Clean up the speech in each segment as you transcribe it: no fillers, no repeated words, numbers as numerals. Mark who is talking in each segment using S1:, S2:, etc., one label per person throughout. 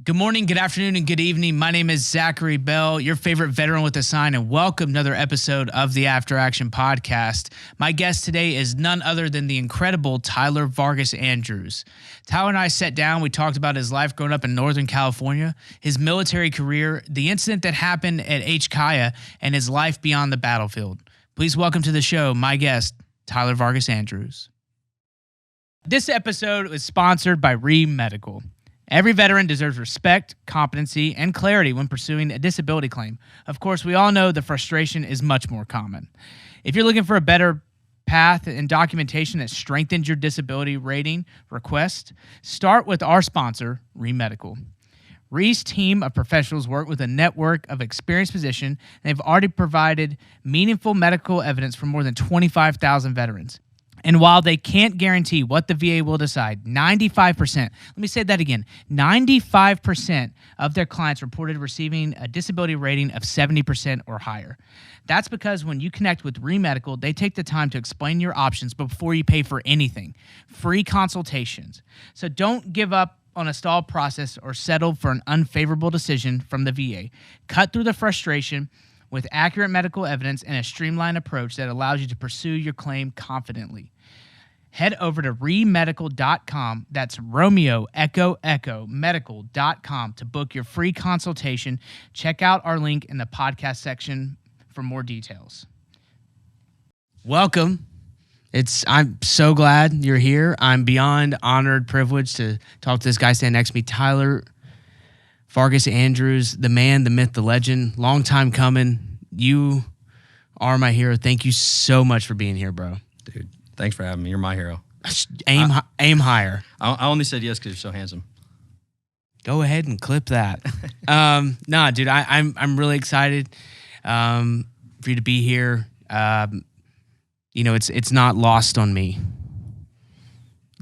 S1: Good morning, good afternoon, and good evening. My name is Zachary Bell, your favorite veteran with a sign, and welcome to another episode of the After Action Podcast. My guest today is none other than the incredible Tyler Vargas-Andrews. Tyler and I sat down. We talked about his life growing up in Northern California, his military career, the incident that happened at HKIA, and his life beyond the battlefield. Please welcome to the show my guest, Tyler Vargas-Andrews. This episode is sponsored by Medical. Every veteran deserves respect, competency, and clarity when pursuing a disability claim. Of course, we all know the frustration is much more common. If you're looking for a better path and documentation that strengthens your disability rating request, start with our sponsor, Medical. Re's team of professionals work with a network of experienced physicians, and they've already provided meaningful medical evidence for more than 25,000 veterans. And while they can't guarantee what the VA will decide, 95%, let me say that again, 95% of their clients reported receiving a disability rating of 70% or higher. That's because when you connect with Medical, they take the time to explain your options before you pay for anything. Free consultations. So don't give up on a stalled process or settle for an unfavorable decision from the VA. Cut through the frustration with accurate medical evidence and a streamlined approach that allows you to pursue your claim confidently. Head over to remedical.com, that's Romeo Echo Echo medical.com to book your free consultation. Check out our link in the podcast section for more details. Welcome. I'm so glad you're here. I'm beyond honored, privileged to talk to this guy standing next to me, Tyler Vargas-Andrews, the man, the myth, the legend. Long time coming. You are my hero. Thank you so much for being here, bro.
S2: Dude, thanks for having me. You're my hero.
S1: Aim higher.
S2: I only said yes because you're so handsome.
S1: Go ahead and clip that. Nah, dude, I'm really excited for you to be here. It's not lost on me.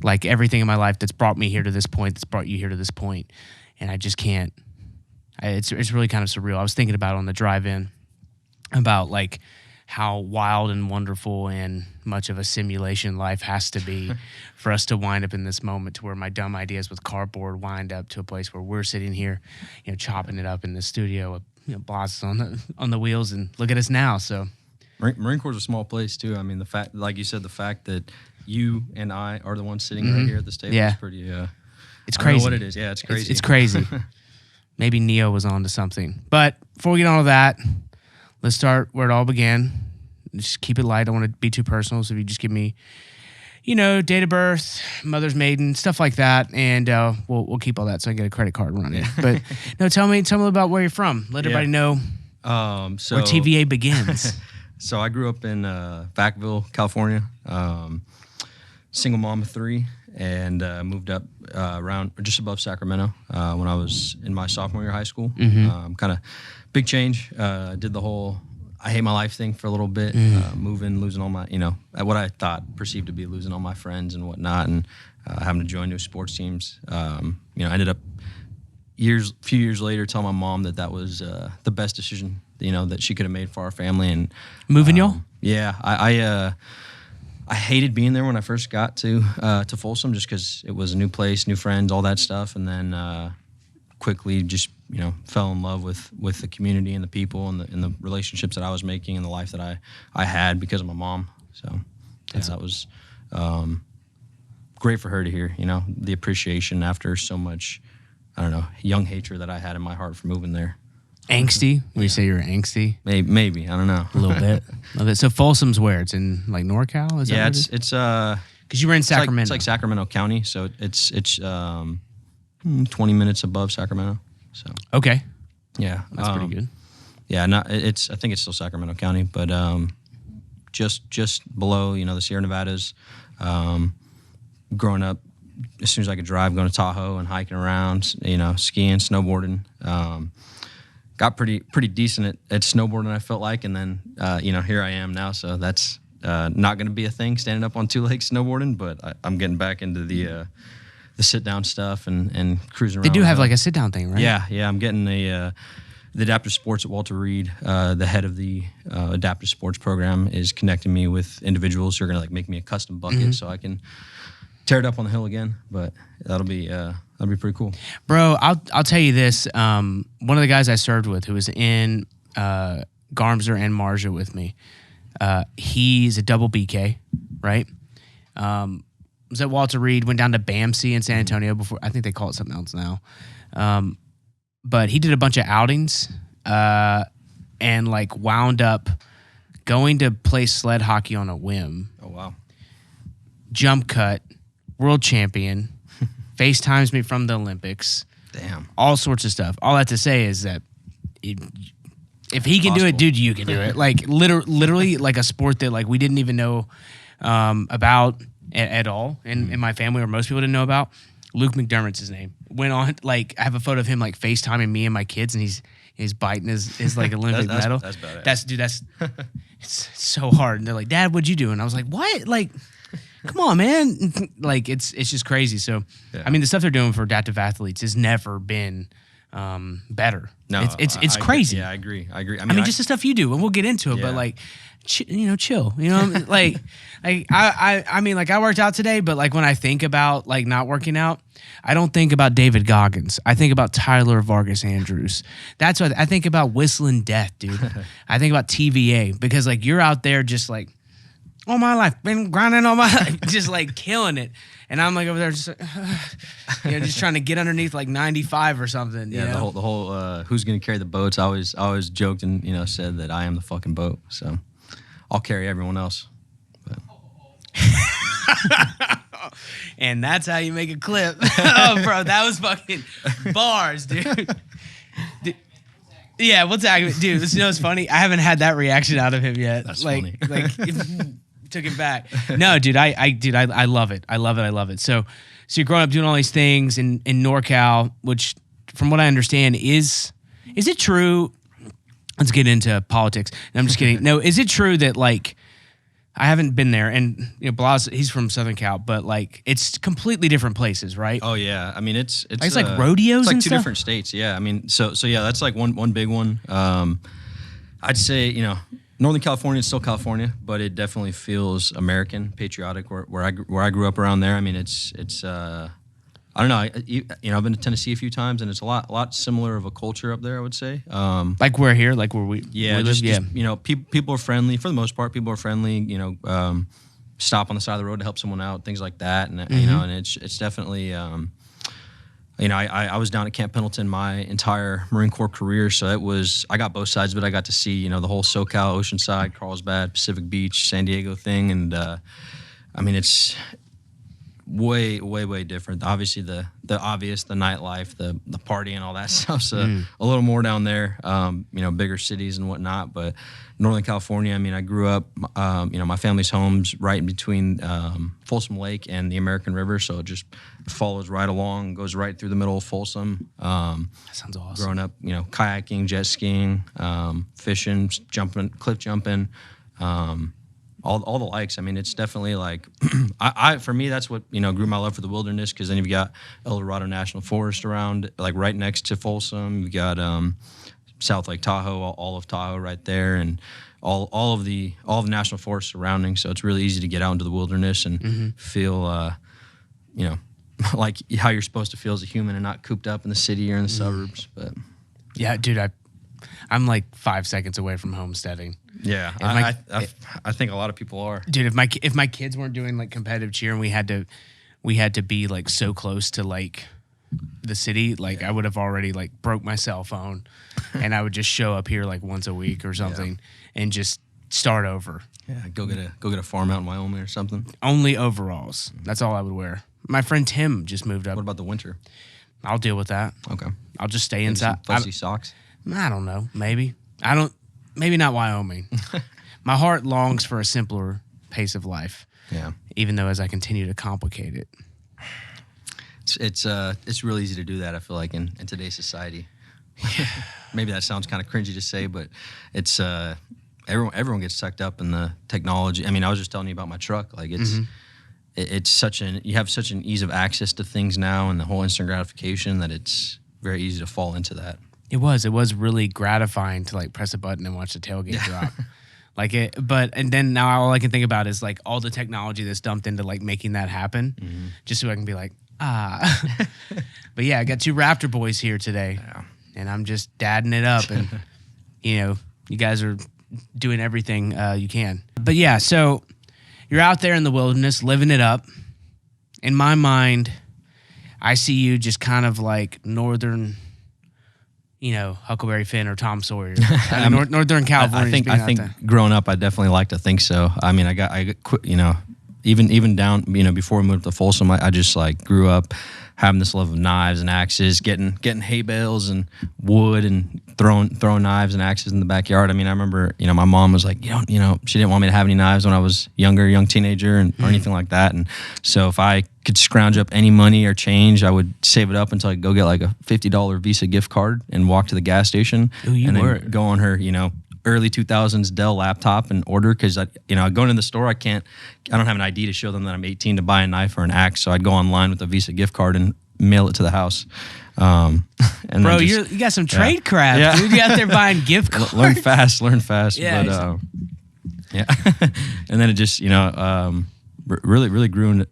S1: Like everything in my life that's brought me here to this point, that's brought you here to this point, and I just can't. It's really kind of surreal. I was thinking about it on the drive-in about like how wild and wonderful and much of a simulation life has to be for us to wind up in this moment to where my dumb ideas with cardboard wind up to a place where we're sitting here, chopping it up in the studio, bosses on the wheels, and look at us now. So
S2: Marine Corps is a small place too. I mean, the fact, like you said, the fact that you and I are the ones sitting right here at this table is pretty.
S1: It's crazy.
S2: I don't know what it is. Yeah, it's crazy.
S1: It's crazy. Maybe Neo was on to something. But before we get on to that, let's start where it all began. Just keep it light. I don't want to be too personal. So if you just give me, date of birth, mother's maiden, stuff like that, and we'll keep all that so I get a credit card running. But no, tell me about where you're from. Let everybody know where TVA begins.
S2: So I grew up in Vacaville, California. Single mom of three. And moved up around just above Sacramento when I was in my sophomore year of high school. Kind of big change. Did the whole I hate my life thing for a little bit. Moving, losing all my, what I thought perceived to be losing all my friends and whatnot, and having to join new sports teams. I ended up few years later telling my mom that was the best decision that she could have made for our family. And
S1: moving y'all?
S2: Yeah, I hated being there when I first got to Folsom just because it was a new place, new friends, all that stuff, and then quickly just fell in love with the community and the people and the relationships that I was making and the life that I had because of my mom. So that was great for her to hear. The appreciation after so much, I don't know, young hatred that I had in my heart for moving there.
S1: Angsty? When you say you're angsty?
S2: Maybe. I don't know.
S1: A little bit. So Folsom's where? It's in like NorCal? Is
S2: yeah,
S1: that
S2: it's
S1: because you were in Sacramento.
S2: It's like Sacramento County, so it's 20 minutes above Sacramento. So
S1: okay,
S2: yeah,
S1: that's pretty good.
S2: Yeah, I think it's still Sacramento County, but just below the Sierra Nevadas. Growing up, as soon as I could drive, going to Tahoe and hiking around, skiing, snowboarding. Got pretty decent at snowboarding, I felt like, and then here I am now. So that's not going to be a thing, standing up on two legs snowboarding. But I'm getting back into the sit down stuff and cruising around.
S1: They do have like a sit down thing, right?
S2: Yeah. I'm getting the adaptive sports at Walter Reed. The head of the adaptive sports program is connecting me with individuals who are going to make me a custom bucket so I can tear it up on the hill again. But that'll be that'd be pretty cool.
S1: Bro, I'll tell you this. One of the guys I served with, who was in Garmser and Marja with me, he's a double BK, right? Was at Walter Reed, went down to BAMC in San Antonio before. I think they call it something else now. But he did a bunch of outings and like wound up going to play sled hockey on a whim.
S2: Oh, wow.
S1: Jump cut, world champion, FaceTimes me from the Olympics.
S2: Damn.
S1: All sorts of stuff. All that to say is that if he can do it, dude, you can do it. Like literally like a sport that like we didn't even know about at all in my family, or most people didn't know about. Luke McDermott's his name. Went on, like, I have a photo of him like FaceTiming me and my kids, and he's biting his like Olympic medal.
S2: That's badass.
S1: That's it's so hard. And they're like, Dad, what'd you do? And I was like, what? Like, come on, man. Like, it's just crazy. So, yeah. I mean, the stuff they're doing for adaptive athletes has never been better.
S2: No,
S1: it's crazy.
S2: Yeah, I agree. I
S1: mean, just the stuff you do, and we'll get into it, but like, chill. You know, like I mean, like I worked out today, but like when I think about like not working out, I don't think about David Goggins. I think about Tyler Vargas-Andrews. That's what I think about, whistling death, dude. I think about TVA, because like you're out there just like, all my life, been grinding all my life, just like killing it. And I'm like over there just like, just trying to get underneath like 95 or something.
S2: Yeah,
S1: you know?
S2: the whole who's going to carry the boats. I always joked and said that I am the fucking boat. So I'll carry everyone else. But.
S1: And that's how you make a clip. Oh, bro, that was fucking bars, dude. Yeah, we'll tag it. Dude, it's funny. I haven't had that reaction out of him yet.
S2: That's funny.
S1: Like took it back. No, dude, I love it. I love it. So you're growing up doing all these things in NorCal, which from what I understand is it true? Let's get into politics. No, I'm just kidding. No, is it true that like I haven't been there, and Blas, he's from Southern Cal, but like it's completely different places, right?
S2: Oh yeah, I mean it's
S1: like rodeos.
S2: It's like
S1: and
S2: two
S1: stuff?
S2: different states. Yeah, I mean so yeah, that's like one big one. I'd say Northern California is still California, but it definitely feels American, patriotic. Where I grew up around there. I mean it's I don't know. I've been to Tennessee a few times, and it's a lot similar of a culture up there, I would say.
S1: Like we're here, like where we
S2: just
S1: live.
S2: People are friendly for the most part. People are friendly. Stop on the side of the road to help someone out, things like that, and and it's definitely. I was down at Camp Pendleton my entire Marine Corps career, so I got both sides, but I got to see the whole SoCal, Oceanside, Carlsbad, Pacific Beach, San Diego thing, and I mean it's way different. Obviously the obvious, the nightlife, the party and all that stuff's a little more down there, bigger cities and whatnot. But Northern California, I mean, I grew up, my family's home's right in between Folsom Lake and the American River, so it just follows right along, goes right through the middle of Folsom.
S1: That sounds awesome.
S2: Growing up, kayaking, jet skiing, fishing, cliff jumping, all the likes. I mean, it's definitely like, for me, that's what, grew my love for the wilderness, because then you've got El Dorado National Forest around, like right next to Folsom. You've got South Lake Tahoe, all of Tahoe right there, and all of the national forests surrounding. So it's really easy to get out into the wilderness and feel, like how you're supposed to feel as a human and not cooped up in the city or in the suburbs. But
S1: yeah, dude, I'm like 5 seconds away from homesteading.
S2: Yeah, I think a lot of people are.
S1: Dude, if my kids weren't doing like competitive cheer and we had to be like so close to like the city, like I would have already like broke my cell phone, and I would just show up here like once a week or something and just start over.
S2: Yeah, go get a farm out in Wyoming or something.
S1: Only overalls. That's all I would wear. My friend Tim just moved up.
S2: What about the winter?
S1: I'll deal with that.
S2: Okay.
S1: I'll just stay inside.
S2: Some fuzzy socks?
S1: I don't know. Maybe not Wyoming. My heart longs for a simpler pace of life.
S2: Yeah.
S1: Even though as I continue to complicate it.
S2: It's real easy to do that, I feel like, in today's society. Maybe that sounds kind of cringy to say, but it's everyone gets sucked up in the technology. I mean, I was just telling you about my truck. Like you have such an ease of access to things now, and the whole instant gratification, that it's very easy to fall into that. It
S1: was really gratifying to like press a button and watch the tailgate drop. And then now all I can think about is like all the technology that's dumped into like making that happen, just so I can be like, But yeah, I got two Raptor boys here today, and I'm just dadding it up, and you guys are doing everything you can. But yeah, so you're out there in the wilderness, living it up. In my mind, I see you just kind of like northern, Huckleberry Finn or Tom Sawyer, Northern California.
S2: I think growing up, I definitely like to think so. I mean, I got even down, before we moved to Folsom, I just like grew up having this love of knives and axes, getting hay bales and wood and throwing knives and axes in the backyard. I mean, I remember, my mom was like, she didn't want me to have any knives when I was young teenager or anything like that. And so if I could scrounge up any money or change, I would save it up until I could go get like a $50 Visa gift card and walk to the gas station then go on her, early 2000s Dell laptop and order, because going in the store, I don't have an ID to show them that I'm 18 to buy a knife or an axe, so I'd go online with a Visa gift card and mail it to the house. And
S1: bro, you got some trade craft, dude. You out there buying gift cards.
S2: Learn fast. Yeah,
S1: but
S2: and then it just really grew into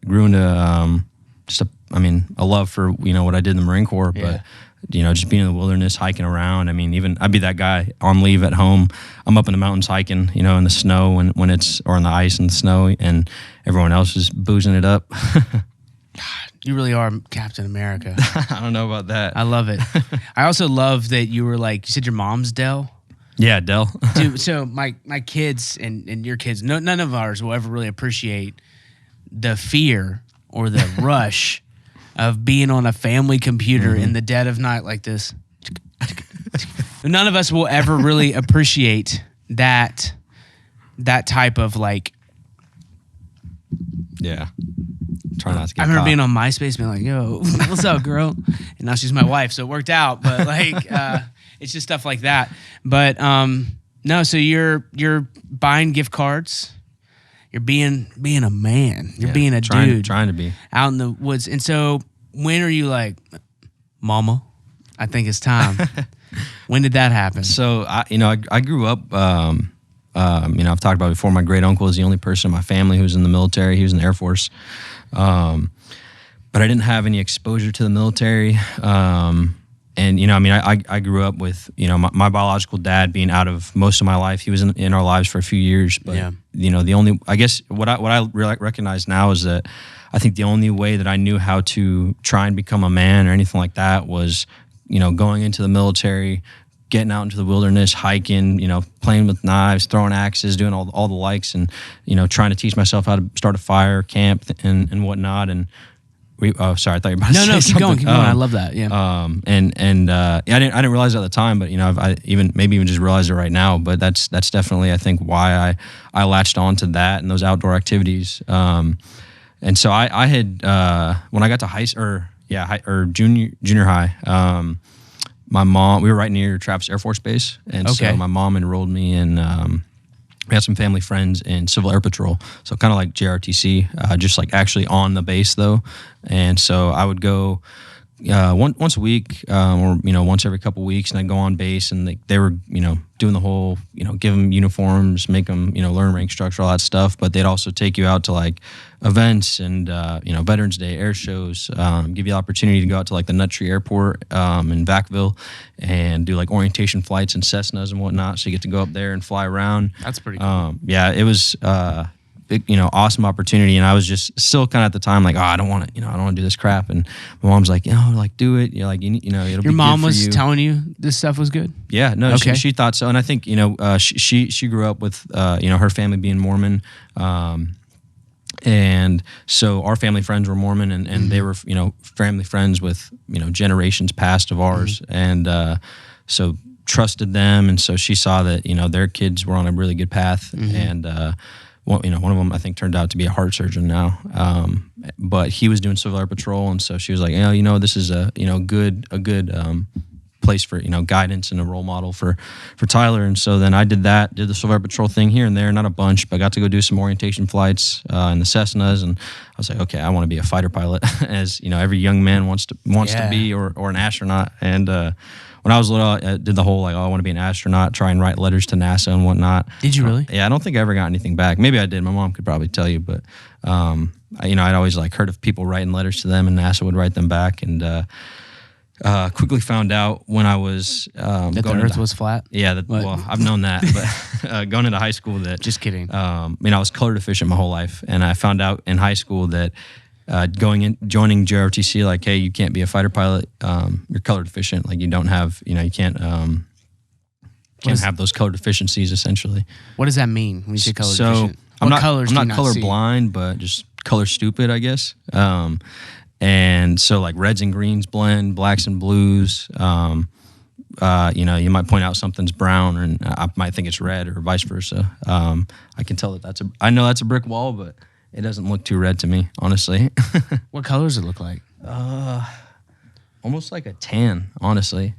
S2: a love for what I did in the Marine Corps, but. Just being in the wilderness, hiking around. I mean, I'd be that guy on leave at home. I'm up in the mountains hiking, in the snow when it's, or on the ice and the snow, and everyone else is boozing it up.
S1: God, you really are Captain America.
S2: I don't know about that.
S1: I love it. I also love that you were like, you said your mom's Dell?
S2: Yeah, Dell.
S1: Dude, so my kids and your kids, none of ours will ever really appreciate the fear or the rush of being on a family computer in the dead of night like this. None of us will ever really appreciate that type of like.
S2: Yeah. Try not to get
S1: I remember
S2: caught.
S1: being on MySpace being like, yo, what's up, girl? And now she's my wife, so it worked out. But like, it's just stuff like that. But no, so you're buying gift cards. You're being a man. You're being a dude.
S2: Trying to be.
S1: Out in the woods. And so when are you like, Mama, I think it's time. When did that happen?
S2: So, I grew up, I've talked about it before, my great uncle is the only person in my family who's in the military. He was in the Air Force. But I didn't have any exposure to the military. And, I grew up with, my biological dad being out of most of my life. He was in our lives for a few years. But, the only, I guess, what I really recognize now is that I think the only way that I knew how to try and become a man or anything like that was, going into the military, getting out into the wilderness, hiking, playing with knives, throwing axes, doing all the likes, and, trying to teach myself how to start a fire, camp, and whatnot. And, sorry, I thought you were about to say
S1: something. Keep going. I love that. Yeah.
S2: I didn't realize it at the time, but I even just realized it right now. But that's definitely, I think, why I latched on to that and those outdoor activities. And so I had when I got to junior high. My mom, we were right near Travis Air Force Base, and so my mom enrolled me in. We had some family friends in Civil Air Patrol, so kind of like JRTC, just like actually on the base though. And so I would go once a week, or once every couple weeks, and I'd go on base, and they were doing the whole give them uniforms, make them learn rank structure, all that stuff. But they'd also take you out to like events and Veterans Day, air shows, give you the opportunity to go out to like the Nut Tree Airport in Vacaville and do like orientation flights and Cessnas and whatnot. So you get to go up there and fly around.
S1: That's pretty cool.
S2: It was awesome opportunity, and I was just still kind of at the time like, I don't want to, I don't want to do this crap. And my mom's like, like do it. You're like, it'll be good for you.
S1: Your mom was telling you this stuff was good?
S2: Yeah, no, she thought so, and I think she grew up with her family being Mormon, and so our family friends were Mormon, and they were family friends with generations past of ours, and so trusted them, and so she saw that their kids were on a really good path, and one of them I think turned out to be a heart surgeon now, but he was doing Civil Air Patrol, and so she was like, this is a good place for guidance and a role model for Tyler. And so then I did the Survivor Patrol thing here and there, not a bunch, but I got to go do some orientation flights in the Cessnas, and I was like, okay, I want to be a fighter pilot, as every young man wants to be, or an astronaut. And when I was little, I did the whole I want to be an astronaut, try and write letters to NASA and whatnot.
S1: Did you really?
S2: Yeah, I don't think I ever got anything back. Maybe I did. My mom could probably tell you, but I'd always heard of people writing letters to them, and NASA would write them back. And quickly found out when I was
S1: that the Earth was flat.
S2: Yeah, well, I've known that, but going into high school, that
S1: just kidding.
S2: I was color deficient my whole life, and I found out in high school that joining JROTC, hey, you can't be a fighter pilot. You're color deficient. You don't have, you can't have those color deficiencies. Essentially,
S1: what does that mean when you say color deficient?
S2: I'm not color blind, but just color stupid, I guess. And so reds and greens blend, blacks and blues. You might point out something's brown, and I might think it's red, or vice versa. I can tell I know that's a brick wall, but it doesn't look too red to me, honestly.
S1: What color does it look like?
S2: Almost like a tan, honestly.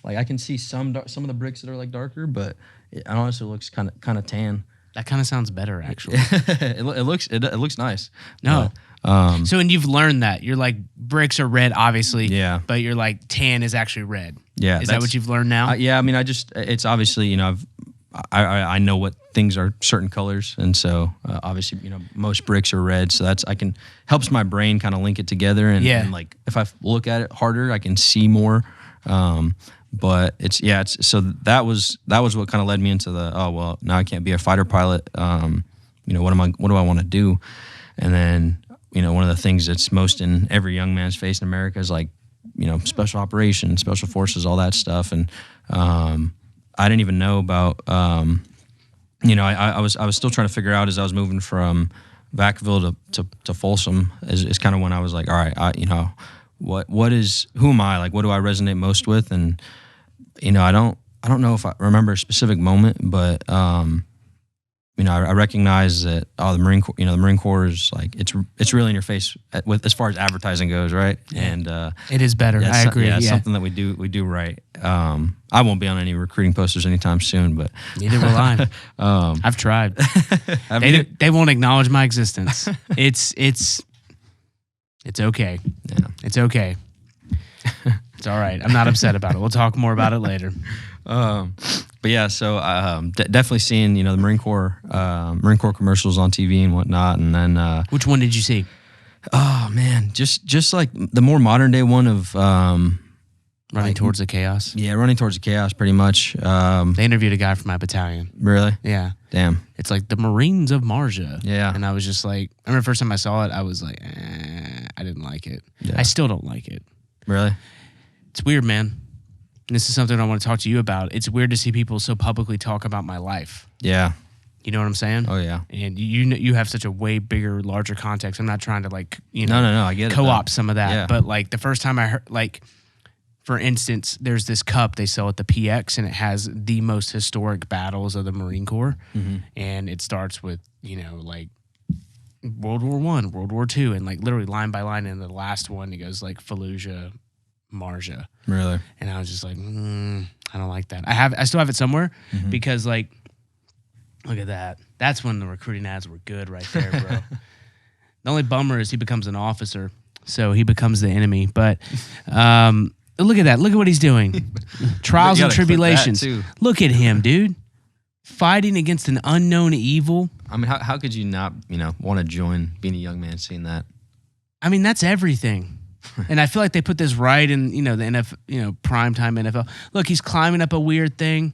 S2: I can see some of the bricks that are darker, but it honestly looks kind of tan.
S1: That kind of sounds better, actually.
S2: it looks nice.
S1: No. So and you've learned that you're bricks are red, obviously.
S2: Yeah.
S1: But you're tan is actually red.
S2: Yeah.
S1: Is that what you've learned now?
S2: Yeah. It's obviously I know what things are certain colors, and so obviously most bricks are red, so helps my brain kind of link it together, and if I look at it harder, I can see more. But so that was what kind of led me into now I can't be a fighter pilot. What do I want to do? And then one of the things that's most in every young man's face in America is special operations, special forces, all that stuff, and I didn't even know about, I was still trying to figure out as I was moving from Vacaville to Folsom is kind of when I was all right, who am I? What do I resonate most with? And, I don't know if I remember a specific moment, but, I recognize that the Marine Corps, the Marine Corps is it's really in your face as far as advertising goes, right?
S1: Yeah.
S2: And
S1: it is better. I agree.
S2: Yeah, it's something that we do right. I won't be on any recruiting posters anytime soon, but
S1: neither will I. I've tried. They won't acknowledge my existence. It's okay.
S2: Yeah,
S1: it's okay. It's all right. I'm not upset about it. We'll talk more about it later.
S2: But yeah, so definitely seeing the Marine Corps commercials on TV and whatnot, and then
S1: which one did you see?
S2: Oh man, just the more modern day one of
S1: running towards the chaos.
S2: Yeah, running towards the chaos, pretty much.
S1: They interviewed a guy from my battalion.
S2: Really?
S1: Yeah.
S2: Damn.
S1: It's the Marines of Marja.
S2: Yeah.
S1: And I was just I remember the first time I saw it, I was I didn't like it.
S2: Yeah.
S1: I still don't like it.
S2: Really?
S1: It's weird, man. And this is something I want to talk to you about. It's weird to see people so publicly talk about my life.
S2: Yeah.
S1: You know what I'm saying?
S2: Oh yeah.
S1: And you have such a way bigger, larger context. I'm not trying to
S2: No, I get it.
S1: Co-op some of that.
S2: Yeah.
S1: But the first time I heard for instance, there's this cup they sell at the PX, and it has the most historic battles of the Marine Corps, and it starts with World War I, World War II, and literally line by line. And the last one, it goes Fallujah, Marja.
S2: Really?
S1: And I was just I don't like that. I still have it somewhere because look at that. That's when the recruiting ads were good right there, bro. The only bummer is he becomes an officer, so he becomes the enemy. But look at that. Look at what he's doing. Trials and tribulations. Look at him, dude. Fighting against an unknown evil.
S2: I mean, how could you not, want to join being a young man seeing that?
S1: I mean, that's everything. And I feel like they put this right in, the NFL, primetime NFL. Look, he's climbing up a weird thing.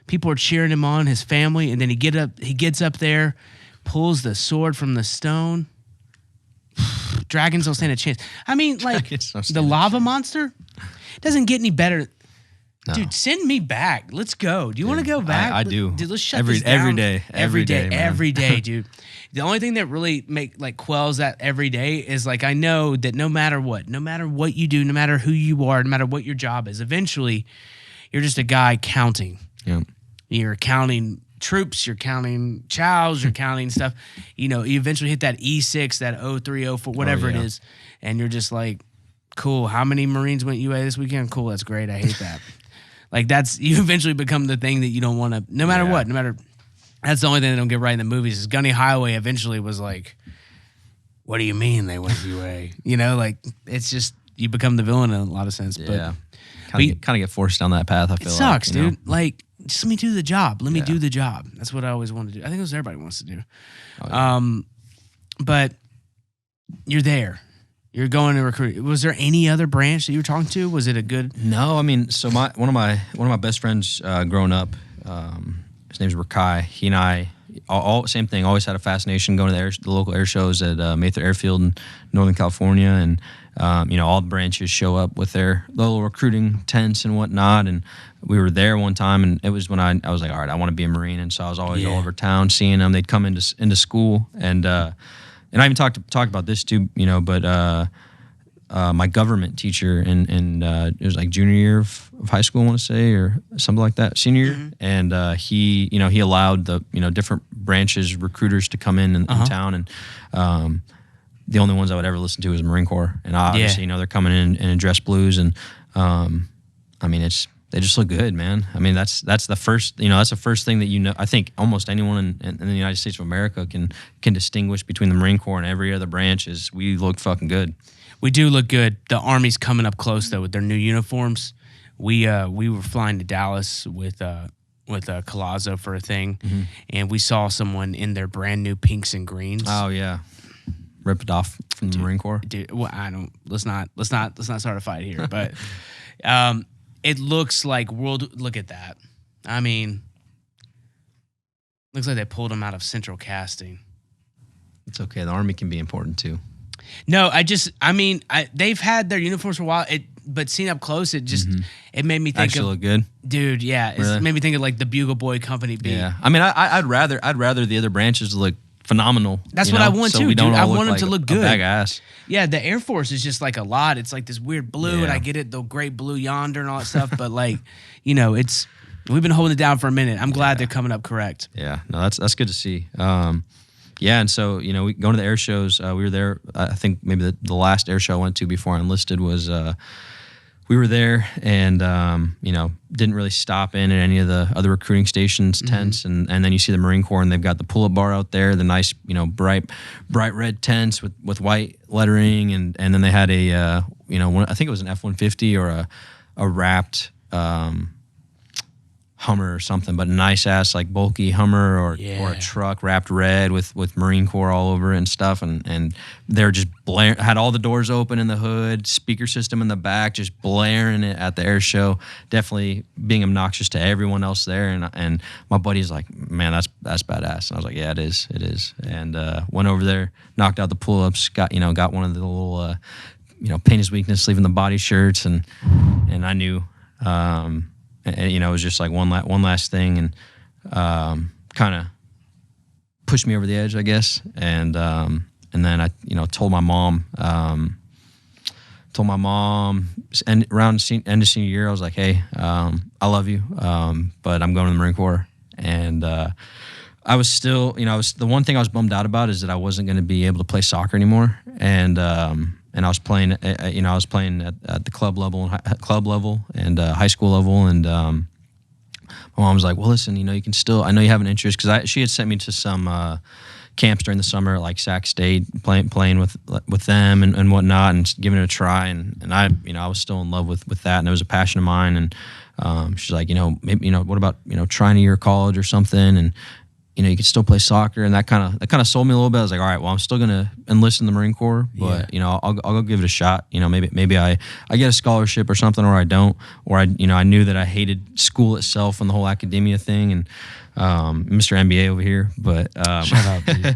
S1: People are cheering him on, his family, and then he gets up there, pulls the sword from the stone. Dragons don't stand a chance. I mean, the lava monster doesn't get any better. No. Dude, send me back. Let's go. Do you want to go back?
S2: I do.
S1: Dude, let's shut this down.
S2: Every day, man.
S1: Every day, dude. The only thing that really quells that every day is I know that no matter what you do, no matter who you are, no matter what your job is, eventually you're just a guy counting.
S2: Yeah.
S1: You're counting troops, you're counting chows, you're counting stuff. You eventually hit that E6, that 03, 04, whatever it is, and you're just Cool. How many Marines went UA this weekend? Cool. That's great. I hate that. Like you eventually become the thing that you don't want to, no matter what, that's the only thing they don't get right in the movies is Gunny Highway eventually was like, what do you mean they went UA? You know, like it's just, you become the villain in a lot of sense.
S2: Yeah. Kind of get forced down that path, I feel like.
S1: It sucks, dude.
S2: Know?
S1: Like, just let me do the job. Let me do the job. That's what I always want to do. I think that's what everybody wants to do.
S2: Oh, yeah.
S1: But you're there. You're going to recruit. Was there any other branch that you were talking to? Was it a good?
S2: No, I mean, so one of my best friends growing up, his name's Rakai. He and I, all same thing. Always had a fascination going to the local air shows at Mather Airfield in Northern California, and all the branches show up with their little recruiting tents and whatnot. And we were there one time, and it was when I was like, all right, I want to be a Marine, and so I was always all over town seeing them. They'd come into school, and I even talked about this too, but my government teacher in it was like junior year of high school, I want to say, or something like that, senior year, and he allowed the different branches recruiters to come in town, and the only ones I would ever listen to was Marine Corps, and obviously they're coming in dress blues, and I mean they just look good, man. I mean that's the first thing that I think almost anyone in the United States of America can distinguish between the Marine Corps and every other branch is we look fucking good.
S1: We do look good. The Army's coming up close though with their new uniforms. We were flying to Dallas with Colazo for a thing, and we saw someone in their brand new pinks and greens.
S2: Oh yeah, ripped it off from the Marine Corps.
S1: Dude, well, let's not start a fight here, but it looks like look at that. I mean, looks like they pulled them out of Central Casting.
S2: It's okay. The Army can be important too.
S1: No, they've had their uniforms for a while. But seen up close, it just it made me think
S2: actually look good,
S1: dude. Yeah, it made me think of like the Bugle Boy Company.
S2: Yeah, I mean, I'd rather the other branches look phenomenal.
S1: That's what I want too, dude. I want them to look good.
S2: Bag ass.
S1: Yeah, the Air Force is just like a lot. It's like this weird blue, and I get it, the great blue yonder and all that stuff. But like, it's we've been holding it down for a minute. I'm glad they're coming up correct.
S2: Yeah, no, that's good to see. Yeah, and so we going to the air shows. We were there. I think maybe the last air show I went to before I enlisted was. We were there, and didn't really stop in at any of the other recruiting stations tents, and then you see the Marine Corps, and they've got the pull-up bar out there, the nice bright red tents with white lettering, and then they had a I think it was an F-150 or a wrapped Hummer or something, but a nice ass like bulky Hummer or a truck wrapped red with Marine Corps all over it and stuff, and they're just had all the doors open in the hood, speaker system in the back, just blaring it at the air show, definitely being obnoxious to everyone else there, and my buddy's like, man, that's badass, and I was like, yeah, it is, and went over there, knocked out the pull-ups, got one of the little pain is weakness, leaving the body shirts, and I knew. And it was just like one last thing, and kind of pushed me over the edge, I guess. And then I told my mom. And around end of senior year, I was like, hey, I love you, but I'm going to the Marine Corps. And I was still, the one thing I was bummed out about is that I wasn't going to be able to play soccer anymore, and I was playing, I was playing at the club level and high school level, and my mom was like, "Well, listen, you can still. I know you have an interest because she had sent me to some camps during the summer, like Sac State, playing with them and whatnot, and giving it a try. And I, I was still in love with that, and it was a passion of mine. And she's like, maybe, what about trying a year of college or something, and you could still play soccer, and that kind of sold me a little bit. I was like, all right, well, I'm still gonna enlist in the Marine Corps, but I'll go give it a shot. Maybe I get a scholarship or something, or I don't, or I knew that I hated school itself and the whole academia thing, and Mr. MBA over here, but
S1: shut up, dude.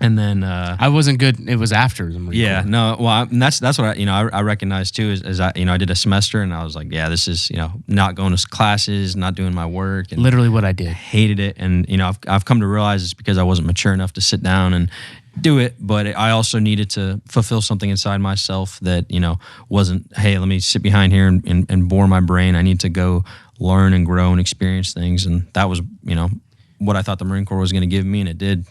S2: And then
S1: I wasn't good. It was after the Marine Corps.
S2: No. Well, and that's what I recognized too. Is I I did a semester, and I was like, yeah, this is not going to classes, not doing my work, and
S1: literally what I did.
S2: Hated it, and I've come to realize it's because I wasn't mature enough to sit down and do it. But I also needed to fulfill something inside myself that wasn't, hey, let me sit behind here and bore my brain. I need to go learn and grow and experience things, and that was what I thought the Marine Corps was going to give me, and it did.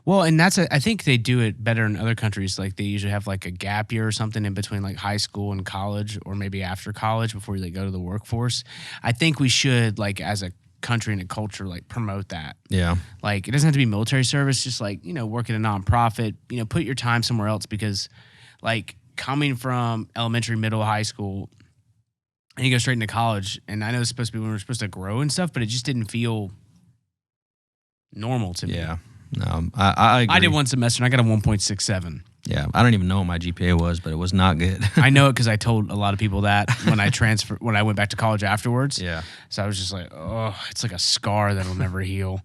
S1: Well, and I think they do it better in other countries. Like they usually have like a gap year or something in between like high school and college, or maybe after college before they go to the workforce. I think we should, like, as a country and a culture, like promote that.
S2: Yeah.
S1: Like it doesn't have to be military service, just like, work at a nonprofit, put your time somewhere else, because like coming from elementary, middle, high school, and you go straight into college, and I know it's supposed to be when we're supposed to grow and stuff, but it just didn't feel normal to me.
S2: Yeah. No, I agree.
S1: I did one semester and I got a 1.67.
S2: Yeah. I don't even know what my GPA was, but it was not good.
S1: I know it because I told a lot of people that when I went back to college afterwards.
S2: Yeah.
S1: So I was just like, oh, it's like a scar that'll never heal.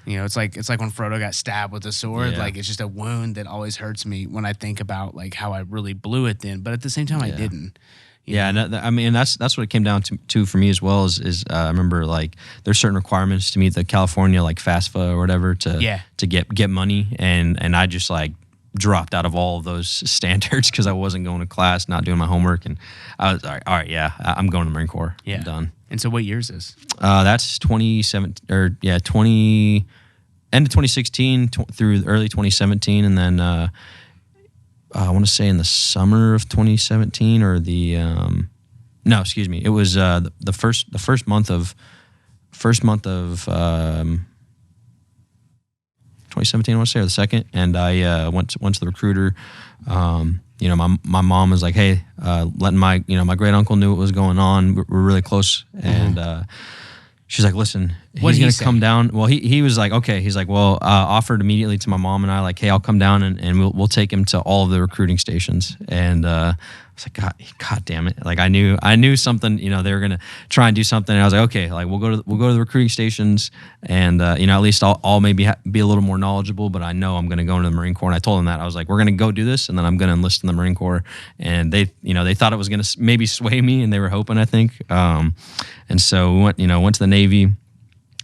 S1: It's like when Frodo got stabbed with a sword.
S2: Yeah.
S1: Like it's just a wound that always hurts me when I think about like how I really blew it then. But at the same time, I didn't.
S2: Yeah, and I mean, that's what it came down to for me as well. Is I remember like there's certain requirements to meet the California like FAFSA or whatever to get money, and I just like dropped out of all of those standards because I wasn't going to class, not doing my homework, and I was all right, yeah, I'm going to the Marine Corps.
S1: Yeah,
S2: I'm done.
S1: And so, what year is this?
S2: That's 2017 end of 2016 through early 2017, and then. I want to say in the summer of 2017 or no, excuse me. It was the first month of 2017, I want to say, or the second. And I went to the recruiter. My mom was like, hey, letting my great uncle knew what was going on. We're really close. And she's like, listen, he's going to come down. Well, he was like, okay. He's like, well, offered immediately to my mom and I, like, hey, I'll come down and we'll take him to all of the recruiting stations. And I was like, God damn it. Like I knew something, they were going to try and do something. And I was like, okay, like we'll go to the recruiting stations and, at least I'll maybe be a little more knowledgeable, but I know I'm going to go into the Marine Corps. And I told them that. I was like, we're going to go do this. And then I'm going to enlist in the Marine Corps. And they thought it was going to maybe sway me, and they were hoping, I think. And so we went to the Navy.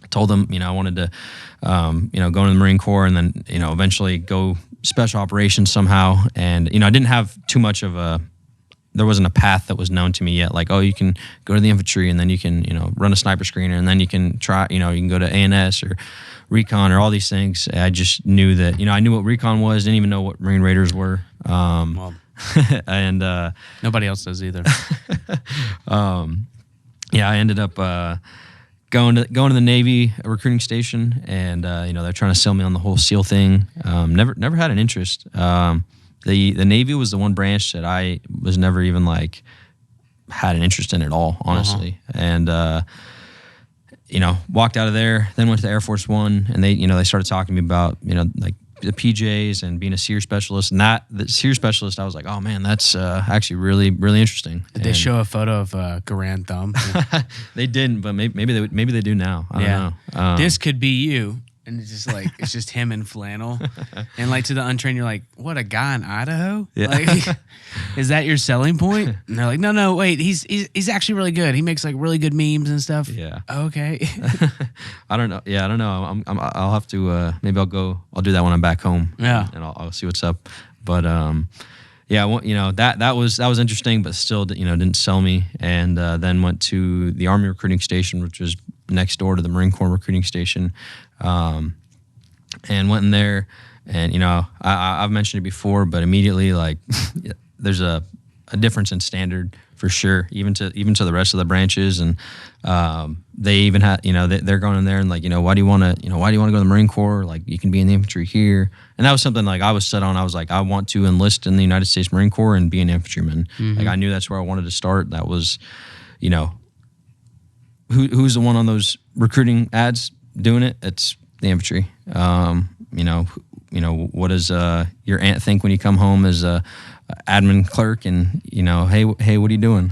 S2: Told them, I wanted to, go into the Marine Corps, and then, eventually go special operations somehow. And, I didn't have too much of there wasn't a path that was known to me yet. Like, oh, you can go to the infantry, and then you can, run a sniper screener, and then you can try, you can go to ANS or recon or all these things. I just knew that, I knew what recon was, didn't even know what Marine Raiders were.
S1: Well,
S2: and
S1: nobody else does either.
S2: I ended up going to the Navy recruiting station, and they're trying to sell me on the whole SEAL thing. Never had an interest. The Navy was the one branch that I was never even like had an interest in at all, honestly. And walked out of there, then went to the Air Force One, and they started talking to me about like the PJs and being a SEER specialist. And the SEER specialist, I was like, oh man, that's actually really, really interesting.
S1: Did they show a photo of Garand Thumb?
S2: They didn't, but maybe they do now. I don't know.
S1: This could be you. And it's just him in flannel. And like to the untrained, you're like, what, a guy in Idaho?
S2: Yeah.
S1: Like, is that your selling point? And they're like, no, wait, he's actually really good. He makes like really good memes and stuff.
S2: Yeah.
S1: Okay.
S2: I don't know. Yeah, I don't know. I'll have to, maybe I'll do that when I'm back home.
S1: Yeah.
S2: And I'll see what's up. But, that was interesting, but still, didn't sell me. And then went to the Army recruiting station, which was next door to the Marine Corps recruiting station. And went in there, and I've mentioned it before, but immediately like there's a difference in standard for sure, even to the rest of the branches, and they even had they're going in there and like why do you want to go to the Marine Corps? Like you can be in the infantry here, and that was something like I was set on. I was like, I want to enlist in the United States Marine Corps and be an infantryman. Mm-hmm. Like I knew that's where I wanted to start. That was who's the one on those recruiting ads doing it? It's the infantry. What does your aunt think when you come home as a admin clerk, and hey, what are you doing?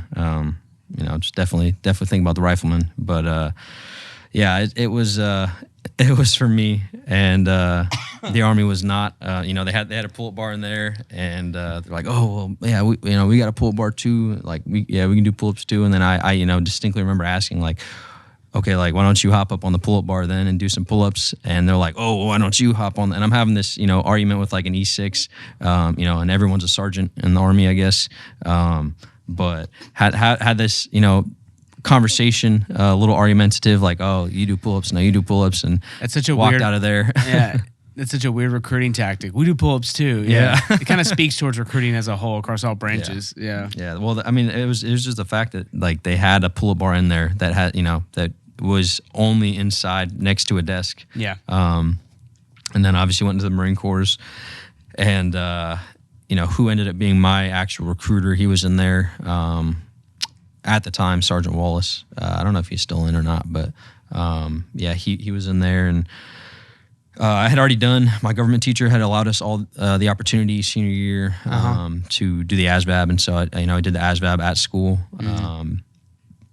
S2: Just definitely think about the rifleman. But it was for me, and the Army was not. They had a pull-up bar in there, and they're like, oh well, yeah, we got a pull-up bar too. Like we can do pull-ups too. And then I distinctly remember asking like, okay, like, why don't you hop up on the pull-up bar then and do some pull-ups? And they're like, oh, why don't you hop on? And I'm having this, argument with like an E6, and everyone's a sergeant in the Army, I guess. But had this, conversation, a little argumentative, like, oh, you do pull-ups, no, you do pull-ups, and
S1: that's such a
S2: walked
S1: weird,
S2: out of there.
S1: Yeah. That's such a weird recruiting tactic. We do pull-ups too. Yeah. It kind of speaks towards recruiting as a whole across all branches. Yeah.
S2: Well, I mean, it was just the fact that like they had a pull-up bar in there that had, that was only inside next to a desk.
S1: Yeah.
S2: And then obviously went into the Marine Corps, and who ended up being my actual recruiter. He was in there at the time, Sergeant Wallace. I don't know if he's still in or not, but he was in there. And I had already done, my government teacher had allowed us all the opportunity senior year to do the ASVAB. And so I did the ASVAB at school.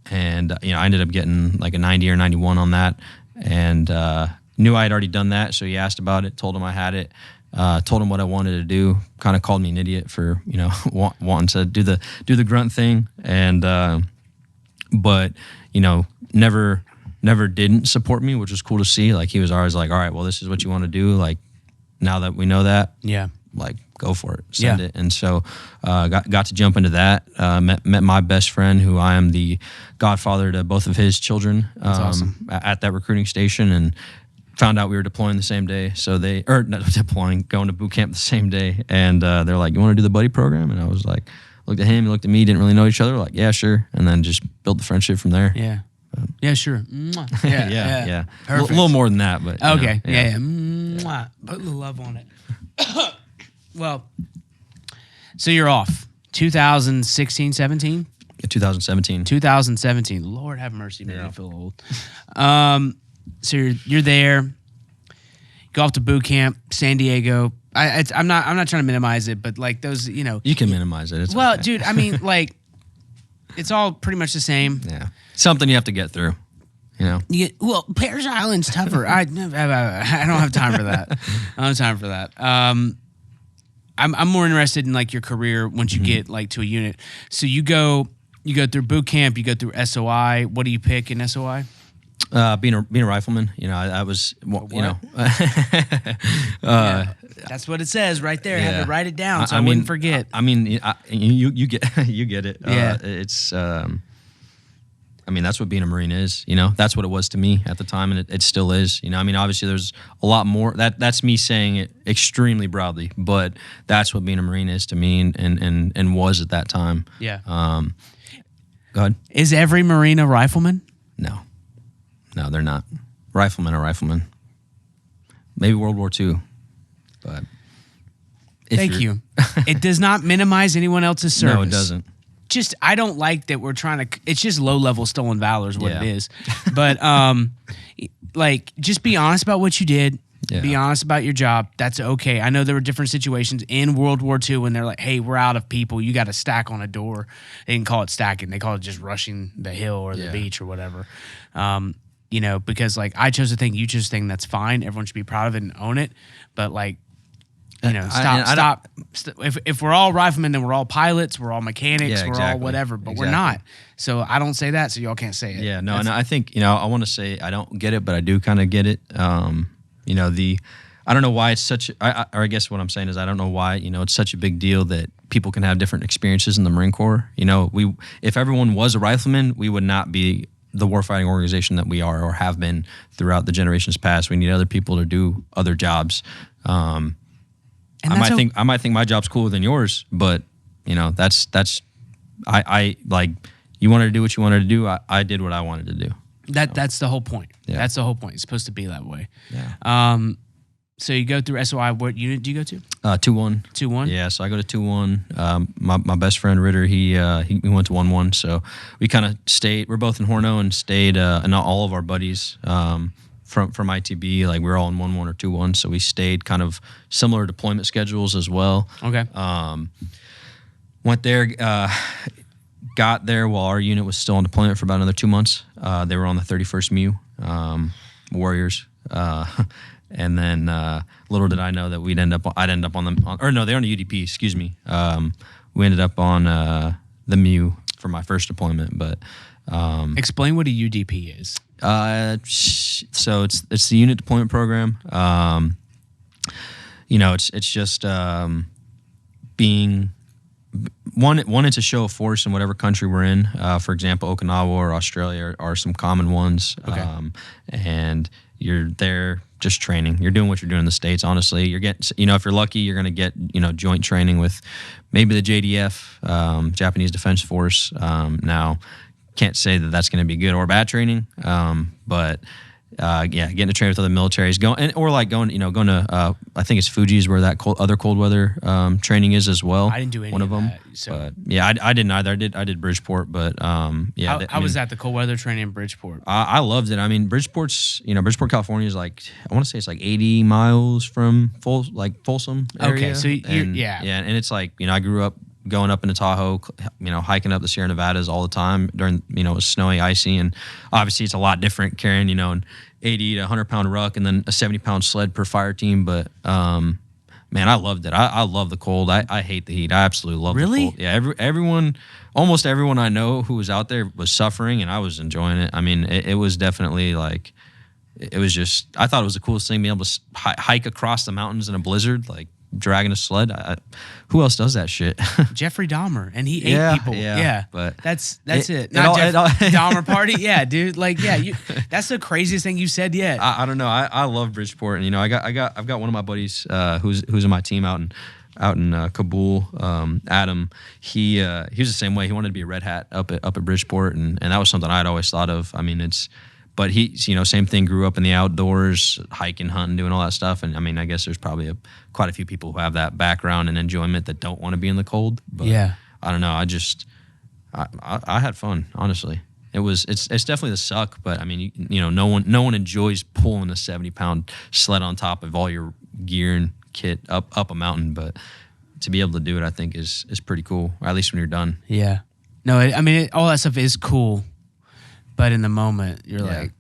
S2: And I ended up getting like a 90 or 91 on that, and knew I had already done that. So he asked about it, told him I had it, told him what I wanted to do, kind of called me an idiot for, wanting to do the grunt thing. And, but, never didn't support me, which was cool to see. Like, he was always like, all right, well, this is what you want to do. Like, now that we know that, like, go for it, send it. And so got to jump into that. Met my best friend, who I am the godfather to both of his children.
S1: That's awesome.
S2: At that recruiting station, and found out we were deploying the same day. So going to boot camp the same day. And they're like, you want to do the buddy program? And I was like, looked at him, he looked at me, didn't really know each other. Like, yeah, sure. And then just built the friendship from there.
S1: Yeah. Yeah, sure. Mwah. Yeah.
S2: A little more than that, but
S1: okay. Mwah. Put a little love on it. Well, so you're off 2016, 17?
S2: 2017.
S1: 2017. Lord have mercy, man. I feel old. So you're there. Go off to boot camp, San Diego. I'm not trying to minimize it, but like those,
S2: You can minimize it. It's okay.
S1: Dude, I mean, like, it's all pretty much the same.
S2: Yeah. Something you have to get through,
S1: Parris Island's tougher. I don't have time for that. I don't have time for that. I'm more interested in like your career once you get like to a unit. So you go through boot camp, you go through SOI. What do you pick in SOI?
S2: Being a rifleman, I was,
S1: that's what it says right there. I had to write it down so I
S2: mean,
S1: wouldn't forget.
S2: You get it.
S1: Yeah.
S2: It's. That's what being a Marine is. That's what it was to me at the time, and it still is. Obviously there's a lot more. That's me saying it extremely broadly, but that's what being a Marine is to me, and was at that time.
S1: Yeah.
S2: Go ahead.
S1: Is every Marine a rifleman?
S2: No, they're not. Riflemen are riflemen. Maybe World War II, but
S1: thank you. It does not minimize anyone else's service.
S2: No, it doesn't.
S1: I don't like that we're trying to. It's just low level stolen valor is what it is. But like, just be honest about what you did. Yeah. Be honest about your job. That's okay. I know there were different situations in World War II when they're like, hey, we're out of people. You got to stack on a door. They didn't call it stacking. They call it just rushing the hill or the beach or whatever. Because like I chose a thing, you chose a thing, that's fine. Everyone should be proud of it and own it. But like, stop. If we're all riflemen, then we're all pilots, we're all mechanics, we're all whatever, but we're not. So I don't say that, so y'all can't say it.
S2: Yeah, no, and I think, I want to say I don't get it, but I do kind of get it. I don't know why it's such, I guess what I'm saying is I don't know why, it's such a big deal that people can have different experiences in the Marine Corps. If everyone was a rifleman, we would not be the warfighting organization that we are or have been throughout the generations past. We need other people to do other jobs. I might think my job's cooler than yours, but that's I like, you wanted to do what you wanted to do. I did what I wanted to do.
S1: That's the whole point. Yeah. That's the whole point. It's supposed to be that way.
S2: Yeah.
S1: So you go through SOI. What unit do you go to?
S2: 2-1.
S1: 2-1.
S2: Yeah. So I go to 2-1. My best friend Ritter, he went to 1-1. So we kind of stayed. We're both in Horno and stayed. And all of our buddies from ITB, like we were all in 1-1 or 2-1. So we stayed kind of similar deployment schedules as well.
S1: Okay.
S2: Went there. Got there while our unit was still on deployment for about another 2 months. They were on the 31st MEU, Warriors. And then little did I know that I'd end up on them. They're on the UDP, excuse me. We ended up on the MEU for my first deployment. But
S1: explain what a UDP is.
S2: So it's the unit deployment program. It's just being one. It's a show of force in whatever country we're in. For example, Okinawa or Australia are some common ones.
S1: Okay.
S2: And you're there just training. You're doing what you're doing in the States, honestly. You're getting, if you're lucky, you're going to get, joint training with maybe the JDF, Japanese Defense Force. Now, can't say that that's going to be good or bad training, but getting to train with other militaries, going to I think it's Fuji's where that other cold weather training is as well.
S1: I didn't do any
S2: one of them.
S1: That, so.
S2: But I didn't either. I did Bridgeport, but
S1: How was that, the cold weather training in Bridgeport?
S2: I loved it. I mean, Bridgeport, California is like, I want to say it's like 80 miles from Folsom area.
S1: Okay, so and
S2: it's like, I grew up going up into Tahoe, hiking up the Sierra Nevadas all the time during, it was snowy, icy, and obviously it's a lot different carrying, an 80 to 100 pound ruck and then a 70 pound sled per fire team. But man, I loved it. I love the cold. I hate the heat. I absolutely love the cold. Yeah, almost everyone I know who was out there was suffering, and I was enjoying it. I mean, it was definitely like, it was just, I thought it was the coolest thing, being able to hike across the mountains in a blizzard, like dragging a sled. Who else does that shit?
S1: Jeffrey Dahmer, and he ate people. Yeah,
S2: but
S1: that's it. Not Dahmer party. Yeah, dude. Like, that's the craziest thing you said yet.
S2: I don't know. I love Bridgeport, and I've got one of my buddies who's in my team out in Kabul. Adam, he was the same way. He wanted to be a Red Hat up at Bridgeport, and that was something I'd always thought of. I mean, but he, same thing, grew up in the outdoors, hiking, hunting, doing all that stuff. And I mean, I guess there's probably quite a few people who have that background and enjoyment that don't want to be in the cold. But I don't know. I had fun, honestly. It's definitely the suck, but I mean, no one enjoys pulling a 70-pound sled on top of all your gear and kit up a mountain. But to be able to do it, I think is pretty cool, or at least when you're done.
S1: Yeah. No, I mean, all that stuff is cool. But in the moment, you're like,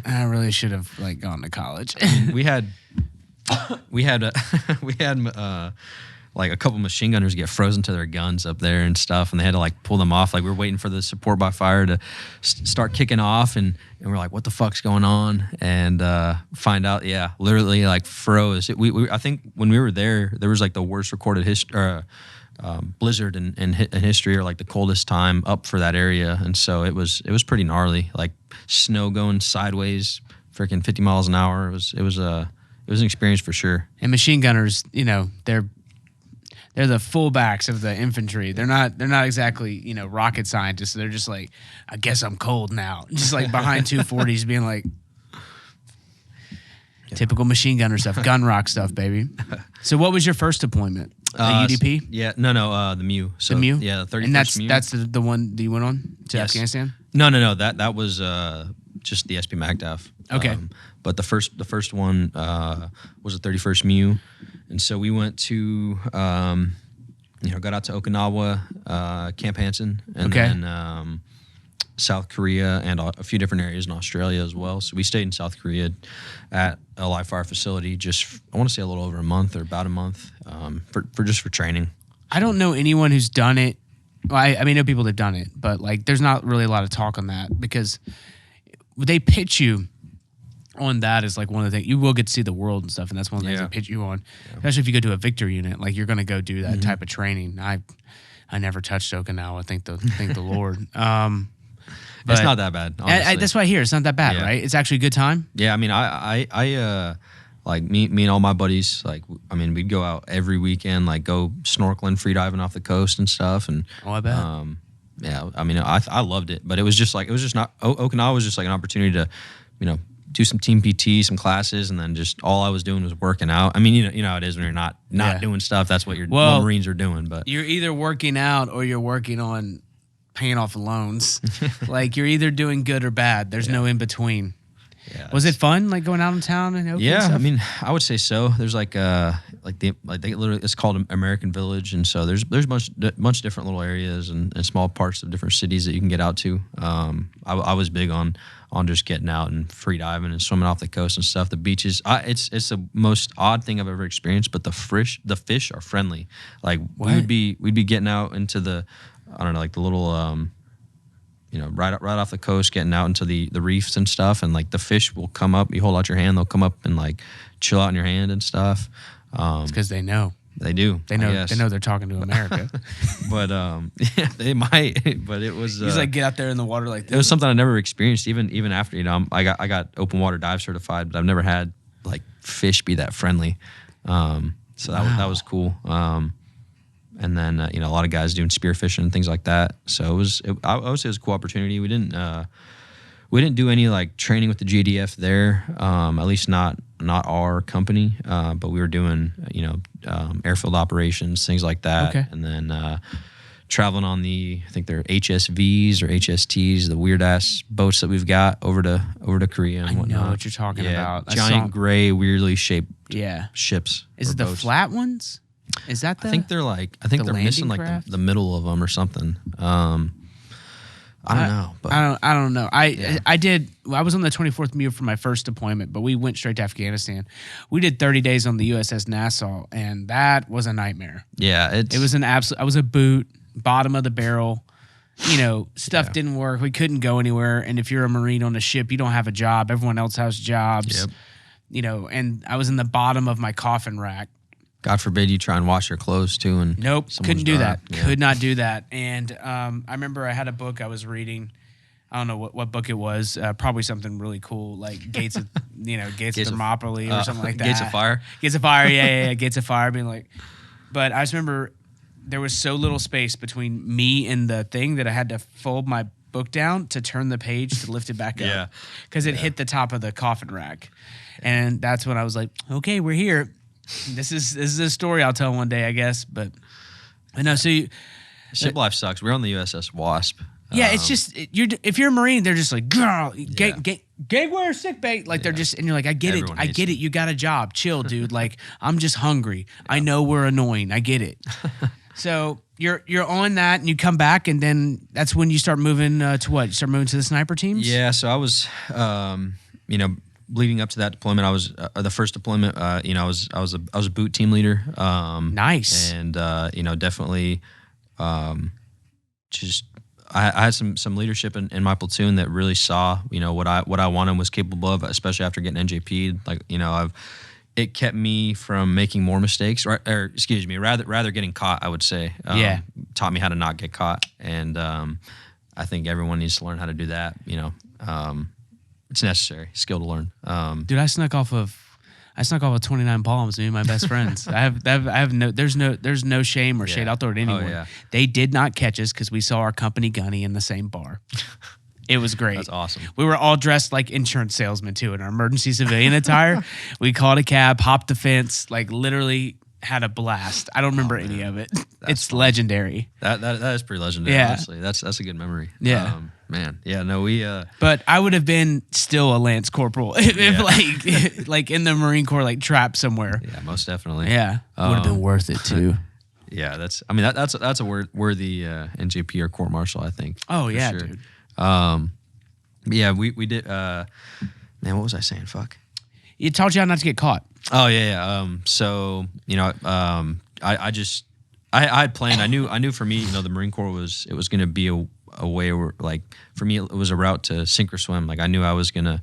S1: I really should have gone to college.
S2: we had like a couple machine gunners get frozen to their guns up there and stuff, and they had to pull them off. Like, we were waiting for the support by fire to start kicking off, and we're like, what the fuck's going on? And find out, literally froze. I think when we were there was the worst recorded blizzard in history, or the coldest time up for that area, and so it was pretty gnarly. Like, snow going sideways, freaking 50 miles an hour. It was an experience for sure.
S1: And machine gunners, they're the fullbacks of the infantry. They're not exactly rocket scientists. They're just like, I guess I'm cold now, just behind 240s, being like. Typical machine gunner stuff, gun rock stuff, baby. So, what was your first deployment? The UDP?
S2: Yeah, no, the MEU. So,
S1: the MEU?
S2: Yeah, the 31st
S1: and
S2: MEU.
S1: that's the one that you went on to Afghanistan?
S2: No. That was just the SP MAGDAF.
S1: Okay.
S2: But the first one was the 31st MEU, and so we went to got out to Okinawa, Camp Hansen, and then South Korea, and a few different areas in Australia as well. So we stayed in South Korea at a live fire facility I want to say a little over a month, or about a month, for training.
S1: I don't know anyone who's done it. Well, I know people that've done it, but there's not really a lot of talk on that, because they pitch you on that as one of the things. You will get to see the world and stuff, and that's one of the things they pitch you on. Yeah. Especially if you go to a Victor unit, you're going to go do that type of training. I never touched Okinawa. Thank the Lord.
S2: But it's not that bad, honestly.
S1: That's what I hear. It's not that bad, right? It's actually a good time.
S2: Yeah, I mean, I me and all my buddies, we'd go out every weekend, go snorkeling, free diving off the coast and stuff. And
S1: I bet.
S2: I mean, I loved it, but it was just Okinawa was just an opportunity to, do some team PT, some classes, and then just all I was doing was working out. I mean, you know how it is when you're not doing stuff. That's what your Marines are doing. But
S1: you're either working out or you're working on paying off loans. You're either doing good or bad. There's no in between. Yeah, was it fun, going out in town and Oakland?
S2: Yeah, I mean, I would say so. There's they literally, it's called American Village, and so there's a bunch of different little areas and small parts of different cities that you can get out to. I was big on just getting out and free diving and swimming off the coast and stuff. The beaches, it's the most odd thing I've ever experienced, but the fish are friendly. We'd be getting out into the, I don't know, the little right off the coast, getting out into the reefs and stuff, and the fish will come up. You hold out your hand, they'll come up and chill out in your hand and stuff.
S1: It's because they know.
S2: They do.
S1: They know they're talking to America.
S2: But yeah, they might. But it was.
S1: You just like get out there in the water like this.
S2: It was something I never experienced. Even after I got open water dive certified, but I've never had like fish be that friendly. So that was cool. And then a lot of guys doing spearfishing and things like that. So I would say it was a cool opportunity. We didn't do any like training with the GDF there, at least not our company. But we were doing airfield operations, things like that.
S1: Okay.
S2: And then traveling on I think they're HSVs or HSTs, the weird ass boats that we've got over to Korea and whatnot.
S1: I know what you're talking about.
S2: Giant gray, weirdly shaped ships.
S1: Is it the
S2: boats.
S1: flat ones? Is that the?
S2: I think they're missing like the middle of them or something. I don't know. But
S1: I don't know. I was on the 24th MEU for my first deployment, but we went straight to Afghanistan. We did 30 days on the USS Nassau, and that was a nightmare.
S2: Yeah,
S1: it was an absolute. I was a boot, bottom of the barrel. Stuff didn't work. We couldn't go anywhere. And if you're a Marine on a ship, you don't have a job. Everyone else has jobs.
S2: Yep.
S1: And I was in the bottom of my coffin rack.
S2: God forbid you try and wash your clothes too. And
S1: nope, couldn't do that. Yeah. Could not do that. And I remember I had a book I was reading. I don't know what book it was. Probably something really cool, like Gates of Thermopylae or something like that.
S2: Gates of Fire.
S1: Gates of Fire. Yeah. Gates of Fire. Being like, but I just remember there was so little space between me and the thing that I had to fold my book down to turn the page to lift it back up because it hit the top of the coffin rack, and that's when I was like, okay, we're here. This is a story I'll tell one day, I guess. But no, so
S2: ship life sucks. We're on the USS Wasp.
S1: Yeah, it's just if you're a Marine, they're just like, girl, gangway sick bay. Like they're just, and you're like, I get it. You got a job. Chill, dude. Like I'm just hungry. I know we're annoying. I get it. So you're on that, and you come back, and then that's when you start moving to what? You start moving to the sniper teams.
S2: Yeah. So I was, leading up to that deployment, I was the first deployment. I was a boot team leader.
S1: Nice.
S2: And definitely, just I had some leadership in my platoon that really saw what I wanted and was capable of, especially after getting NJP'd. Like it kept me from making more mistakes, rather getting caught. I would say, taught me how to not get caught, and I think everyone needs to learn how to do that. It's necessary skill to learn.
S1: Dude, I snuck off of 29 Palms. Me and my best friends. There's no shame or shade. I'll throw it anyone.
S2: Oh, yeah.
S1: They did not catch us because we saw our company gunny in the same bar. It was great.
S2: That's awesome.
S1: We were all dressed like insurance salesmen too in our emergency civilian attire. We called a cab, hopped the fence, like literally had a blast. I don't remember any of it. It's funny. Legendary.
S2: That is pretty legendary. Yeah. Honestly, that's a good memory.
S1: Yeah.
S2: Man. Yeah. No, we.
S1: But I would have been still a lance corporal if like in the Marine Corps, like trapped somewhere.
S2: Yeah, most definitely.
S1: Yeah, would have been worth it too.
S2: Yeah, that's a worthy NJP or court martial, I think.
S1: Oh yeah, sure. Dude.
S2: Yeah, we did. Man, what was I saying? Fuck.
S1: It taught you how not to get caught.
S2: Oh yeah. So I had planned. I knew for me, the Marine Corps was going to be a way where, like, for me it was a route to sink or swim. Like I knew I was gonna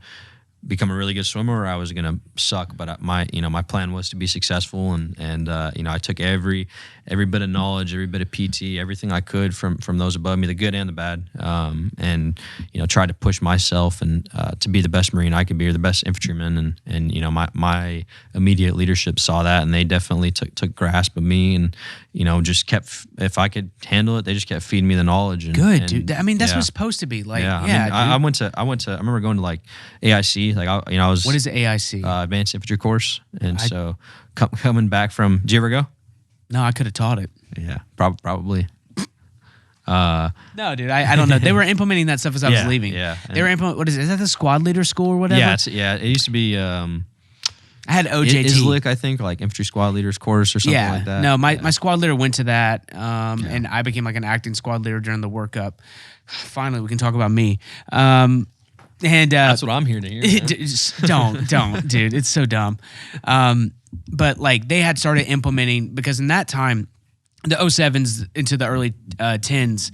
S2: become a really good swimmer, or I was gonna suck. But my plan was to be successful, and I took every bit of knowledge, every bit of PT, everything I could from those above me, the good and the bad, and tried to push myself and to be the best Marine I could be, or the best infantryman, and my immediate leadership saw that, and they definitely took grasp of me, and just kept, if I could handle it, they just kept feeding me the knowledge.
S1: Good, dude. I mean, that's what's supposed to be like.
S2: Yeah, I went to. I remember going to like AIC. Like I was.
S1: What is AIC?
S2: Advanced Infantry Course, and so coming back from. Did you ever go?
S1: No, I could have taught it.
S2: Yeah, probably.
S1: No, dude, I don't know. They were implementing that stuff as I was leaving.
S2: Yeah,
S1: they were implementing. What is it? Is that the squad leader school or whatever?
S2: Yeah, it used to be.
S1: I had OJT.
S2: ISLIC, I think, like Infantry Squad Leaders course or something like that.
S1: No, my squad leader went to that, and I became like an acting squad leader during the workup. Finally, we can talk about me. And
S2: that's what I'm here to hear.
S1: Don't, dude. It's so dumb. But like they had started implementing, because in that time, the 07s into the early 10s,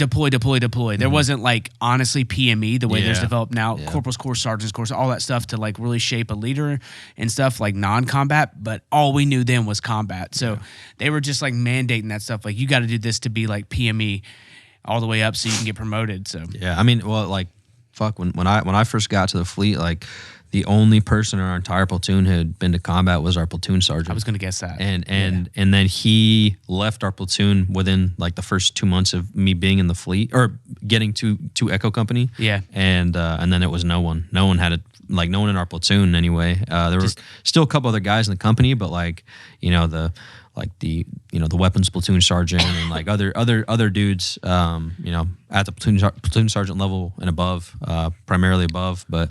S1: deploy. There wasn't like honestly PME the way there's developed now, corporal's course, sergeant's course, all that stuff to like really shape a leader and stuff like non-combat. But all we knew then was combat. So they were just like mandating that stuff. Like you got to do this to be like PME all the way up so you can get promoted. So
S2: yeah, I mean, well, like fuck when I first got to the fleet, like the only person in our entire platoon who had been to combat was our platoon sergeant.
S1: I was gonna guess that.
S2: And then he left our platoon within like the first 2 months of me being in the fleet or getting to Echo Company.
S1: Yeah.
S2: And then it was no one. No one had no one in our platoon anyway. There were still a couple other guys in the company, but like, the weapons platoon sergeant and like other dudes, at the platoon sergeant level and above, primarily above, but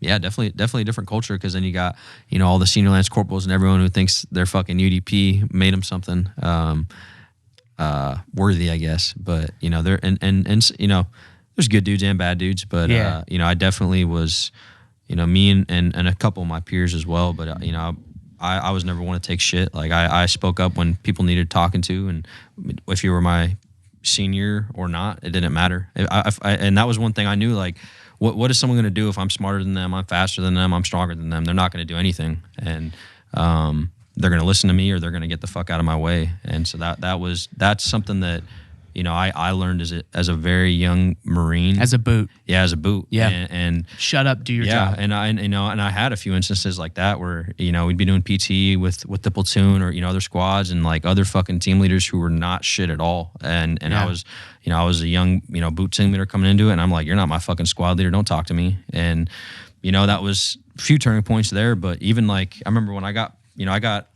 S2: yeah, definitely a different culture because then you got, all the senior lance corporals and everyone who thinks their fucking UDP made them something worthy, I guess. But, they're, and there's good dudes and bad dudes, but, I definitely was, me and a couple of my peers as well, but, I was never one to take shit. Like I spoke up when people needed talking to, and if you were my senior or not, it didn't matter. And that was one thing I knew, like, what is someone going to do if I'm smarter than them, I'm faster than them, I'm stronger than them? They're not going to do anything, and they're going to listen to me or they're going to get the fuck out of my way. And so that's something that I learned as a very young Marine.
S1: As a boot.
S2: Yeah, as a boot.
S1: Yeah.
S2: And
S1: shut up, do your job.
S2: And I had a few instances like that where we'd be doing PT with the platoon or other squads and like other fucking team leaders who were not shit at all. And I was I was a young boot team leader coming into it, and I'm like, you're not my fucking squad leader. Don't talk to me. And that was a few turning points there. But even like I remember when I got.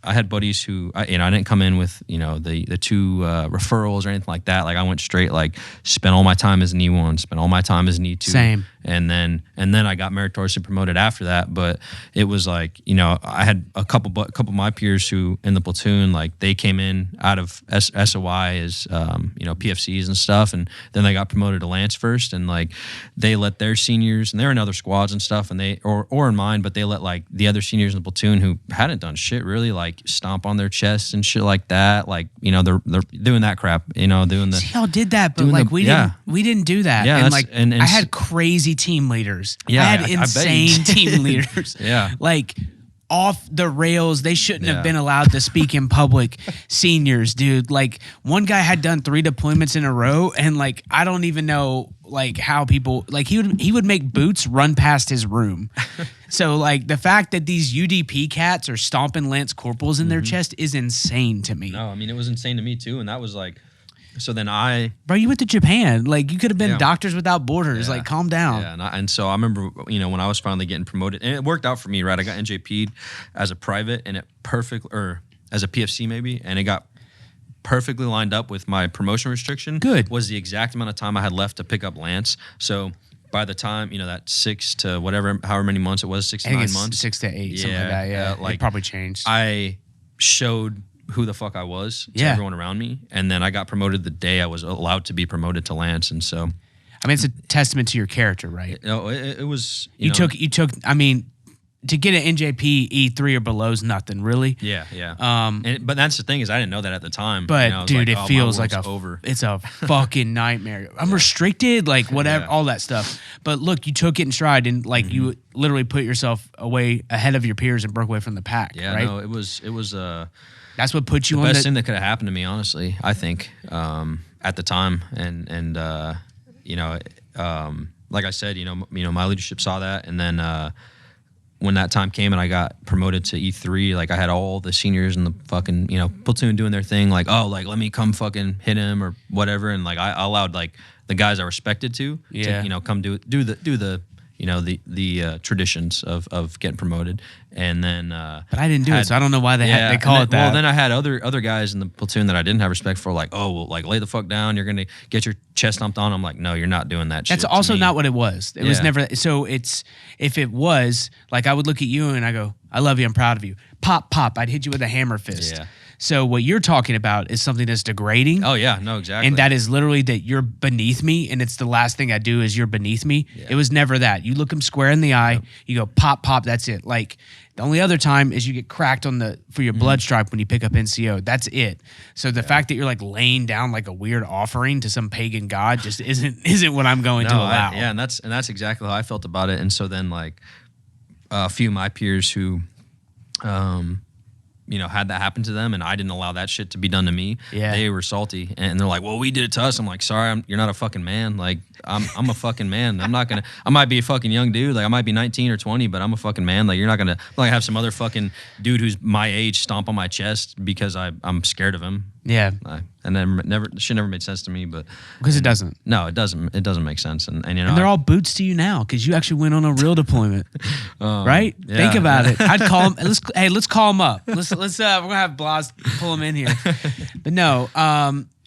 S2: I had buddies who, I didn't come in with, the two referrals or anything like that. Like I went straight, like spent all my time as an E1, spent all my time as an E2.
S1: Same.
S2: And then I got meritoriously promoted after that. But it was like, I had a couple of my peers who in the platoon, like they came in out of SOI as, PFCs and stuff. And then they got promoted to Lance first. And like they let their seniors, and they're in other squads and stuff, and or in mine, but they let like the other seniors in the platoon who hadn't done shit really, like stomp on their chests and shit like that. Like, they're doing that crap, doing the.
S1: See, y'all did that, but like we didn't do that.
S2: Yeah.
S1: And like and I had crazy team leaders.
S2: Yeah,
S1: I had insane team leaders.
S2: Yeah.
S1: Like off the rails. They shouldn't have been allowed to speak in public. Seniors, dude. Like one guy had done 3 deployments in a row, and like I don't even know like how people like he would make boots run past his room. So like the fact that these UDP cats are stomping Lance corporals in their chest is insane to me.
S2: No, I mean it was insane to me too, and that was like. So then
S1: Bro, you went to Japan. Like, you could have been Doctors Without Borders. Like, calm down.
S2: Yeah, and so I remember, when I was finally getting promoted, and it worked out for me, right? I got NJP'd as a private, and or as a PFC maybe, and it got perfectly lined up with my promotion restriction.
S1: Good.
S2: Was the exact amount of time I had left to pick up Lance. So by the time, that 6 to however many months it was, 6 to 9 months.
S1: 6 to 8, something like that, yeah. It probably changed.
S2: I showed who the fuck I was to everyone around me, and then I got promoted the day I was allowed to be promoted to Lance, and so
S1: I mean it's a testament to your character, right?
S2: It was
S1: you took I mean to get an NJP E3 or below is nothing really.
S2: Yeah. But that's the thing is I didn't know that at the time.
S1: But dude, it feels like
S2: over.
S1: It's a fucking nightmare. I'm restricted, like whatever, all that stuff. But look, you took it in stride, and like you literally put yourself away ahead of your peers and broke away from the pack.
S2: Yeah,
S1: right?
S2: no, it was.
S1: That's what put you
S2: the
S1: on
S2: best thing that could have happened to me, honestly. I think at the time, and like I said, my leadership saw that, and then when that time came and I got promoted to E3, like I had all the seniors in the fucking platoon doing their thing, like let me come fucking hit him or whatever, and like I allowed like the guys I respected to come do the the traditions of getting promoted, and then.
S1: But I didn't do it, so I don't know why they call it that.
S2: Well, then I had other guys in the platoon that I didn't have respect for, like, lay the fuck down. You're gonna get your chest stomped on. I'm like, no, you're not doing that.
S1: That's
S2: shit
S1: also not what it was. It was never. So if it was like I would look at you and I go, I love you, I'm proud of you. Pop, I'd hit you with a hammer fist.
S2: Yeah.
S1: So what you're talking about is something that's degrading.
S2: Oh yeah, no, exactly.
S1: And that is literally that you're beneath me, and it's the last thing I do is you're beneath me.
S2: Yeah.
S1: It was never that. You look them square in the eye, you go pop, pop, that's it. Like the only other time is you get cracked for your blood stripe when you pick up NCO. That's it. So the fact that you're like laying down like a weird offering to some pagan god just isn't what I'm going to allow.
S2: And that's exactly how I felt about it. And so then like a few of my peers who had that happen to them, and I didn't allow that shit to be done to me.
S1: Yeah.
S2: They were salty, and they're like, "Well, we did it to us." I'm like, "Sorry, you're not a fucking man. Like, I'm a fucking man. I might be a fucking young dude. Like, I might be 19 or 20, but I'm a fucking man. Like, you're not gonna like have some other fucking dude who's my age stomp on my chest because I'm scared of him."
S1: Yeah.
S2: And then shit never made sense to me, but
S1: because it doesn't.
S2: No, it doesn't. It doesn't make sense, and
S1: and they're all boots to you now because you actually went on a real deployment, right?
S2: Yeah,
S1: Think about it. I'd call him. Let's call him up. Let's we're gonna have Blas pull him in here, but no.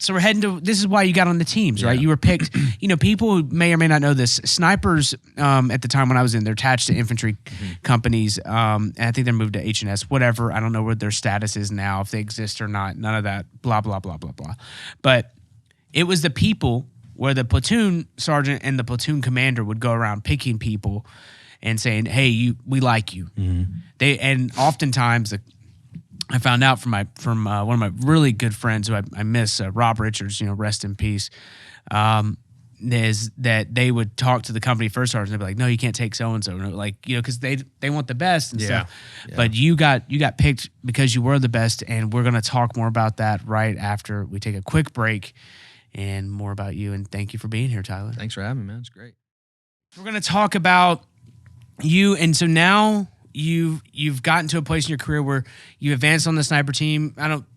S1: So we're heading to. This is why you got on the teams, right? You were picked. People who may or may not know this. Snipers at the time when I was in, they're attached to infantry companies, and I think they're moved to H&S. Whatever. I don't know what their status is now, if they exist or not. None of that. Blah blah blah blah blah. But it was the people where the platoon sergeant and the platoon commander would go around picking people and saying, "Hey, we like you." And oftentimes I found out from one of my really good friends who I miss, Rob Richards, rest in peace, is that they would talk to the company first sergeant and they'd be like, "No, you can't take so-and-so," like, because they want the best and stuff. Yeah. But you got picked because you were the best, and we're going to talk more about that right after we take a quick break and more about you. And thank you for being here, Tyler.
S2: Thanks for having me, man. It's great.
S1: We're going to talk about you, and so now you've gotten to a place in your career where you advanced on the sniper team.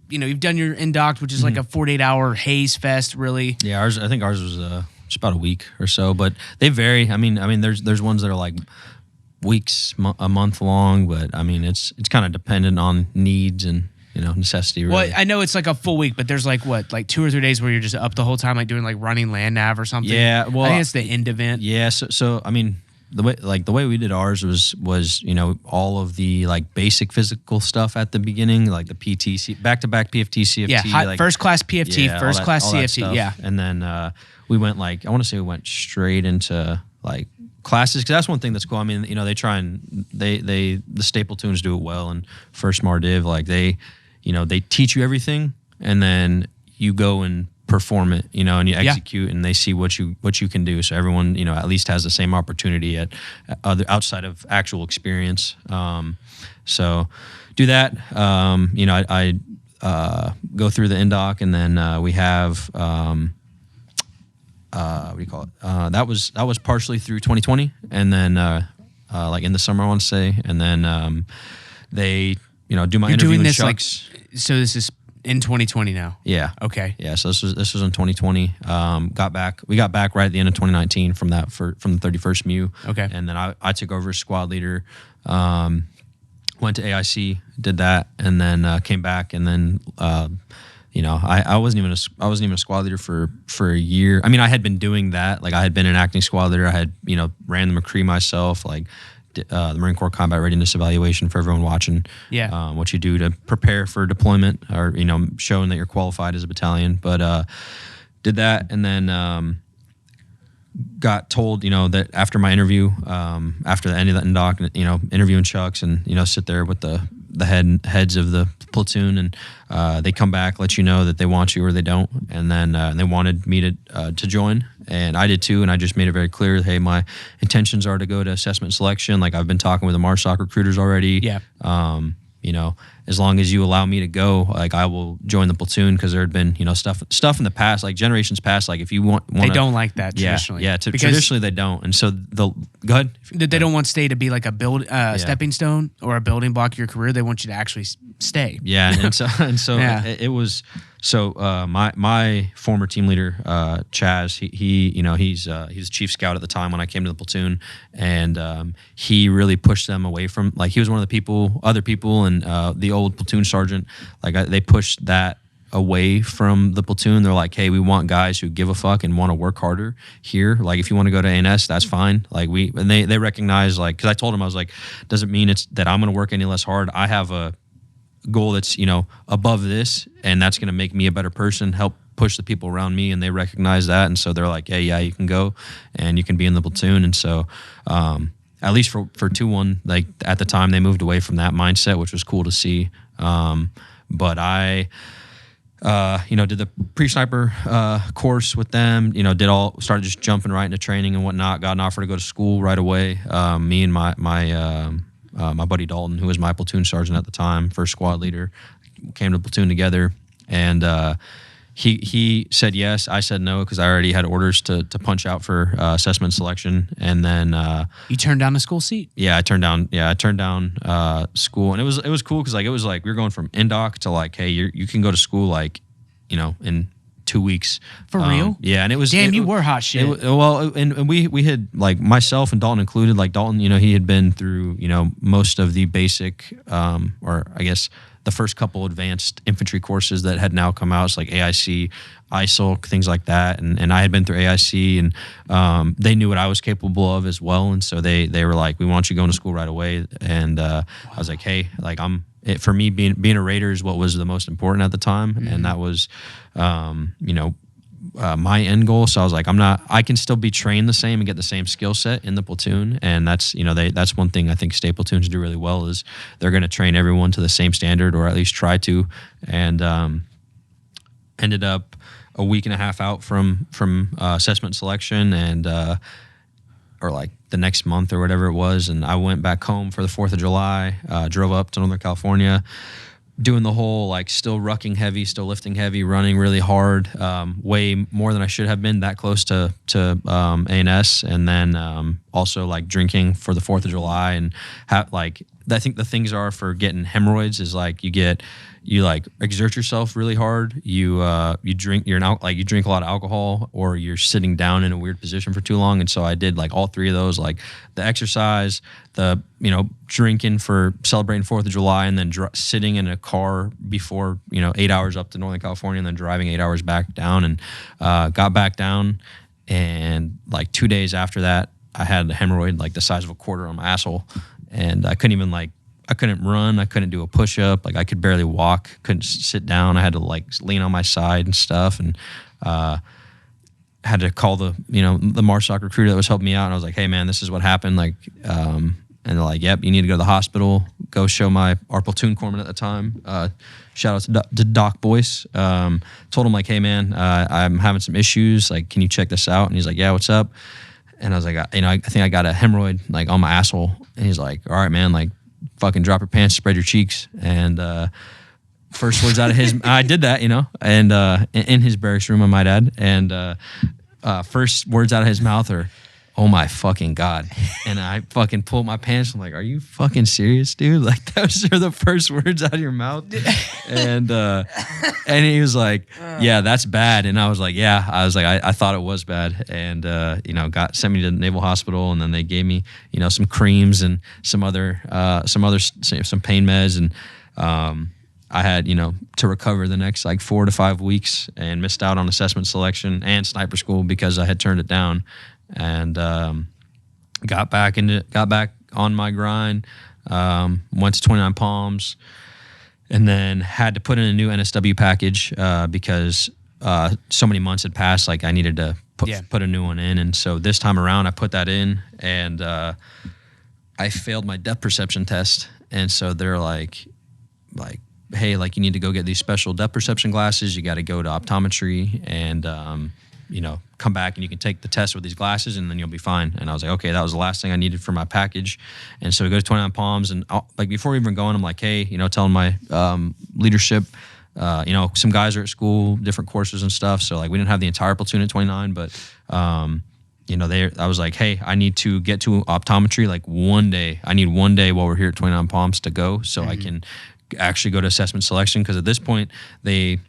S1: You've done your induct, which is like a 48-hour haze fest, really.
S2: Yeah, I think ours was just about a week or so, but they vary. I mean, there's ones that are like weeks, a month long, but I mean, it's kind of dependent on needs and necessity. Really.
S1: Well, I know it's like a full week, but there's like 2 or 3 days where you're just up the whole time, like doing like running land nav or something.
S2: Yeah, well,
S1: I think it's the end event.
S2: Yeah, so I mean, the way we did ours was all of the like basic physical stuff at the beginning, like the PT, back-to-back PFT, CFT.
S1: Yeah, first class PFT, first class CFT, yeah.
S2: And then we went I want to say we went straight into like classes, because that's one thing that's cool. I mean, they try and the state platoons do it well, and First Mardiv, like they teach you everything, and then you go and perform it, and you execute, and they see what you can do. So everyone, at least has the same opportunity at outside of actual experience. So do that. I go through the indoc, and then we have what do you call it? That was partially through 2020, and then like in the summer, I want to say, and then they do my interview with Chucks.
S1: So this is in 2020 now.
S2: Yeah.
S1: Okay.
S2: Yeah. So this was in 2020. We got back right at the end of 2019 from the 31st MU.
S1: Okay.
S2: And then I took over as squad leader. Went to AIC, did that, and then came back, and then I wasn't even a squad leader for a year. I mean, I had been doing that. Like, I had been an acting squad leader. I had ran the McCree myself. Like, the Marine Corps Combat Readiness Evaluation for everyone watching.
S1: Yeah.
S2: What you do to prepare for deployment, or showing that you're qualified as a battalion. But did that, and then got told that after my interview, after the end of the indoc, interviewing Chucks, and sit there with the heads of the platoon, and they come back, let you know that they want you or they don't, and then they wanted me to join, and I did too, and I just made it very clear, hey, my intentions are to go to assessment selection. Like, I've been talking with the MARSOC recruiters already.
S1: Yeah.
S2: As long as you allow me to go, like, I will join the platoon, because there had been stuff in the past, like generations past, like, if you want
S1: they don't like that traditionally.
S2: Yeah, traditionally they don't, and so go ahead.
S1: They don't want stay to be like a stepping stone or a building block of your career. They want you to actually stay.
S2: Yeah, and so
S1: Yeah.
S2: it was. So my former team leader, Chaz, he's chief scout at the time when I came to the platoon, and he really pushed them away from, like, he was one of the other people, and the old platoon sergeant, like, they pushed that away from the platoon. They're like, hey, we want guys who give a fuck and want to work harder here. Like, if you want to go to ANS, that's fine. Like, and they recognize, like, because I told him, I was like, doesn't mean it's that I'm going to work any less hard. I have a goal that's, you know, above this, and that's going to make me a better person, help push the people around me, and they recognize that. And so they're like, hey, yeah, you can go and you can be in the platoon. And so at least for 2-1, like at the time they moved away from that mindset, which was cool to see. But I, you know, did the pre-sniper course with them, you know, started just jumping right into training and whatnot, got an offer to go to school right away. Me and my buddy Dalton, who was my platoon sergeant at the time, first squad leader, came to the platoon together. And he said yes. I said no because I already had orders to punch out for assessment selection. And then
S1: you turned down the school seat.
S2: Yeah, I turned down school, and it was cool because like it was like we were going from indoc to like, hey, you can go to school like, you know, in 2 weeks.
S1: For real?
S2: Yeah, and it was
S1: you were hot shit.
S2: And we had, like, myself and Dalton included, like Dalton, you know, he had been through, you know, most of the basic or I guess the first couple advanced infantry courses that had now come out. It's like AIC, ISIL, things like that. And I had been through AIC, and they knew what I was capable of as well. And so they were like, we want you going to school right away. And I was like, hey, like for me, being a Raider is what was the most important at the time. Mm-hmm. And that was, you know, my end goal. So I was like, I can still be trained the same and get the same skill set in the platoon. And that's, you know, that's one thing I think state platoons do really well is they're going to train everyone to the same standard, or at least try to. And ended up a week and a half out from assessment selection, and or like the next month or whatever it was. And I went back home for the 4th of July, drove up to Northern California, doing the whole, like, still rucking heavy, still lifting heavy, running really hard, way more than I should have been, that close to A&S. And then also like drinking for the 4th of July, and like, I think the things are for getting hemorrhoids is like you like exert yourself really hard. You drink you drink a lot of alcohol, or you're sitting down in a weird position for too long. And so I did like all three of those, like the exercise, the, you know, drinking for celebrating 4th of July, and then sitting in a car before, you know, 8 hours up to Northern California, and then driving 8 hours back down, and got back down. And like 2 days after that, I had a hemorrhoid like the size of a quarter on my asshole, and I couldn't run. I couldn't do a push-up. Like, I could barely walk, couldn't sit down. I had to like lean on my side and stuff. And had to call the MARSOC recruiter that was helping me out. And I was like, hey man, this is what happened. Like, and they're like, yep, you need to go to the hospital, go show our platoon corpsman at the time. Shout out to Doc Boyce. Told him like, hey man, I'm having some issues. Like, can you check this out? And he's like, yeah, what's up? And I was like, I think I got a hemorrhoid like on my asshole. And he's like, all right, man, like, fucking drop your pants, spread your cheeks. And first words out of his, I did that, you know, and in his barracks room, I might add. And first words out of his mouth are, oh my fucking God. And I fucking pulled my pants. I'm like, are you fucking serious, dude? Like, those are the first words out of your mouth. And he was like, yeah, that's bad. And I was like, yeah. I was like, I thought it was bad. And, you know, sent me to the Naval Hospital, and then they gave me, you know, some creams and some pain meds. And I had, you know, to recover the next like 4 to 5 weeks, and missed out on assessment selection and sniper school because I had turned it down. And got back on my grind, went to 29 Palms, and then had to put in a new NSW package because so many months had passed. Like, I needed to put a new one in. And so this time around I put that in, and I failed my depth perception test. And so they're like, hey, like, you need to go get these special depth perception glasses. You got to go to optometry and you know, come back and you can take the test with these glasses, and then you'll be fine. And I was like, okay, that was the last thing I needed for my package. And so we go to 29 Palms, and like, before even going, I'm like, hey, you know, telling my leadership, you know, some guys are at school, different courses and stuff. So like, we didn't have the entire platoon at 29, but you know, I was like, hey, I need to get to optometry like one day. I need one day while we're here at 29 Palms to go, so I can actually go to assessment selection. Because at this point, they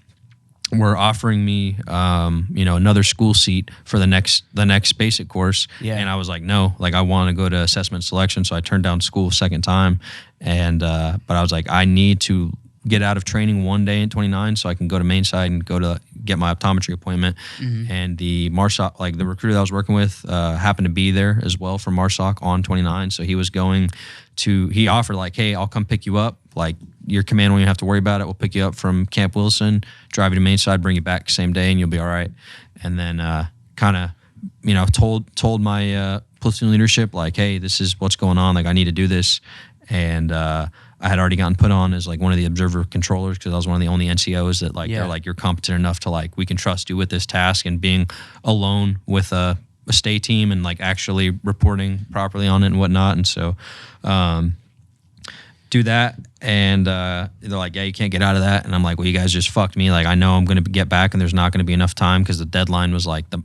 S2: were offering me, you know, another school seat for the next basic course. Yeah. And I was like, no, like, I want to go to assessment selection. So I turned down school a second time. And, but I was like, I need to get out of training one day in 29 so I can go to main side and go to get my optometry appointment. Mm-hmm. And the MARSOC, like the recruiter that I was working with, happened to be there as well from MARSOC on 29. So he was he offered like, hey, I'll come pick you up like your command won't even have to worry about it. We'll pick you up from Camp Wilson, drive you to main side, bring you back same day, and you'll be all right. And then kind of, you know, told my platoon leadership, like, hey, this is what's going on. Like, I need to do this. And I had already gotten put on as like one of the observer controllers because I was one of the only NCOs that like they're like, you're competent enough to like, we can trust you with this task. And being alone with a stay team and like actually reporting properly on it and whatnot. And so do that. And they're like, yeah, you can't get out of that. And I'm like, well, you guys just fucked me. Like, I know I'm going to get back and there's not going to be enough time because the deadline was like the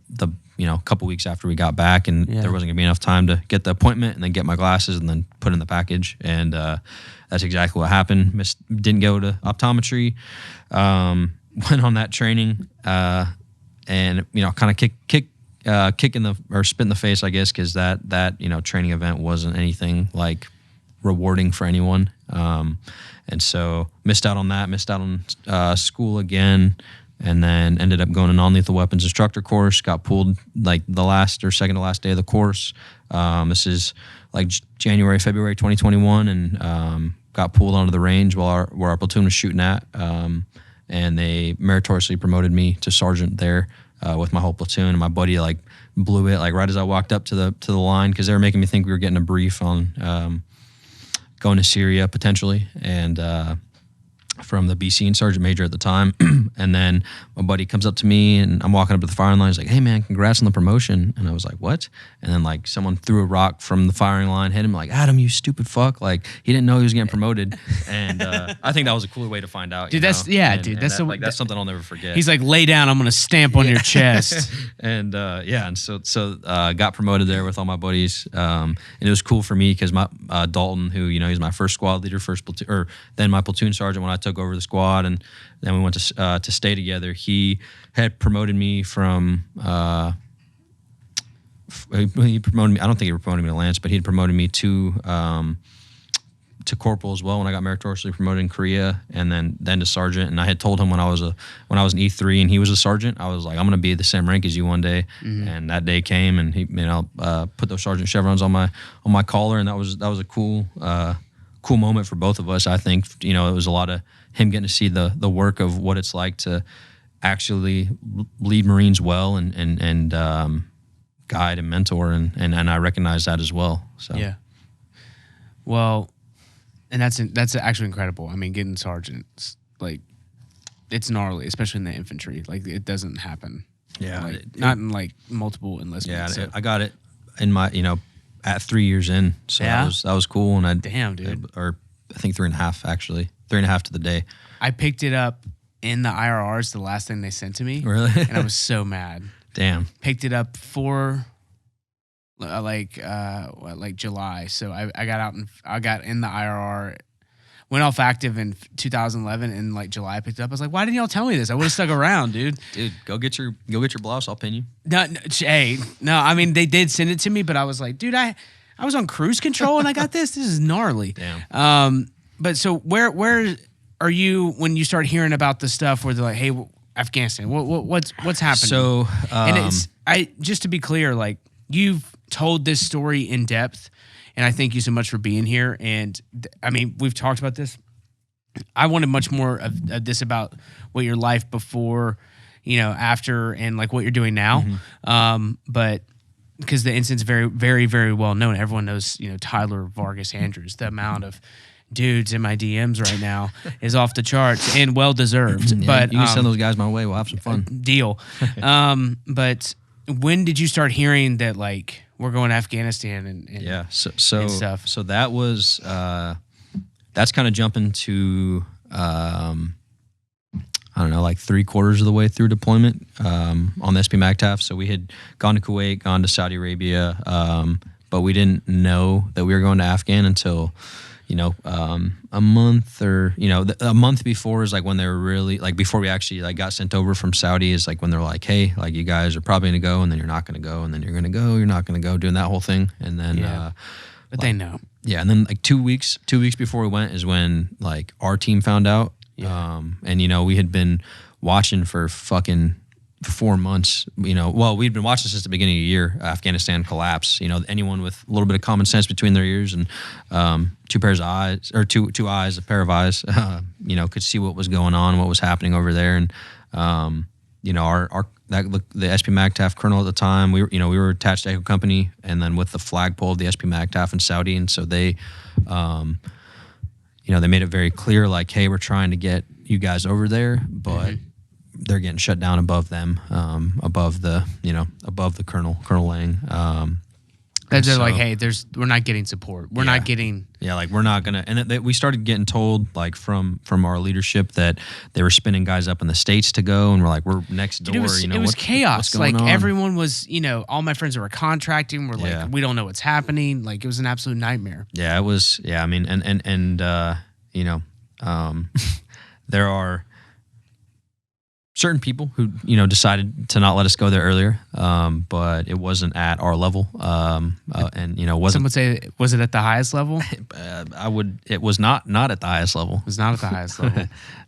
S2: you know, a couple weeks after we got back, and there wasn't gonna be enough time to get the appointment and then get my glasses and then put in the package. And that's exactly what happened. Didn't go to optometry. Went on that training, and you know, kind of kick in the or spit in the face, I guess, because that you know, training event wasn't anything like rewarding for anyone. And so missed out on that. Missed out on school again. And then ended up going to non-lethal weapons instructor course. Got pulled like the last or second to last day of the course. This is like January, February 2021, and got pulled onto the range where our platoon was shooting at. And they meritoriously promoted me to sergeant there with my whole platoon. And my buddy like blew it like right as I walked up to the line because they were making me think we were getting a brief on going to Syria potentially. And from the BC and sergeant major at the time. And then my buddy comes up to me and I'm walking up to the firing line. He's like, hey man, congrats on the promotion. And I was like, what? And then like someone threw a rock from the firing line, hit him like, Adam, you stupid fuck. Like he didn't know he was getting promoted. And I think that was a cooler way to find out.
S1: Dude,
S2: that's
S1: that's
S2: something I'll never forget.
S1: He's like, lay down, I'm going to stamp on your chest.
S2: And and so got promoted there with all my buddies. And it was cool for me because my Dalton, who, you know, he's my first squad leader, then my platoon sergeant when I took over the squad, and then we went to stay together. He had promoted me from he promoted me. I don't think he promoted me to lance, but he had promoted me to corporal as well when I got meritoriously promoted in Korea, and then to sergeant. And I had told him when I was an E3 and he was a sergeant, I was like, I'm going to be the same rank as you one day. Mm-hmm. And that day came, and he, you know, put those sergeant chevrons on my collar, and that was a cool moment for both of us. I think, you know, it was a lot of him getting to see the work of what it's like to actually lead Marines well and guide and mentor, and I recognize that as well. So
S1: yeah, well, and that's actually incredible. I mean, getting sergeants, like, it's gnarly, especially in the infantry. Like, it doesn't happen.
S2: Yeah,
S1: like, not in like multiple enlistments.
S2: Yeah, so. I got it in my, you know, at 3 years in, so that was cool. And
S1: damn, dude,
S2: or I think 3.5 actually, 3.5 to the day.
S1: I picked it up in the IRRs, the last thing they sent to me.
S2: Really?
S1: And I was so mad.
S2: Damn.
S1: Picked it up for like July. So I got in the IRR, went off active in 2011, and like July I picked it up. I was like, why didn't y'all tell me this? I would have stuck around, dude.
S2: Dude, go get your blouse. I'll pin you.
S1: No, I mean, they did send it to me, but I was like, dude, I was on cruise control and I got this. This is gnarly.
S2: Damn.
S1: But so where are you when you start hearing about the stuff where they're like, hey, Afghanistan, what's happening?
S2: So,
S1: and just to be clear, like, you've told this story in depth, and I thank you so much for being here. And I mean, we've talked about this. I wanted much more of this about what your life before, you know, after, and like what you're doing now. Mm-hmm. But because the incident's very, very, very well known. Everyone knows, you know, Tyler Vargas-Andrews. The amount of dudes in my DMs right now is off the charts and well deserved.
S2: Yeah, but you can send those guys my way. We'll have some fun.
S1: Deal. But when did you start hearing that, like, we're going to Afghanistan and
S2: yeah, so
S1: and stuff?
S2: So that was that's kind of jumping to I don't know, like 3/4 of the way through deployment on the SP MAGTF. So we had gone to Kuwait, gone to Saudi Arabia, but we didn't know that we were going to Afghan until, you know, a month or, you know, a month before is like when they were really, like, before we actually like got sent over from Saudi is like when they're like, hey, like, you guys are probably going to go, and then you're not going to go, and then you're going to go, you're not going to go, doing that whole thing. And then,
S1: but they know.
S2: Yeah. And then like 2 weeks before we went is when like our team found out. Yeah. And, you know, we had been watching for fucking 4 months, well, we'd been watching since the beginning of the year, Afghanistan collapse. Anyone with a little bit of common sense between their ears and two pairs of eyes, or two eyes, a pair of eyes, could see what was going on, what was happening over there. And, the SP MAGTF colonel at the time, we were attached to Echo Company, and then with the flagpole of the SP MAGTF in Saudi. And so they, they made it very clear, like, hey, we're trying to get you guys over there, but they're getting shut down above them, above the Colonel Lang.
S1: They're like, hey, we're not getting support. We're not getting.
S2: Yeah, like we're not gonna. And we started getting told, like from our leadership, that they were spinning guys up in the States to go, and we're like, we're next door.
S1: Dude, it was chaos.
S2: What's going on?
S1: Everyone was, all my friends that were contracting were like, we don't know what's happening. Like, it was an absolute nightmare.
S2: Yeah, it was. Yeah, I mean, there are certain people who decided to not let us go there earlier, but it wasn't at our level, and wasn't.
S1: Some would say, was it at the highest level?
S2: It was not at the highest level.
S1: It was not at the highest level.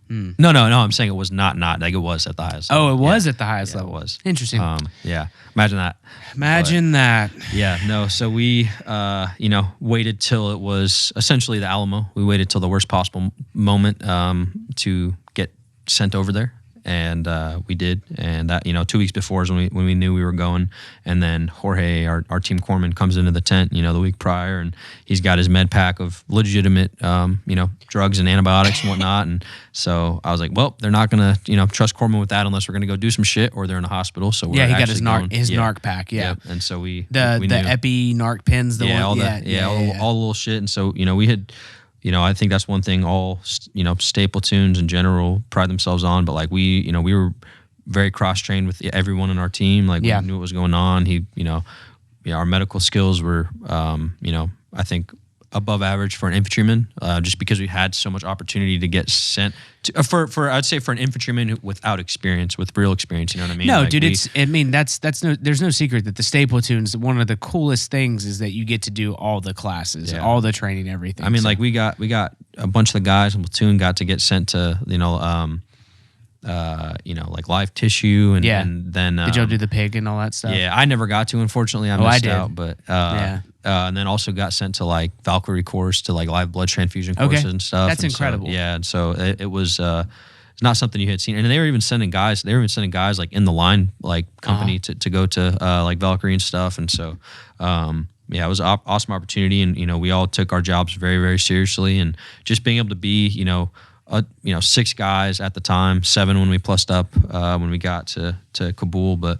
S2: No. I'm saying it was not like it was at the highest level.
S1: Oh, it was at the highest level.
S2: It was
S1: interesting.
S2: Yeah, imagine that.
S1: That.
S2: Yeah, no. So we, waited till it was essentially the Alamo. We waited till the worst possible moment to get sent over there. And we did, and that 2 weeks before is when we knew we were going. And then Jorge, our team corpsman, comes into the tent, the week prior, and he's got his med pack of legitimate, drugs and antibiotics and whatnot. And so I was like, well, they're not gonna, trust corpsman with that unless we're gonna go do some shit or they're in a hospital. So
S1: he got his narc pack,
S2: yeah. And so we
S1: the
S2: knew.
S1: epi narc pins,
S2: all the little shit. And so we had. I think that's one thing all, state platoons in general pride themselves on. But like we were very cross-trained with everyone in our team. Like we knew what was going on. Our medical skills were, I think above average for an infantryman, just because we had so much opportunity to get sent to, I'd say for an infantryman without experience, with real experience, you know what I mean?
S1: No, dude, there's no secret that the state platoons, one of the coolest things is that you get to do all the classes, all the training, everything.
S2: I mean, like we got a bunch of the guys in platoon got to get sent to, like live tissue and then
S1: did y'all do the pig and all that stuff?
S2: Yeah, I never got to, unfortunately. I missed out, but and then also got sent to like Valkyrie course, to like live blood transfusion courses and stuff.
S1: That's incredible.
S2: So, and so it was it's not something you had seen. And they were even sending guys. Like in the line, like company to go to like Valkyrie and stuff. And so it was an awesome opportunity. And we all took our jobs very, very seriously. And just being able to be 6 guys at the time, 7 when we plussed up when we got to Kabul, but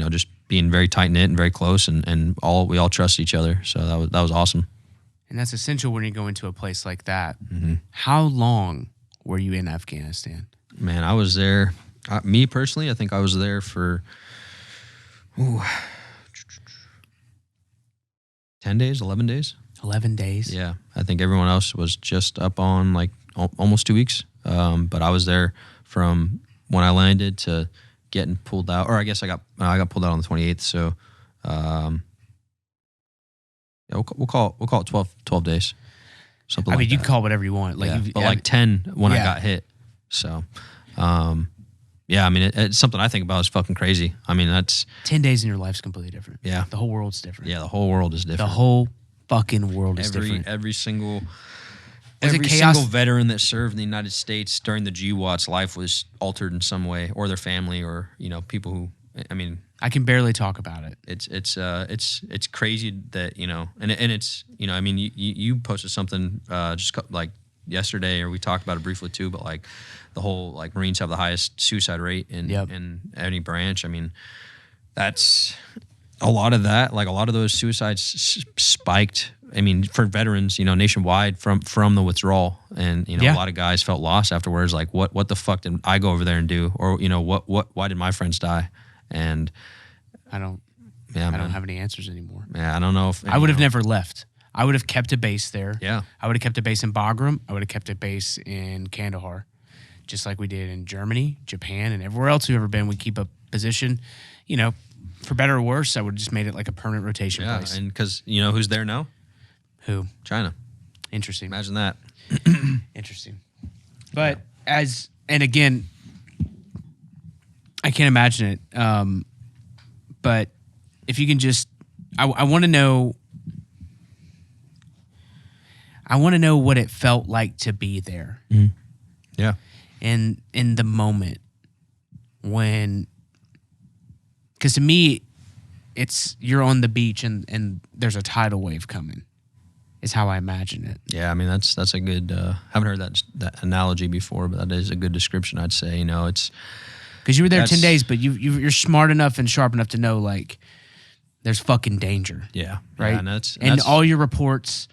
S2: just being very tight knit and very close, and we all trust each other. So that was awesome.
S1: And that's essential when you go into a place like that.
S2: Mm-hmm.
S1: How long were you in Afghanistan?
S2: Man, I was there. Me personally, I think I was there for 10 days, 11 days.
S1: 11 days?
S2: Yeah. I think everyone else was just up on like almost 2 weeks. But I was there from when I landed to getting pulled out, or I guess I got pulled out on the 28th. So, we'll call it 12 days. Something like that.
S1: You can call it whatever you want.
S2: Like 10 when I got hit. So, it's something I think about is fucking crazy. I mean, that's
S1: 10 days in your life's completely different.
S2: Yeah.
S1: The whole world's different.
S2: Yeah, the whole world is different.
S1: The whole fucking world is different.
S2: Every single veteran that served in the United States during the GWAT's life was altered in some way, or their family, or people who. I mean,
S1: I can barely talk about it.
S2: It's crazy that and it's I mean you posted something just like yesterday, or we talked about it briefly too, but like the whole like Marines have the highest suicide rate in any branch. I mean, that's a lot of that. Like a lot of those suicides spiked. I mean, for veterans, nationwide from the withdrawal, and a lot of guys felt lost afterwards. Like, what the fuck did I go over there and do, or why did my friends die? And
S1: I don't have any answers anymore.
S2: Yeah, I don't know if
S1: I would have never left. I would have kept a base there.
S2: Yeah, I
S1: would have kept a base in Bagram. I would have kept a base in Kandahar, just like we did in Germany, Japan, and everywhere else we've ever been. We keep a position, for better or worse. I would have just made it like a permanent rotation place.
S2: Yeah, and because who's there now?
S1: Who?
S2: China.
S1: Interesting.
S2: Imagine that.
S1: Interesting. But again, I can't imagine it. But if you can just, I want to know. I want to know what it felt like to be there.
S2: Mm-hmm. Yeah.
S1: In the moment when, because to me, it's you're on the beach and there's a tidal wave coming. Is how I imagine it.
S2: Yeah, I mean that's a good. Haven't heard that analogy before, but that is a good description. I'd say it's
S1: because you were there 10 days, but you're smart enough and sharp enough to know like there's fucking danger.
S2: Yeah,
S1: right.
S2: Yeah,
S1: and all your reports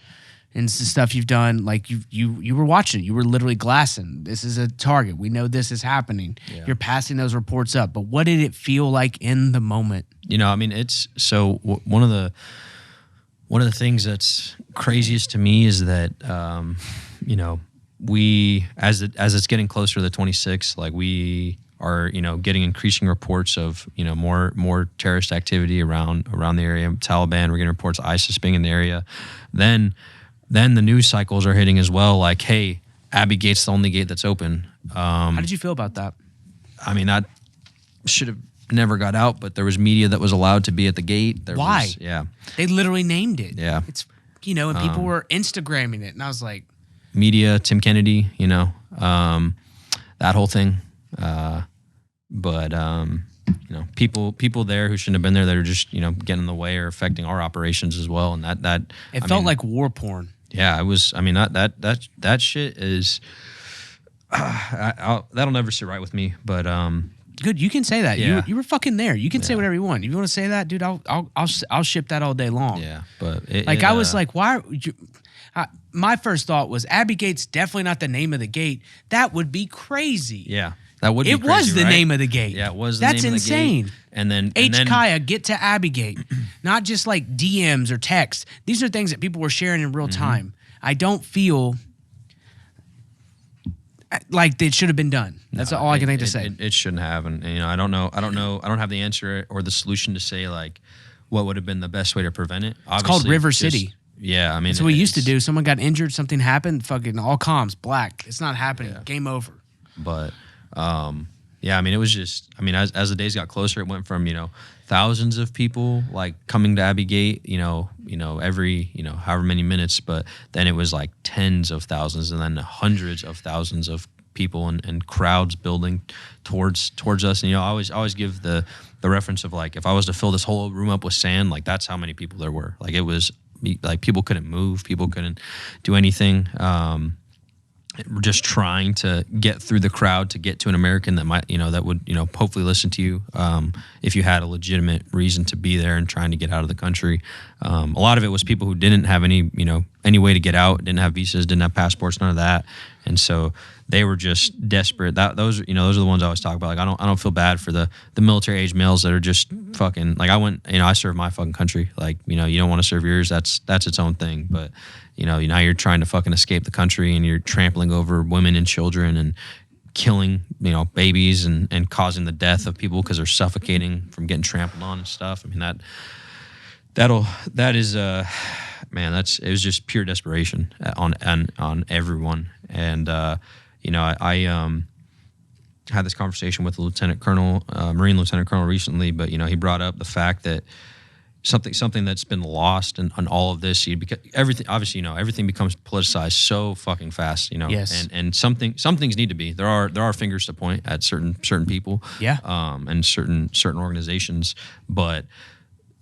S1: and the stuff you've done, like you were watching. You were literally glassing. This is a target. We know this is happening. Yeah. You're passing those reports up. But what did it feel like in the moment?
S2: I mean, it's so one of the things that's craziest to me is that, we, as it's getting closer to the 26th, like we are, getting increasing reports of, more terrorist activity around the area. Taliban, we're getting reports of ISIS being in the area. Then the news cycles are hitting as well. Like, hey, Abbey Gate's the only gate that's open.
S1: How did you feel about that?
S2: I mean, that should have never got out, but there was media that was allowed to be at the gate.
S1: Why?
S2: Yeah.
S1: They literally named it.
S2: Yeah.
S1: It's, and people were Instagramming it. And I was like.
S2: Media, Tim Kennedy, that whole thing. But people there who shouldn't have been there that are just, getting in the way or affecting our operations as well. And that
S1: it felt like war porn.
S2: Yeah, it was. I mean, that shit is, that'll never sit right with me. But
S1: good, you can say that.
S2: Yeah.
S1: You were fucking there. You can say whatever you want. If you want to say that, dude, I'll ship that all day long.
S2: Yeah, but
S1: I was like, why? My first thought was Abbey Gate's definitely not the name of the gate. That would be crazy.
S2: Yeah, that would be crazy.
S1: It was the
S2: right?
S1: name of the gate.
S2: Yeah, it was the
S1: That's
S2: name
S1: insane.
S2: Of the gate. And then
S1: Kaya, get to Abbey Gate. Not just like DMs or text. These are things that people were sharing in real time. I don't feel like it should have been done. That's all I can think to say.
S2: It shouldn't have, and I don't know. I don't have the answer or the solution to say like what would have been the best way to prevent it.
S1: It's called River City.
S2: Yeah, I mean,
S1: that's what we used to do. Someone got injured, something happened, fucking all comms, black. It's not happening. Yeah. Game over.
S2: But yeah, I mean, it was just. I mean, as the days got closer, it went from thousands of people like coming to Abbey Gate, every however many minutes, but then it was like tens of thousands, and then hundreds of thousands of people and crowds building towards us. And I always give the reference of like if I was to fill this whole room up with sand, like that's how many people there were. Like it was like people couldn't move, people couldn't do anything. We're just trying to get through the crowd to get to an American that might, that would, hopefully listen to you if you had a legitimate reason to be there and trying to get out of the country. A lot of it was people who didn't have any way to get out, didn't have visas, didn't have passports, none of that, and so they were just desperate. Those are the ones I always talk about. Like I don't feel bad for the military age males that are just fucking like I went. I served my fucking country. Like you don't want to serve yours. That's its own thing. But now you're trying to fucking escape the country and you're trampling over women and children and killing babies and causing the death of people because they're suffocating from getting trampled on and stuff. I mean that is man, it was just pure desperation on everyone. And I had this conversation with a Marine Lieutenant Colonel recently, but he brought up the fact that something that's been lost on all of this, everything obviously everything becomes politicized so fucking fast,
S1: Yes.
S2: and some things need to be. There are fingers to point at certain people,
S1: yeah,
S2: and certain organizations, but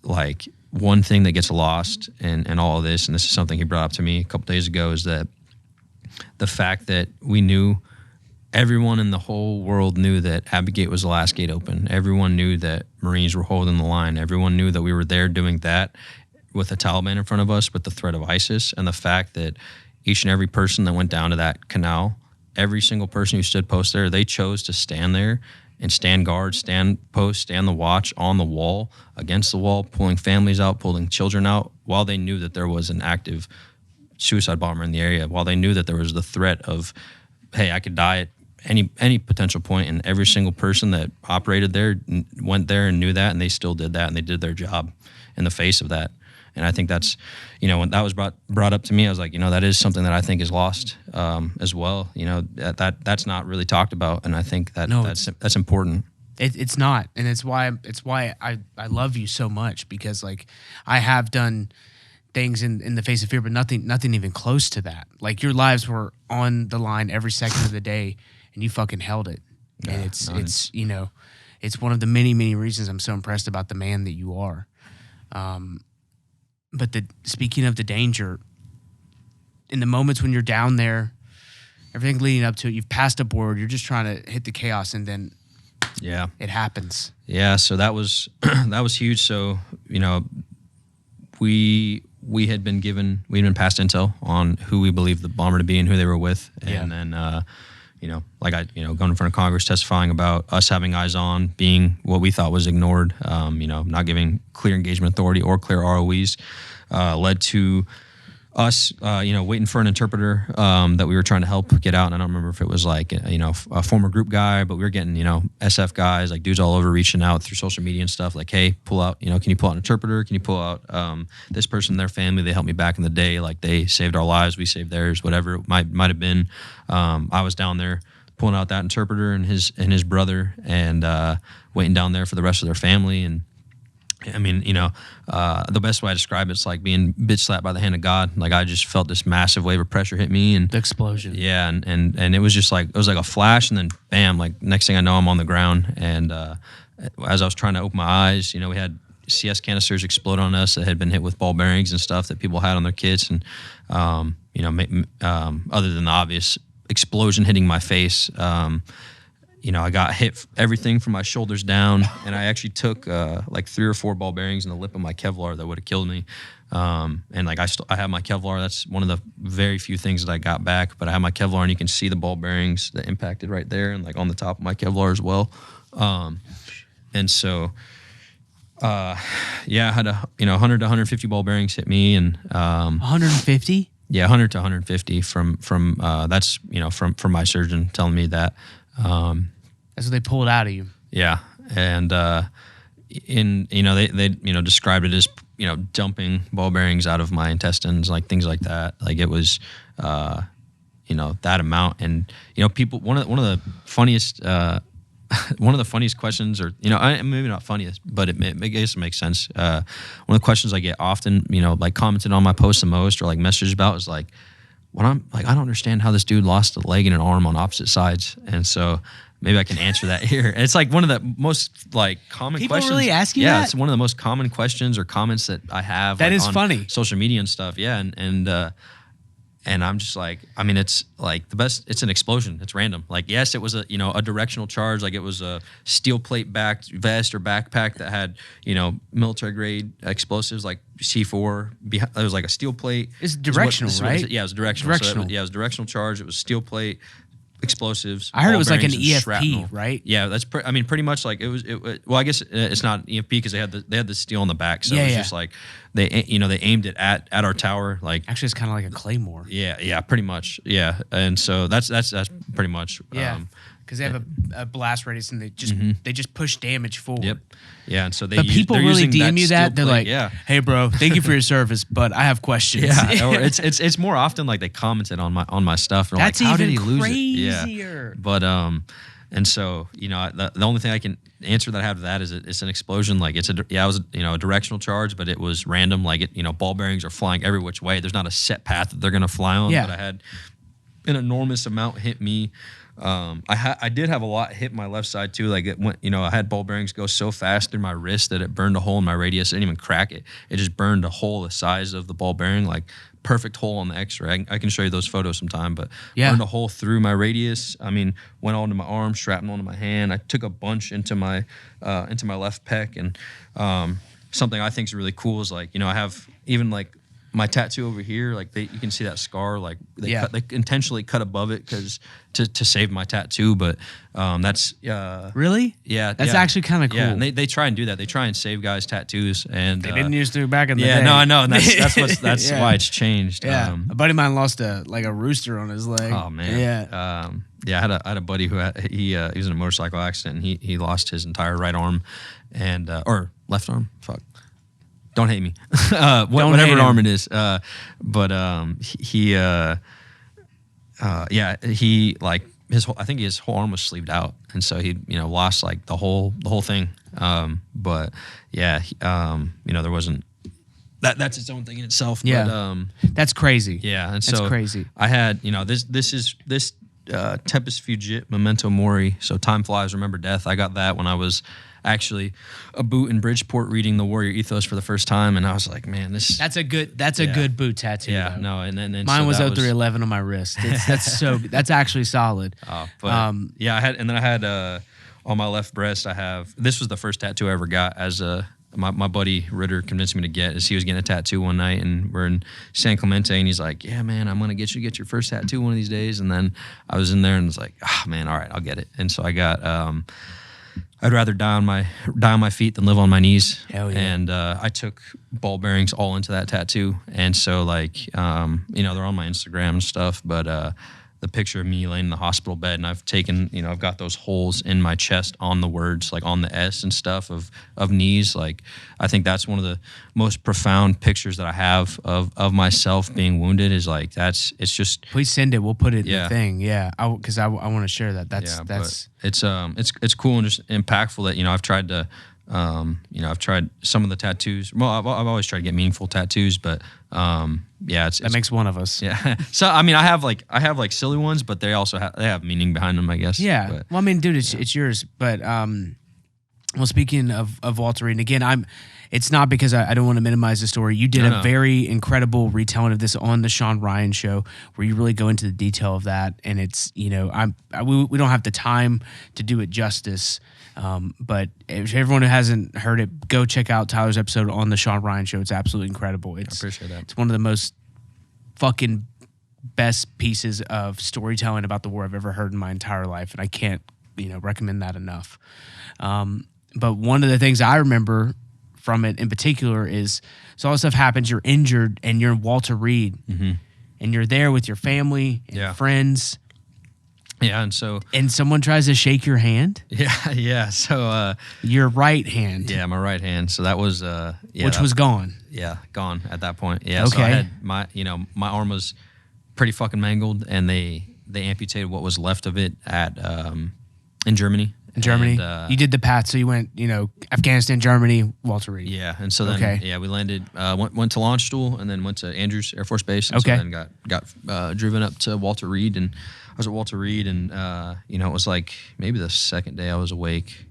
S2: like one thing that gets lost and all of this, and this is something he brought up to me a couple days ago, is that the fact that we knew, everyone in the whole world knew that Abbey Gate was the last gate open. Everyone knew that Marines were holding the line. Everyone knew that we were there doing that with the Taliban in front of us, with the threat of ISIS, and the fact that each and every person that went down to that canal, every single person who stood post there, they chose to stand there and stand guard, stand post, stand the watch on the wall, against the wall, pulling families out, pulling children out, while they knew that there was an active suicide bomber in the area, while they knew that there was the threat of, hey, I could die at any potential point. And every single person that operated there went there and knew that, and they still did that, and they did their job in the face of that. And I think that's, when that was brought up to me, I was like, that is something that I think is lost as well. That's not really talked about, and I think that's important.
S1: It's not, and it's why I love you so much, because like I have done things in the face of fear, but nothing even close to that. Like your lives were on the line every second of the day, and you fucking held it.
S2: Yeah,
S1: And it's you know, it's one of the many reasons I'm so impressed about the man that you are. But speaking of the danger, in the moments when you're down there, everything leading up to it, you've passed a board, you're just trying to hit the chaos, and then it happens.
S2: Yeah, so that was that was huge. So, you know, we had been passed intel on who we believed the bomber to be and who they were with. And then you know, like going in front of Congress testifying about us having eyes on, being what we thought was ignored, you know, not giving clear engagement authority or clear ROEs, led to us, you know, waiting for an interpreter that we were trying to help get out. And I don't remember if it was like, you know, a former group guy, but we were getting, you know, SF guys, like dudes all over reaching out through social media and stuff like, hey, pull out, you know, can you pull out an interpreter? Can you pull out this person, their family? They helped me back in the day. Like they saved our lives. We saved theirs, whatever it might have been. I was down there pulling out that interpreter and his brother and waiting down there for the rest of their family. And I mean, you know, the best way I describe it's like being bitch slapped by the hand of God. Like I just felt this massive wave of pressure hit me, and
S1: The explosion.
S2: Yeah, and it was just like, it was like a flash, and then bam, like next thing I know, I'm on the ground. And as I was trying to open my eyes, you know, we had CS canisters explode on us that had been hit with ball bearings and stuff that people had on their kits, and you know, other than the obvious explosion hitting my face. You know, I got hit everything from my shoulders down, and I actually took like 3 or 4 ball bearings in the lip of my Kevlar that would have killed me. And like I have my Kevlar. That's one of the very few things that I got back. But I have my Kevlar, and you can see the ball bearings that impacted right there, and like on the top of my Kevlar as well. And so, yeah, I had 100 to 150 ball bearings hit me, and
S1: 150.
S2: Yeah, 100 to 150 from that's, you know, from my surgeon telling me that.
S1: That's what they pulled out of you.
S2: Yeah, and you know, they you know, described it as, you know, dumping ball bearings out of my intestines, like things like that. Like it was, you know, that amount. And you know, people, one of the funniest questions, or you know, maybe not funniest, but I guess it makes sense. One of the questions I get often, you know, like commented on my post the most, or like messages about, is like, when I'm like, I don't understand how this dude lost a leg and an arm on opposite sides. And so maybe I can answer that here. And it's like one of the most like common
S1: People
S2: questions.
S1: really ask you
S2: yeah,
S1: that?
S2: it's one of the most common questions or comments that I have.
S1: That
S2: like,
S1: is
S2: on
S1: funny.
S2: Social media and stuff. Yeah. And I'm just like, I mean, it's like it's an explosion. It's random. Like, yes, it was a directional charge. Like it was a steel plate backed vest or backpack that had, you know, military grade explosives like C4. It was like a steel plate.
S1: It's directional, right?
S2: Yeah, it was directional. So it was directional charge. It was steel plate, explosives.
S1: I heard it was like an
S2: bearings, and
S1: EFP,
S2: shrapnel.
S1: right?
S2: Yeah, that's pretty much like it was. Well, I guess it's not EFP because they had the steel on the back, so it was just like they aimed it at our tower. Like
S1: Actually, it's kind of like a claymore.
S2: yeah, pretty much. Yeah, and so that's pretty much.
S1: Yeah, because they have a blast radius, and they just push damage forward.
S2: Yep. Yeah, and so
S1: But people really DM you that. They're like,
S2: yeah,
S1: "Hey, bro, thank you for your service, but I have questions."
S2: Yeah, or it's more often like they commented on my stuff. And
S1: That's
S2: like, how
S1: even
S2: did he lose
S1: crazier.
S2: it? Yeah. But and so, you know, the only thing I can answer that I have to that is it's an explosion. Like it was a directional charge, but it was random. Like it, you know, ball bearings are flying every which way. There's not a set path that they're gonna fly on.
S1: Yeah.
S2: But I had an enormous amount hit me. I did have a lot hit my left side too. Like it went, you know, I had ball bearings go so fast through my wrist that it burned a hole in my radius. It didn't even crack it. It just burned a hole the size of the ball bearing, like perfect hole on the X-ray. I can show you those photos sometime, but burned a hole through my radius. I mean, went all into my arm, shrapnel into my hand. I took a bunch into my left pec. And something I think is really cool is like, you know, I have even like my tattoo over here, like you can see that scar, like they intentionally cut above it because to save my tattoo, but that's
S1: Really?
S2: Yeah,
S1: that's actually kind of cool.
S2: Yeah, and they try and do that. They try and save guys' tattoos, and
S1: they didn't used to back in the day.
S2: Yeah, no, I know, and that's why it's changed.
S1: Yeah, a buddy of mine lost a rooster on his leg.
S2: Oh man.
S1: Yeah.
S2: I had a buddy who he was in a motorcycle accident, and he lost his entire right arm, and or left arm. Fuck. Don't hate me. Whatever arm it is. But he like I think his whole arm was sleeved out, and so he lost like the whole thing. But yeah, there wasn't that's its own thing in itself.
S1: Yeah,
S2: but,
S1: that's crazy.
S2: Yeah, and
S1: that's
S2: so
S1: crazy.
S2: I had this Tempus Fugit Memento Mori. So time flies, remember death. I got that when I was actually a boot in Bridgeport reading the Warrior Ethos for the first time, and I was like, man, that's a good boot tattoo.
S1: Yeah,
S2: though. No, and
S1: mine was 0311 on my wrist. That's actually solid.
S2: But yeah, I had on my left breast, this was the first tattoo I ever got as my buddy Ritter convinced me to get, as he was getting a tattoo one night, and we're in San Clemente, and he's like, yeah, man, I'm going to get you to get your first tattoo one of these days. And then I was in there and was like, man, all right, I'll get it. And so I got, I'd rather die on my feet than live on my knees.
S1: Hell yeah.
S2: And I took ball bearings all into that tattoo. And so like, they're on my Instagram and stuff, but the picture of me laying in the hospital bed, and I've taken, I've got those holes in my chest on the words, like on the S and stuff of knees. Like, I think that's one of the most profound pictures that I have of myself being wounded. Is like, it's just.
S1: Please send it. We'll put it in the thing. Yeah, because I want to share that. That's.
S2: It's cool and just impactful that I've tried to. I've tried some of the tattoos. Well, I've always tried to get meaningful tattoos, but that
S1: makes one of us.
S2: Yeah. So I mean, I have like silly ones, but they also have meaning behind them, I guess.
S1: Yeah.
S2: But,
S1: well, I mean, dude, it's yours. But well, speaking of Walter Reed, and again, it's not because I don't want to minimize the story. You did a very incredible retelling of this on the Sean Ryan show, where you really go into the detail of that, and it's we don't have the time to do it justice. But if everyone who hasn't heard it, go check out Tyler's episode on the Sean Ryan show. It's absolutely incredible. I
S2: appreciate that.
S1: It's one of the most fucking best pieces of storytelling about the war I've ever heard in my entire life, and I can't recommend that enough. But one of the things I remember from it in particular is, so all this stuff happens, you're injured, and you're Walter Reed, and you're there with your family and friends.
S2: Yeah,
S1: and someone tries to shake your hand.
S2: Yeah. So
S1: your right hand.
S2: Yeah, my right hand. So that was
S1: which was gone.
S2: Yeah, gone at that point. Yeah.
S1: Okay.
S2: So I had my arm was pretty fucking mangled, and they amputated what was left of it in Germany.
S1: In Germany, you did the path, so you went, Afghanistan, Germany, Walter Reed.
S2: Yeah, and so then we landed, went to launch stool, and then went to Andrews Air Force Base, and so then got driven up to Walter Reed, and I was at Walter Reed, and it was like maybe the second day I was awake,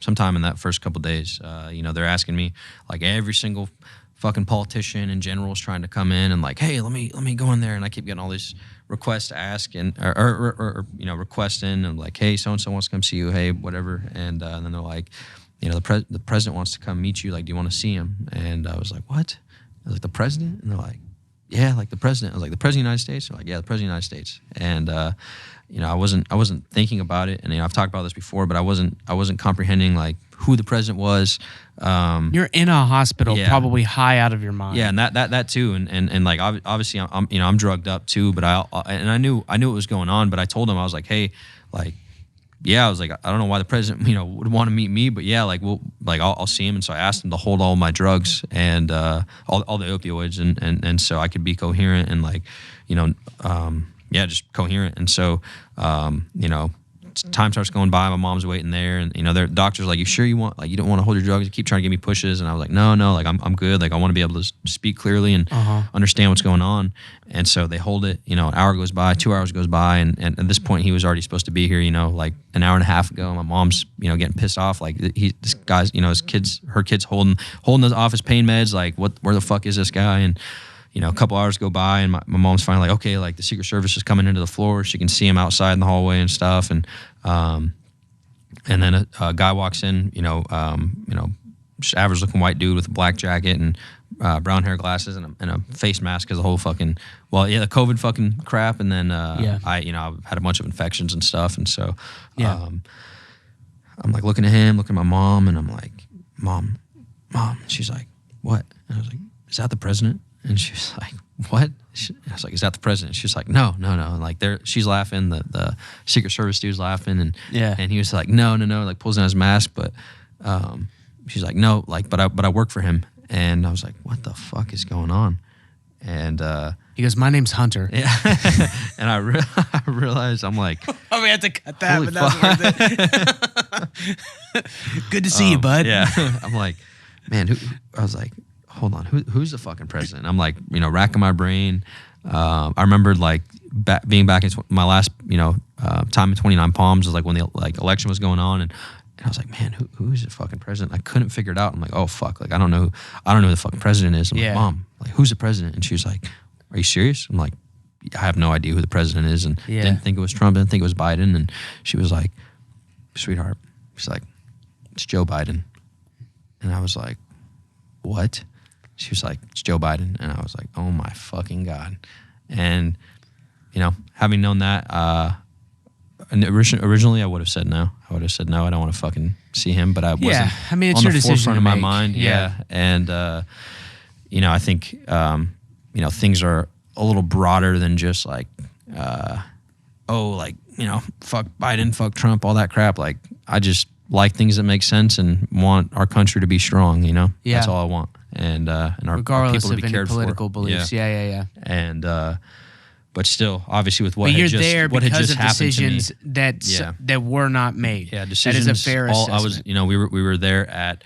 S2: sometime in that first couple days. They're asking me, like, every single fucking politician and general is trying to come in and like, hey, let me go in there, and I keep getting all these requests to ask and or requesting and like, hey, so and so wants to come see you, hey, whatever, and then they're like, the president wants to come meet you, like, do you want to see him? And I was like, what? I was like, the president? And they're like, yeah, like the president. I was like, the president of the United States? They're like, yeah, the president of the United States. And I wasn't thinking about it, and I've talked about this before, but I wasn't comprehending like who the president was.
S1: You're in a hospital, probably high out of your mind.
S2: Yeah, and that too, and like obviously I'm drugged up too, but I knew what was going on, but I told him, I was like, hey, like, yeah, I was like, I don't know why the president would want to meet me, but yeah, like I'll see him, and so I asked him to hold all my drugs and all the opioids, and so I could be coherent and like just coherent, and so time starts going by. My mom's waiting there, and their doctor's like, "You sure you don't want to hold your drugs?" You keep trying to give me pushes, and I was like, "No, like I'm good. Like I want to be able to speak clearly and understand what's going on." And so they hold it. An hour goes by, 2 hours goes by, and at this point he was already supposed to be here. Like an hour and a half ago. My mom's getting pissed off. Like this guy's her kids holding his office pain meds. Like where the fuck is this guy? And a couple hours go by, and my mom's finally like, okay, like the Secret Service is coming into the floor. She can see him outside in the hallway and stuff. And then a guy walks in, just average looking white dude with a black jacket and brown hair, glasses, and a face mask because the whole fucking, the COVID fucking crap. And then I had a bunch of infections and stuff. And so I'm like looking at him, looking at my mom, and I'm like, Mom. She's like, what? And I was like, is that the president? And she was like, what? I was like, is that the president? She's like, no. And like she's laughing, the Secret Service dude's laughing, and he was like, no, like pulls down his mask, but she's like, no, like, but I work for him. And I was like, what the fuck is going on? And
S1: he goes, "My name's Hunter."
S2: Yeah. And I realized, I'm like,
S1: oh, we had to cut that, but that was worth it. Good to see you, bud.
S2: Yeah. I'm like, man, I was like, hold on, who's the fucking president? I'm like, racking my brain. I remember like being back in my last, time in 29 Palms was like when the election was going on, and I was like, man, who is the fucking president? I couldn't figure it out. I'm like, oh fuck, like I don't know who the fucking president is. I'm like, Mom, like who's the president? And she was like, are you serious? I'm like, I have no idea who the president is, and didn't think it was Trump, didn't think it was Biden. And she was like, sweetheart, she's like, it's Joe Biden. And I was like, what? She was like, it's Joe Biden. And I was like, oh my fucking God. And, having known that, and originally I would have said no. I would have said no, I don't want to fucking see him, but I wasn't.
S1: Yeah, I mean, it's
S2: on
S1: your
S2: the
S1: decision
S2: forefront
S1: to
S2: of my
S1: make.
S2: mind. Yeah. And, I think, things are a little broader than just like, fuck Biden, fuck Trump, all that crap. Like, I just like things that make sense and want our country to be strong,
S1: Yeah.
S2: That's all I want. And our
S1: regardless
S2: people to
S1: of
S2: be
S1: any
S2: cared
S1: political
S2: for.
S1: beliefs. Yeah.
S2: And, but still, obviously with what
S1: But
S2: had
S1: you're
S2: just,
S1: there
S2: what had
S1: because
S2: just
S1: of
S2: happened
S1: decisions
S2: to me.
S1: that were not made.
S2: Yeah, decisions.
S1: That is a fair assessment.
S2: I was, we were there at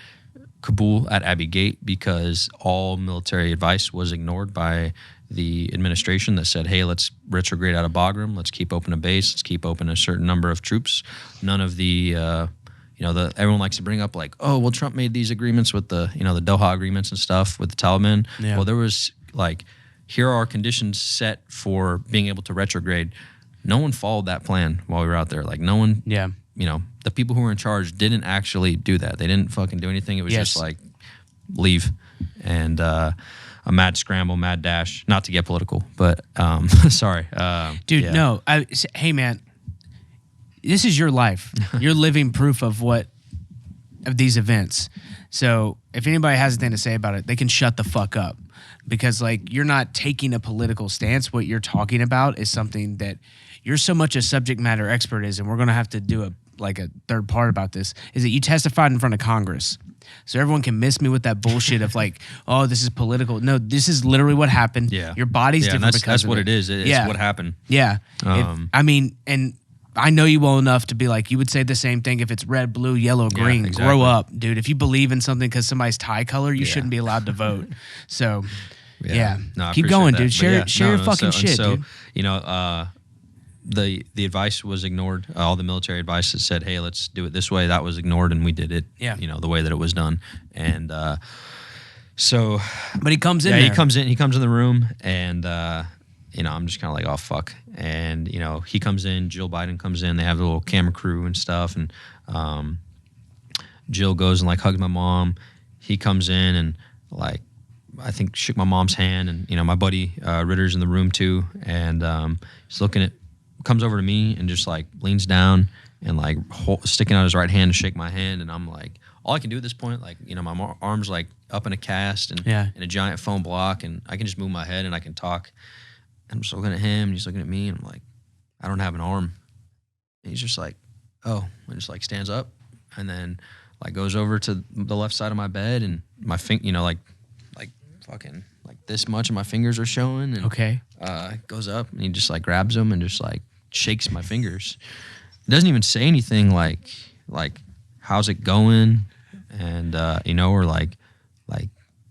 S2: Kabul at Abbey Gate because all military advice was ignored by the administration that said, hey, let's retrograde out of Bagram, let's keep open a base, let's keep open a certain number of troops. None of the, everyone likes to bring up like, oh, well, Trump made these agreements with the, the Doha agreements and stuff with the Taliban.
S1: Yeah.
S2: Well, there was like, here are conditions set for being able to retrograde. No one followed that plan while we were out there. Like no one, the people who were in charge didn't actually do that. They didn't fucking do anything. It was just like, leave. And a mad scramble, mad dash, not to get political, but sorry.
S1: Dude, no. Hey, man, this is your life. You're living proof of these events. So if anybody has anything to say about it, they can shut the fuck up. Because like you're not taking a political stance. What you're talking about is something that you're so much a subject matter expert is, and we're gonna have to do a third part about this, is that you testified in front of Congress. So everyone can miss me with that bullshit of like, oh, this is political. No, this is literally what happened.
S2: Yeah.
S1: Your body's different because
S2: that's what it is. It's what happened.
S1: Yeah. And I know you well enough to be like, you would say the same thing if it's red, blue, yellow, green.
S2: Exactly.
S1: Grow up, dude. If you believe in something because somebody's tie color, you shouldn't be allowed to vote. So,
S2: No,
S1: keep going, dude. Share your fucking shit, dude.
S2: The advice was ignored. All the military advice that said, hey, let's do it this way, that was ignored, and we did it, the way that it was done. And so...
S1: But he comes in
S2: there.
S1: he
S2: comes in the room, and, I'm just kind of like, oh, fuck. And, he comes in, Jill Biden comes in, they have a little camera crew and stuff, and Jill goes and, like, hugs my mom. He comes in and, like, I think shook my mom's hand, and, my buddy Ritter's in the room, too, and he's comes over to me and just like leans down and like sticking out his right hand to shake my hand, and I'm like, all I can do at this point, like, my arms like up in a cast and in a giant foam block, and I can just move my head and I can talk. And I'm just looking at him and he's looking at me, and I'm like, I don't have an arm. And he's just like, oh, and just like stands up and then like goes over to the left side of my bed, and my like fucking like this much of my fingers are showing, and goes up and he just like grabs them and just like shakes my fingers. He doesn't even say anything like how's it going, and or like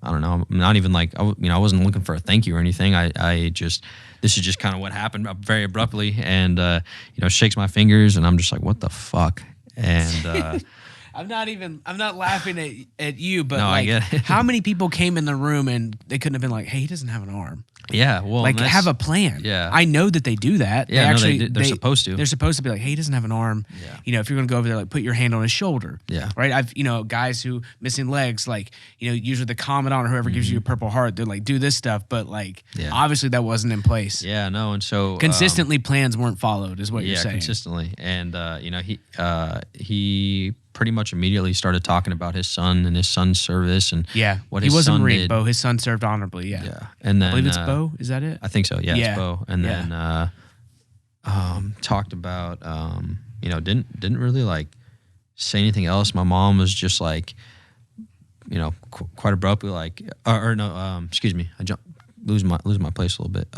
S2: I don't know. I'm not even like I wasn't looking for a thank you or anything. I just, this is just kind of what happened very abruptly, and shakes my fingers, and I'm just like, what the fuck? And
S1: I'm not laughing at you, but
S2: no,
S1: like,
S2: I get it.
S1: How many people came in the room and they couldn't have been like, hey, he doesn't have an arm.
S2: Yeah, well,
S1: like have a plan.
S2: Yeah,
S1: I know that they do that.
S2: Yeah, they're supposed to.
S1: They're supposed to be like, hey, he doesn't have an arm.
S2: Yeah.
S1: If you're gonna go over there, like put your hand on his shoulder.
S2: Yeah.
S1: Right. I've guys who missing legs, like usually the commandant or whoever gives you a Purple Heart, they're like, do this stuff, but like obviously that wasn't in place.
S2: Yeah, no, and so
S1: consistently plans weren't followed, is what you're saying.
S2: Yeah, consistently, and he pretty much immediately started talking about his son and his son's service and what his son did. He was a Marine,
S1: Bo. His son served honorably.
S2: Yeah, and then
S1: I believe it's Bo. Is that it?
S2: I think so. Yeah, it's Bo. And then talked about didn't really like say anything else. My mom was just like, quite abruptly like, excuse me, lose my place a little bit.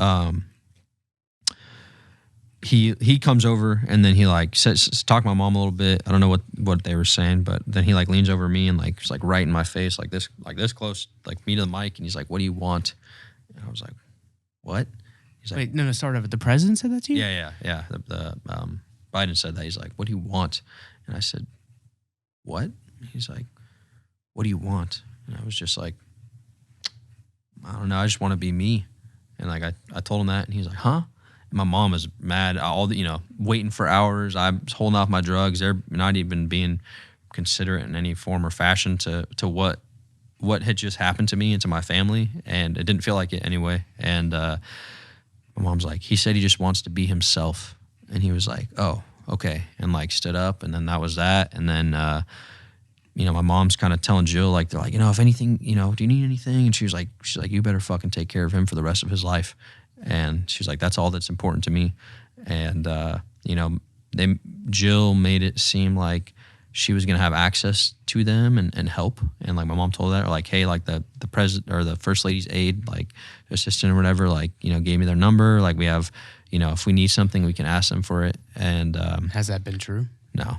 S2: He comes over and then he like says, talk to my mom a little bit. I don't know what they were saying, but then he like leans over me and like, just like right in my face, like this close, like me to the mic. And he's like, what do you want? And I was like, what? He's like,
S1: wait, no, start over. The president said that to you?
S2: Yeah. The Biden said that. He's like, what do you want? And I said, what? He's like, what do you want? And I was just like, I don't know. I just want to be me. And like, I told him that and he's like, huh? My mom was mad, waiting for hours. I was holding off my drugs. They're not even being considerate in any form or fashion to what had just happened to me and to my family. And it didn't feel like it anyway. And my mom's like, he said he just wants to be himself. And he was like, oh, okay. And like stood up and then that was that. And then, my mom's kind of telling Jill, like, they're like, if anything, do you need anything? And she's like, you better fucking take care of him for the rest of his life. And she's like, that's all that's important to me. And, Jill made it seem like she was going to have access to them and help. And like my mom told her that, or like, hey, like the president or the first lady's aide, like assistant or whatever, like, gave me their number. Like we have, if we need something, we can ask them for it. And,
S1: has that been true?
S2: No.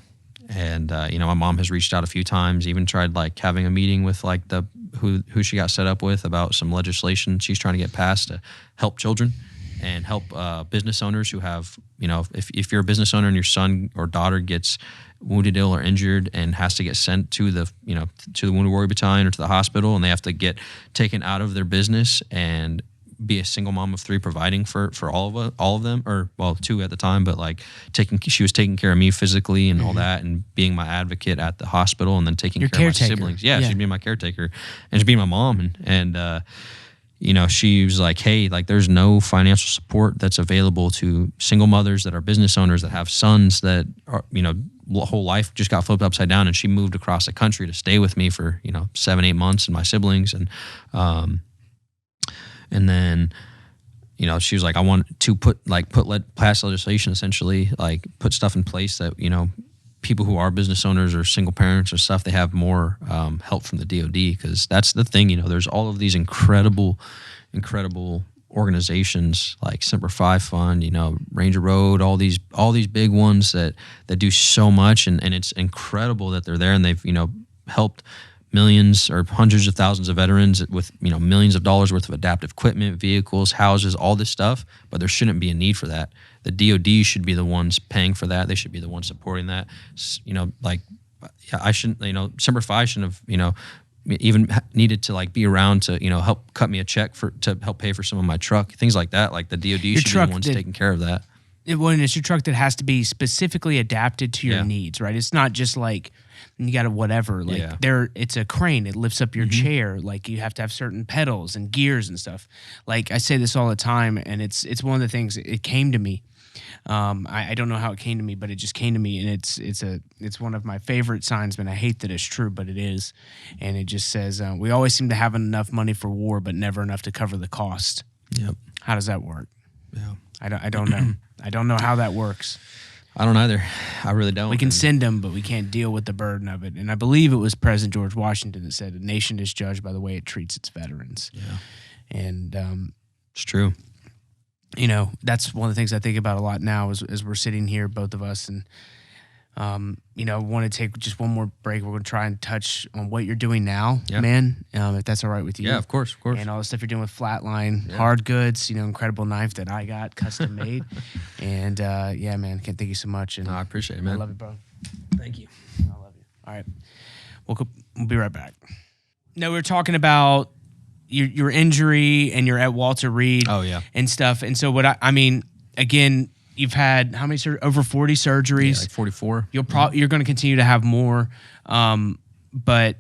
S2: And, my mom has reached out a few times, even tried like having a meeting with like who she got set up with about some legislation she's trying to get passed to help children and help business owners who have, if you're a business owner and your son or daughter gets wounded, ill, or injured and has to get sent to the Wounded Warrior Battalion or to the hospital and they have to get taken out of their business and be a single mom of 3 providing for all of them, or well, 2 at the time, but like she was taking care of me physically and all that and being my advocate at the hospital and then taking
S1: Your
S2: care
S1: caretaker.
S2: of my siblings. Yeah, she'd be my caretaker and she'd be my mom. And she was like, hey, like there's no financial support that's available to single mothers that are business owners that have sons that are, whole life just got flipped upside down. And she moved across the country to stay with me for, 7-8 months and my siblings. And then, she was like, I want to pass legislation, essentially, like put stuff in place that, people who are business owners or single parents or stuff, they have more help from the DOD. Because that's the thing, there's all of these incredible organizations like Semper Fi Fund, Ranger Road, all these big ones that do so much. And it's incredible that they're there and they've, helped millions or hundreds of thousands of veterans with millions of dollars worth of adaptive equipment, vehicles, houses, all this stuff, but there shouldn't be a need for that. The DOD should be the ones paying for that. They should be the ones supporting that. I shouldn't, Semper Fi shouldn't have, even needed to like be around to, help cut me a check to help pay for some of my truck, things like that. Like the DOD should be the ones taking care of that.
S1: It's your truck that has to be specifically adapted to your needs, right? It's not just like you got to whatever. Like it's a crane. It lifts up your chair. Like you have to have certain pedals and gears and stuff. Like I say this all the time, and it's one of the things. It came to me. I don't know how it came to me, but it just came to me, and it's one of my favorite signs. And I hate that it's true, but it is. And it just says, "We always seem to have enough money for war, but never enough to cover the cost."
S2: Yep.
S1: How does that work?
S2: Yeah.
S1: I don't know. I don't know how that works.
S2: I don't either. I really don't.
S1: We can send them, but we can't deal with the burden of it. And I believe it was President George Washington that said, "A nation is judged by the way it treats its veterans."
S2: Yeah.
S1: And
S2: it's true.
S1: That's one of the things I think about a lot now as we're sitting here, both of us, and want to take just one more break. We're going to try and touch on what you're doing now, man, if that's all right with you.
S2: Yeah, of course.
S1: And all the stuff you're doing with Flatline, hard goods, incredible knife that I got, custom made. And man, can't thank you so much. And
S2: I appreciate it, man.
S1: I love you, bro.
S2: Thank you.
S1: I love you. All right. We'll be right back. No, we were talking about your injury and you're at Walter Reed.
S2: Oh, yeah.
S1: And stuff. And so again, you've had how many over 40 surgeries?
S2: Yeah, like 44.
S1: You're going to continue to have more. But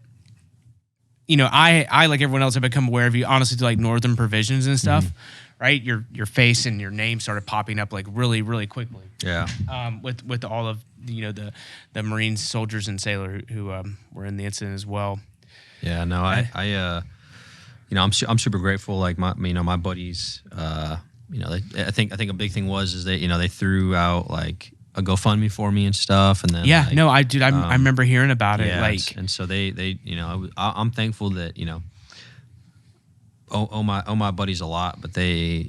S1: I like everyone else have become aware of you honestly through like Northern Provisions and stuff. Right? Your face and your name started popping up like really, really quickly.
S2: Yeah.
S1: With all of the Marine soldiers and sailor who were in the incident as well.
S2: Yeah, no, I'm super grateful. Like my buddies, I think a big thing is that they threw out like a GoFundMe for me and stuff, and then
S1: I remember hearing about it.
S2: Yeah,
S1: like,
S2: and so they I'm thankful that owe my buddies a lot, but they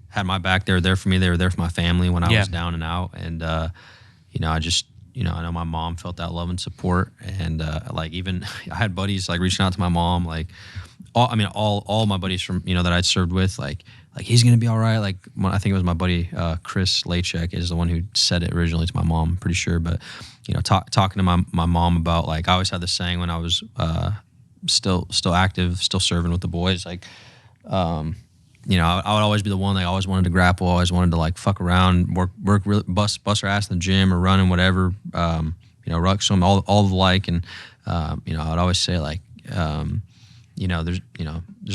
S2: had my back. They were there for me. They were there for my family when I was down and out. And I just I know my mom felt that love and support. And like even I had buddies like reaching out to my mom, like all my buddies from that I'd served with, like he's gonna be all right. Like I think it was my buddy Chris Lachek is the one who said it originally to my mom, I'm pretty sure. But talking to my mom about, like, I always had this saying when I was still active, still serving with the boys, like I would always be the one that always wanted to grapple, always wanted to like fuck around, work really, bust our ass in the gym or running, whatever, ruck swim, all the like. And I would always say, like, there's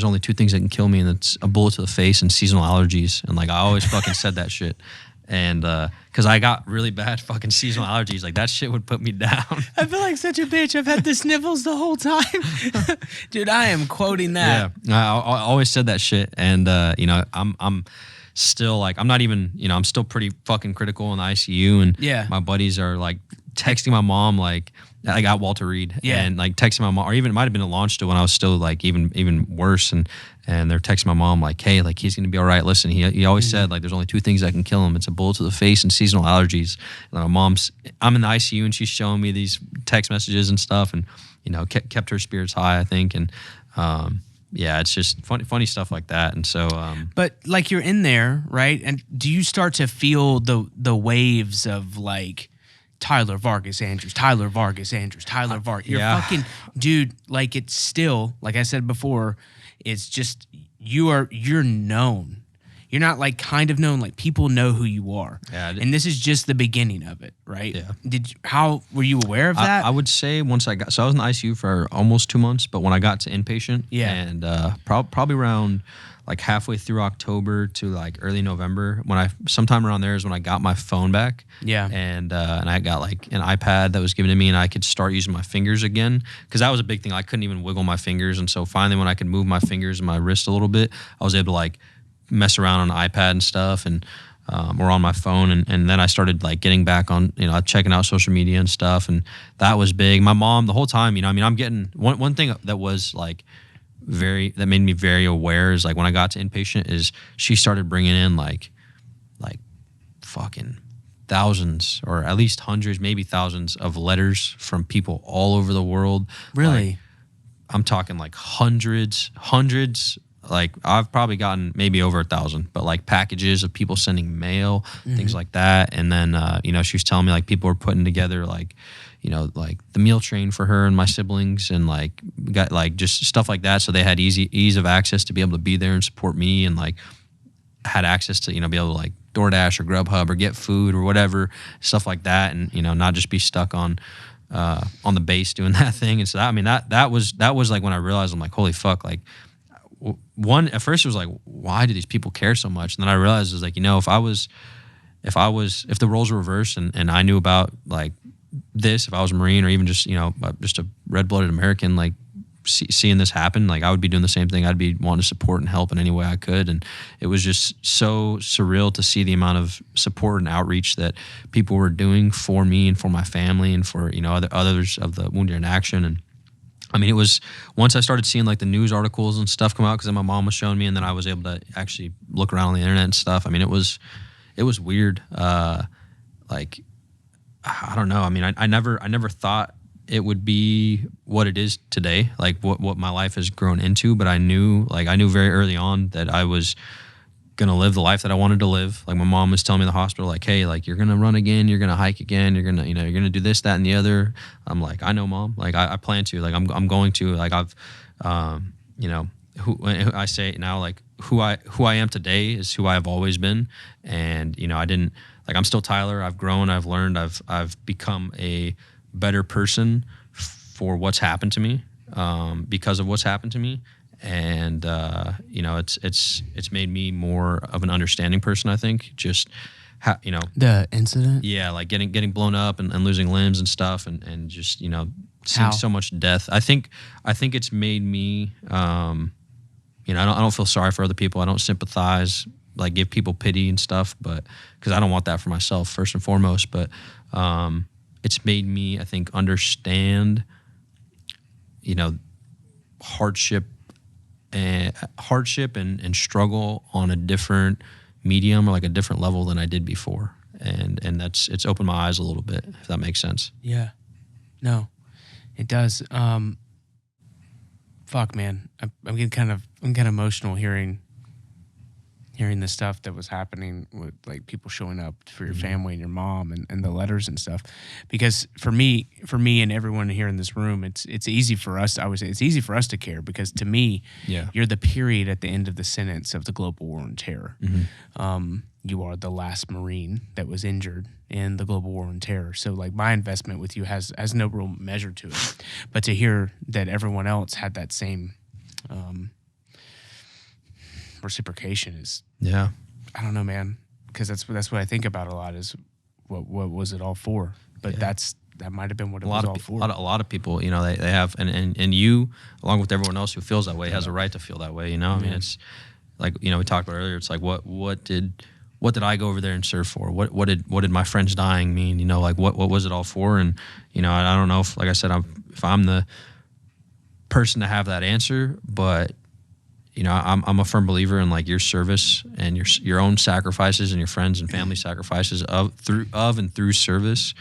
S2: only two things that can kill me, and it's a bullet to the face and seasonal allergies. And like I always fucking said that shit. And because I got really bad fucking seasonal allergies, like that shit would put me down.
S1: I feel like such a bitch. I've had the sniffles the whole time. Dude, I am quoting that.
S2: Yeah, I always said that shit. And I'm still like, I'm not even, I'm still pretty fucking critical in the ICU. And my buddies are like texting my mom, like, I got Walter Reed, and like texting my mom, or even it might have been a launch to when I was still like even worse, and they're texting my mom like, hey, like he's gonna be all right. Listen, he always said, like, there's only two things that can kill him. It's a bullet to the face and seasonal allergies. And I'm in the ICU and she's showing me these text messages and stuff, and kept her spirits high, I think. And it's just funny stuff like that. And so
S1: but like you're in there, right? And do you start to feel the waves of like Tyler Vargas-Andrews, Tyler Vargas-Andrews, Tyler Vargas. You're fucking, dude, like it's still, like I said before, it's just, you're known. You're not like kind of known, like people know who you are. Yeah, and this is just the beginning of it, right?
S2: Yeah.
S1: How were you aware of that?
S2: I would say once I was in the ICU for almost 2 months, but when I got to inpatient, and probably around like halfway through October to like early November, sometime around there is when I got my phone back.
S1: Yeah.
S2: And I got like an iPad that was given to me, and I could start using my fingers again, because that was a big thing. I couldn't even wiggle my fingers. And so finally, when I could move my fingers and my wrist a little bit, I was able to like mess around on the iPad and stuff, and or on my phone. And then I started like getting back on, checking out social media and stuff. And that was big. My mom, the whole time, I'm getting one thing that was like, that made me very aware is like when I got to inpatient is she started bringing in like fucking thousands, or at least hundreds, maybe thousands of letters from people all over the world.
S1: Really?
S2: Like, I'm talking like hundreds. Like I've probably gotten maybe over 1,000, but like packages of people sending mail, things like that. And then, she was telling me like people were putting together like the meal train for her and my siblings, and like got like just stuff like that. So they had ease of access to be able to be there and support me, and like had access to, be able to like DoorDash or Grubhub or get food or whatever, stuff like that. And, not just be stuck on the base doing that thing. And so that was like when I realized, I'm like, holy fuck, like, at first it was like, why do these people care so much? And then I realized it was like, if the roles were reversed and I knew about like this, if I was a Marine or even just, just a red-blooded American, like seeing this happen, like I would be doing the same thing. I'd be wanting to support and help in any way I could. And it was just so surreal to see the amount of support and outreach that people were doing for me and for my family and for, others of the Wounded in Action. And it was, once I started seeing like the news articles and stuff come out, because then my mom was showing me, and then I was able to actually look around on the internet and stuff. It was weird. Like, I don't know. I never thought it would be what it is today, like what my life has grown into. But I knew very early on that I was gonna live the life that I wanted to live. Like my mom was telling me in the hospital, like, hey, like you're gonna run again, you're gonna hike again, you're gonna do this, that, and the other. I'm like, I know, Mom. Like I plan to. Like I'm going to. Like I've, who I say it now, like who I am today is who I have always been. And I didn't, like, I'm still Tyler. I've grown. I've learned. I've become a better person for what's happened to me, because of what's happened to me. And it's made me more of an understanding person, I think. Just
S1: the incident,
S2: like getting blown up and losing limbs and stuff, and just seeing so much death. I think it's made me I don't feel sorry for other people. I don't sympathize, like give people pity and stuff, but because I don't want that for myself first and foremost. But it's made me, I think, understand hardship hardship and struggle on a different medium or like a different level than I did before. And it's opened my eyes a little bit, if that makes sense.
S1: Yeah. No, it does. Fuck, man. I'm getting kind of emotional hearing the stuff that was happening with like people showing up for your family and your mom and the letters and stuff. Because for me and everyone here in this room, it's easy for us. I would say it's easy for us to care because to me, you're the period at the end of the sentence of the global war on terror. You are the last Marine that was injured in the global war on terror. So like my investment with you has no real measure to it. But to hear that everyone else had that same reciprocation is, I don't know, man, because that's what I think about a lot is what was it all for? But that might have been what it was all for.
S2: A lot of people, you know, they have, and you, along with everyone else who feels that way, has a right to feel that way. You know, I mean, it's like, you know, we talked about earlier. It's like what did I go over there and serve for? What did my friends dying mean? You know, like what was it all for? And you know, I don't know if, like I said, if I'm the person to have that answer, but you know, I'm a firm believer in like your service and your own sacrifices and your friends and family sacrifices of and through service.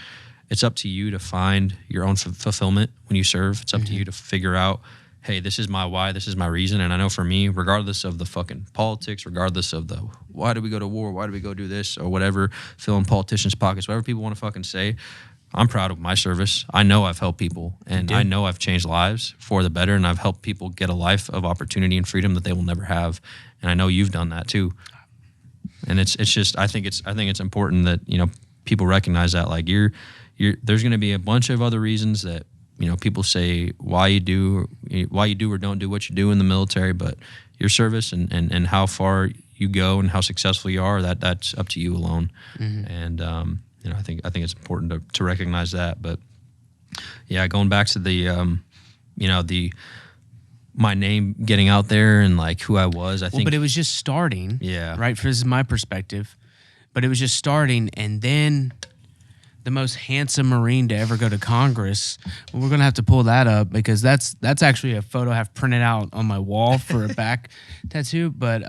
S2: It's up to you to find your own fulfillment when you serve. It's up to you to figure out, hey, this is my why, this is my reason. And I know for me, regardless of the fucking politics, regardless of the why do we go to war, why do we go do this or whatever, fill in politicians' pockets, whatever people want to fucking say, I'm proud of my service. I know I've helped people, and I know I've changed lives for the better, and I've helped people get a life of opportunity and freedom that they will never have. And I know you've done that too. And it's just I think it's important that, you know, people recognize that like you're there's going to be a bunch of other reasons that, you know, people say why you do or don't do what you do in the military, but your service and how far you go and how successful you are, that's up to you alone. And you know, I think it's important to recognize that. But yeah, going back to the you know, my name getting out there and like who I was, I think.
S1: But it was just starting.
S2: Yeah.
S1: Right. This is my perspective. But it was just starting, and then the most handsome Marine to ever go to Congress. Well, we're gonna have to pull that up because that's actually a photo I have printed out on my wall for a back tattoo. But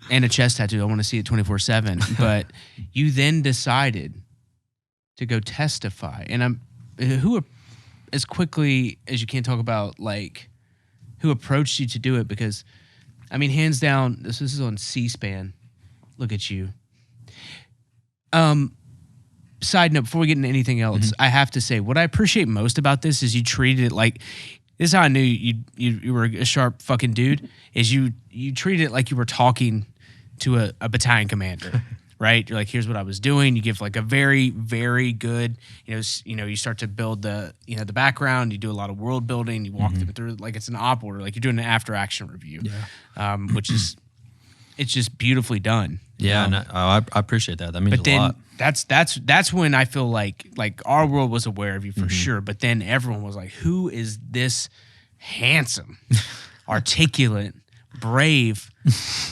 S1: and a chest tattoo. I want to see it 24/7. But you then decided to go testify, and who as quickly as you can talk about like who approached you to do it, because I mean, hands down, this is on C-SPAN. Look at you. Side note, before we get into anything else, I have to say what I appreciate most about this is you treated it like, this is how I knew you were a sharp fucking dude, is you treated it like you were talking to a battalion commander, right? You're like, here's what I was doing. You give like a very, very good, you know, you start to build the background. You do a lot of world building. You walk them through like it's an op order, like you're doing an after action review, which is, it's just beautifully done.
S2: Yeah, and I appreciate that. That means a lot.
S1: That's when I feel like our world was aware of you for sure. But then everyone was like, who is this handsome, articulate, brave,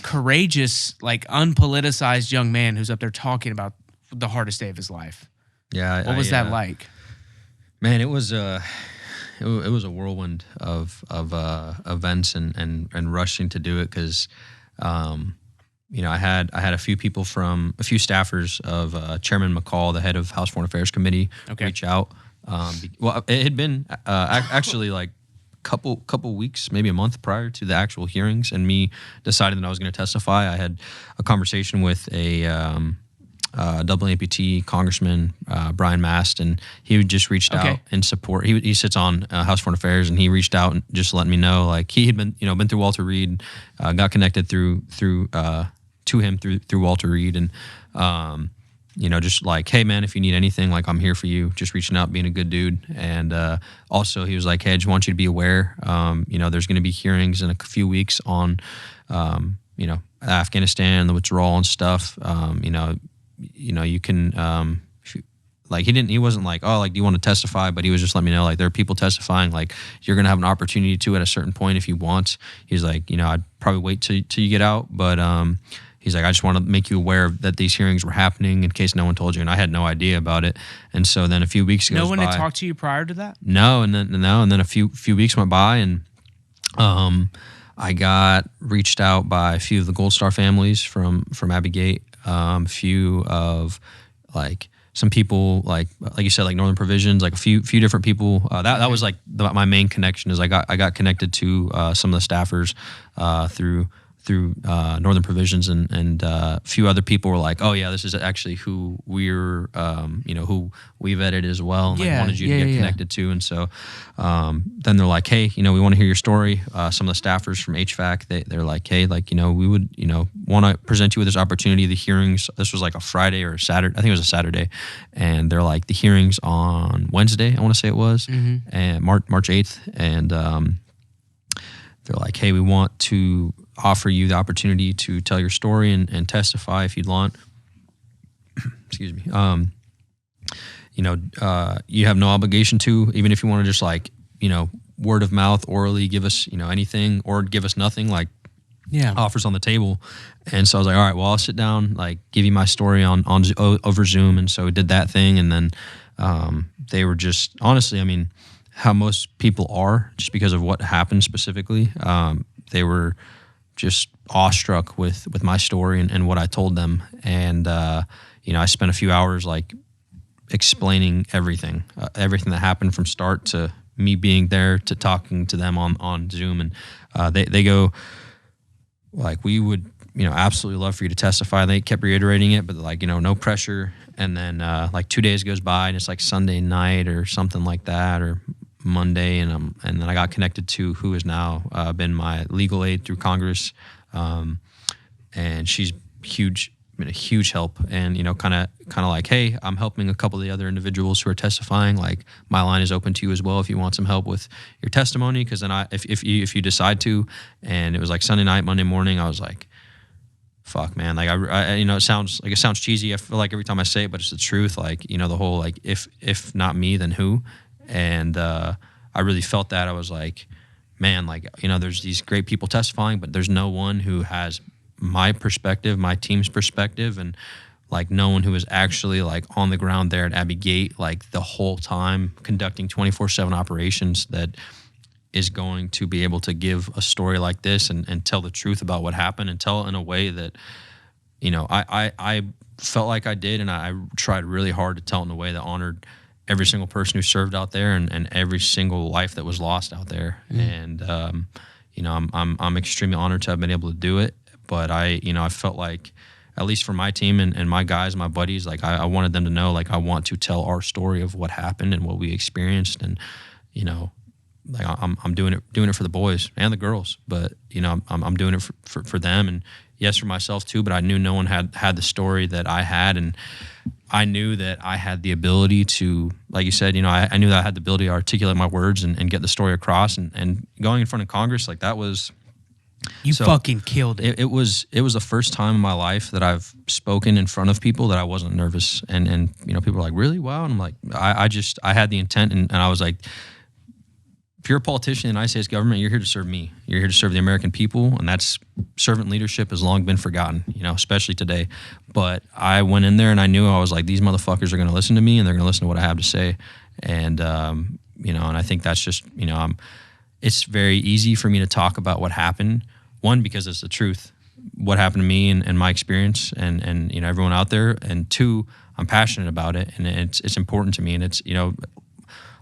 S1: courageous, like unpoliticized young man who's up there talking about the hardest day of his life?
S2: Yeah.
S1: What was that like?
S2: Man, it was a whirlwind of events and rushing to do it because, you know, I had a few people from a few staffers of Chairman McCall, the head of House Foreign Affairs Committee, reach out. Well, it had been actually like couple weeks, maybe a month prior to the actual hearings, and me deciding that I was going to testify. I had a conversation with a double amputee Congressman Brian Mast, and he just reached out in support. He sits on House Foreign Affairs, and he reached out and just let me know, like he had been through Walter Reed, got connected through Walter Reed, and you know, just like, hey man, if you need anything, like I'm here for you. Just reaching out, being a good dude. And also he was like, hey, I just want you to be aware, you know, there's going to be hearings in a few weeks on, you know, Afghanistan, the withdrawal and stuff. You know, you can, like he wasn't like, oh, like, do you want to testify? But he was just letting me know, like, there are people testifying, like you're going to have an opportunity to at a certain point if you want. He's like, you know, I'd probably wait till you get out. But, he's like, I just want to make you aware that these hearings were happening in case no one told you, and I had no idea about it. And so then a few weeks goes by.
S1: No one had talked to you prior to that?
S2: No, and then a few weeks went by, and I got reached out by a few of the Gold Star families from Abbey Gate, a few of like some people like you said, like Northern Provisions, like a few different people. That was like my main connection is I got connected to some of the staffers through Northern Provisions, and a few other people were like, oh yeah, this is actually who we're who we vetted as well, and like wanted you to get connected to. And so then they're like, hey, we want to hear your story. Some of the staffers from HVAC, they're like, hey, like, we would want to present you with this opportunity. The hearings, this was like a Friday or a Saturday, I think it was a Saturday, and they're like, the hearings on Wednesday, I want to say it was, and March 8th, and they're like, hey, we want to offer you the opportunity to tell your story and testify if you'd want. Excuse me. You have no obligation to, even if you want to just like, word of mouth, orally give us, anything, or give us nothing, like offers on the table. And so I was like, all right, well, I'll sit down, like give you my story on over Zoom. And so we did that thing. And then they were just, honestly, I mean, how most people are, just because of what happened specifically. They were just awestruck with my story and what I told them. And, I spent a few hours like explaining everything that happened from start to me being there to talking to them on Zoom. And they go like, we would, absolutely love for you to testify. And they kept reiterating it, but like, no pressure. And then like 2 days goes by and it's like Sunday night or something like that, or Monday, and then I got connected to who has now been my legal aid through Congress, and she's been a huge help, and kind of like, hey, I'm helping a couple of the other individuals who are testifying. Like, my line is open to you as well if you want some help with your testimony, because then if you decide to. And it was like Sunday night, Monday morning, I was like, fuck, man, like I it sounds cheesy. I feel like every time I say it, but it's the truth. Like, the whole like if not me, then who? And I really felt that. I was like, man, like, there's these great people testifying, but there's no one who has my perspective, my team's perspective, and like no one who is actually like on the ground there at Abbey Gate, like the whole time conducting 24/7 operations, that is going to be able to give a story like this and tell the truth about what happened, and tell it in a way that, I felt like I did, and I tried really hard to tell it in a way that honored every single person who served out there and every single life that was lost out there. And I'm extremely honored to have been able to do it. But I felt like, at least for my team and my guys, my buddies, like I wanted them to know, like, I want to tell our story of what happened and what we experienced. And like I'm doing it for the boys and the girls, but I'm doing it for them, and yes, for myself too. But I knew no one had the story that I had, and I knew that I had the ability to, like you said, I knew that I had the ability to articulate my words and get the story across, and going in front of Congress, like, that was,
S1: fucking killed it.
S2: It was the first time in my life that I've spoken in front of people that I wasn't nervous, and people were like, really? Wow. And I'm like, I had the intent, and I was like, if you're a politician in the United States government, you're here to serve me. You're here to serve the American people, and that's servant leadership has long been forgotten, especially today. But I went in there and I knew, I was like, these motherfuckers are going to listen to me, and they're going to listen to what I have to say. And and I think that's just, it's very easy for me to talk about what happened. One, because it's the truth, what happened to me and my experience, and everyone out there. And two, I'm passionate about it, and it's important to me, and it's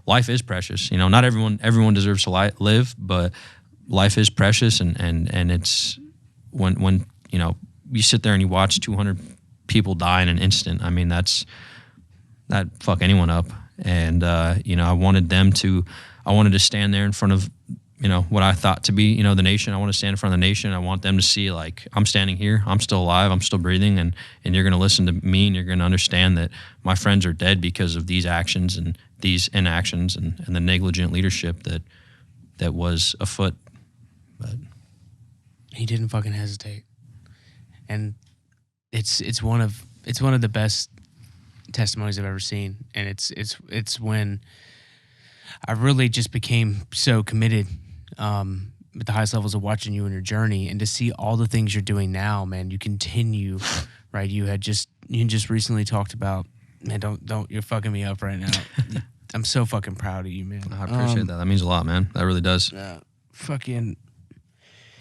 S2: life is precious. Not everyone deserves to live, but life is precious, and it's when you sit there and you watch 200 people die in an instant. I mean, that fuck anyone up. And I wanted to stand there in front of what I thought to be the nation. I want to stand in front of the nation. I want them to see, like, I'm standing here, I'm still alive, I'm still breathing, and you're going to listen to me, and you're going to understand that my friends are dead because of these actions and these inactions and the negligent leadership that was afoot. But
S1: he didn't fucking hesitate, and it's one of the best testimonies I've ever seen. And it's when I really just became so committed at the highest levels of watching you in your journey, and to see all the things you're doing now, man. You continue, right? You just recently talked about, man, don't you're fucking me up right now. I'm so fucking proud of you, man.
S2: I appreciate that. That means a lot, man. That really does.
S1: Yeah. fucking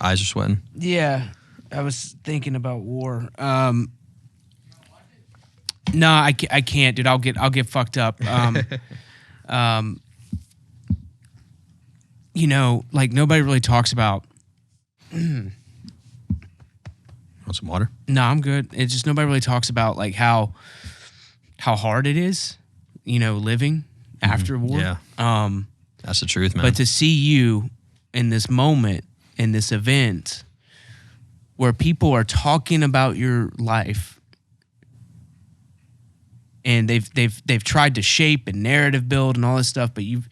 S2: eyes are sweating.
S1: Yeah, I was thinking about war. No, I can't, dude. I'll get fucked up. You know, like nobody really talks about.
S2: Want some water?
S1: No, I'm good. It's just nobody really talks about like how hard it is, you know, living after war.
S2: Yeah. That's the truth, man.
S1: But to see you in this moment, in this event, where people are talking about your life, and they've tried to shape and narrative build and all this stuff, but you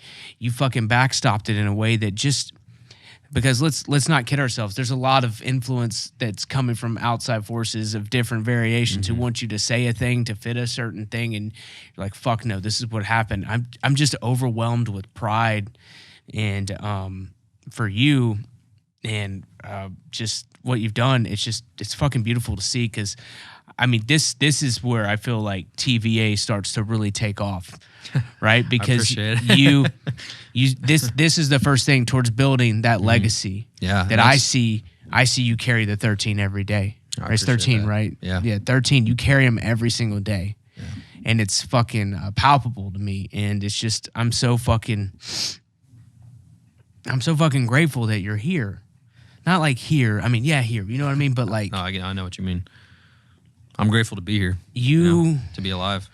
S1: fucking backstopped it in a way that just, because let's not kid ourselves. There's a lot of influence that's coming from outside forces of different variations who want you to say a thing to fit a certain thing, and you're like, fuck no, this is what happened. I'm just overwhelmed with pride and for you and just what you've done. It's fucking beautiful to see, because I mean, this is where I feel like TVA starts to really take off, right? Because you this is the first thing towards building that legacy.
S2: Yeah,
S1: that I see you carry the 13 every day. Right? It's 13, that. Right?
S2: Yeah,
S1: 13. You carry them every single day, and it's fucking palpable to me. And it's just I'm so fucking grateful that you're here. Not like here. I mean, yeah, here. You know what I mean? But like,
S2: no, I know what you mean. I'm grateful to be here. To be alive.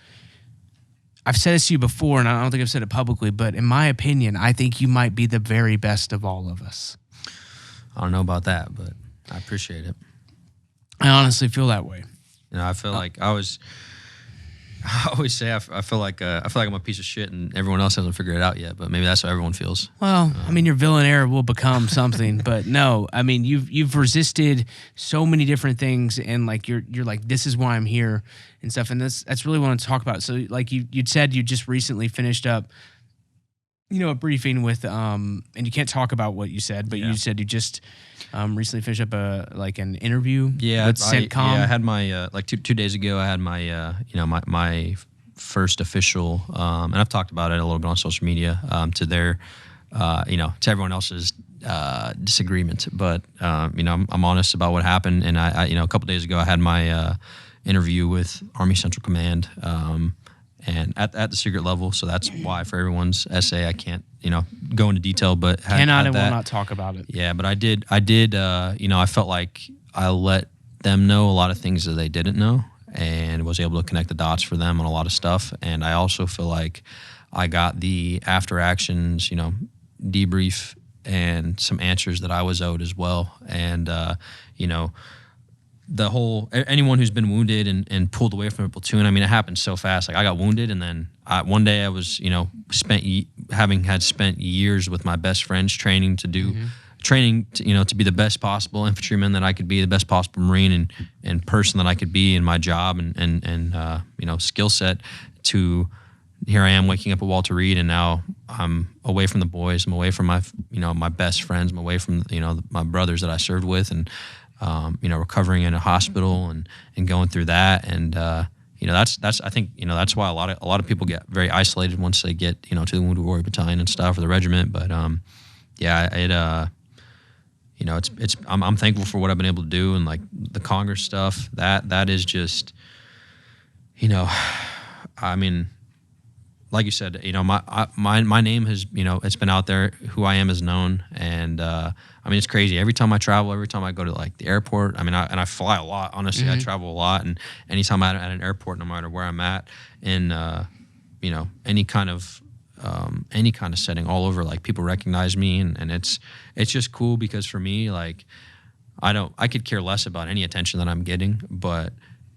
S1: I've said this to you before, and I don't think I've said it publicly, but in my opinion, I think you might be the very best of all of us.
S2: I don't know about that, but I appreciate it.
S1: I honestly feel that way.
S2: You know, I feel like I always say I feel like I'm a piece of shit, and everyone else hasn't figured it out yet. But maybe that's how everyone feels.
S1: Well, I mean, your villainaire will become something, but no, I mean, you've resisted so many different things, and like you're like, this is why I'm here and stuff, and that's really what I want to talk about. So, like you'd said, you just recently finished up, you know, a briefing with and you can't talk about what you said, but you said you just recently finished up an interview.
S2: Yeah,
S1: with CENTCOM.
S2: I had my like two days ago. I had my my first official, and I've talked about it a little bit on social media to their to everyone else's disagreement, but I'm honest about what happened, and I a couple days ago I had my interview with Army Central Command. And at the secret level, so that's why for everyone's essay I can't go into detail, but
S1: will not talk about it.
S2: Yeah, but I did. I felt like I let them know a lot of things that they didn't know, and was able to connect the dots for them on a lot of stuff. And I also feel like I got the after actions, debrief and some answers that I was owed as well. And the whole anyone who's been wounded and pulled away from a platoon. I mean, it happened so fast. Like I got wounded, and then one day I was spent years with my best friends training to do training to, to be the best possible infantryman that I could be, the best possible Marine and person that I could be in my job and skill set. To here I am waking up at Walter Reed, and now I'm away from the boys. I'm away from my my best friends. I'm away from my brothers that I served with, and recovering in a hospital and going through that. And that's I think that's why a lot of people get very isolated once they get to the Wounded Warrior Battalion and stuff, or the regiment. But I'm thankful for what I've been able to do, and like the Congress stuff. That is just I mean, like you said, my name has it's been out there. Who I am is known, and I mean, it's crazy. Every time I travel, every time I go to like the airport, I mean, I fly a lot. Honestly, I travel a lot, and anytime I'm at an airport, no matter where I'm at, in any kind of setting, all over, like people recognize me, and it's just cool, because for me, like I could care less about any attention that I'm getting, but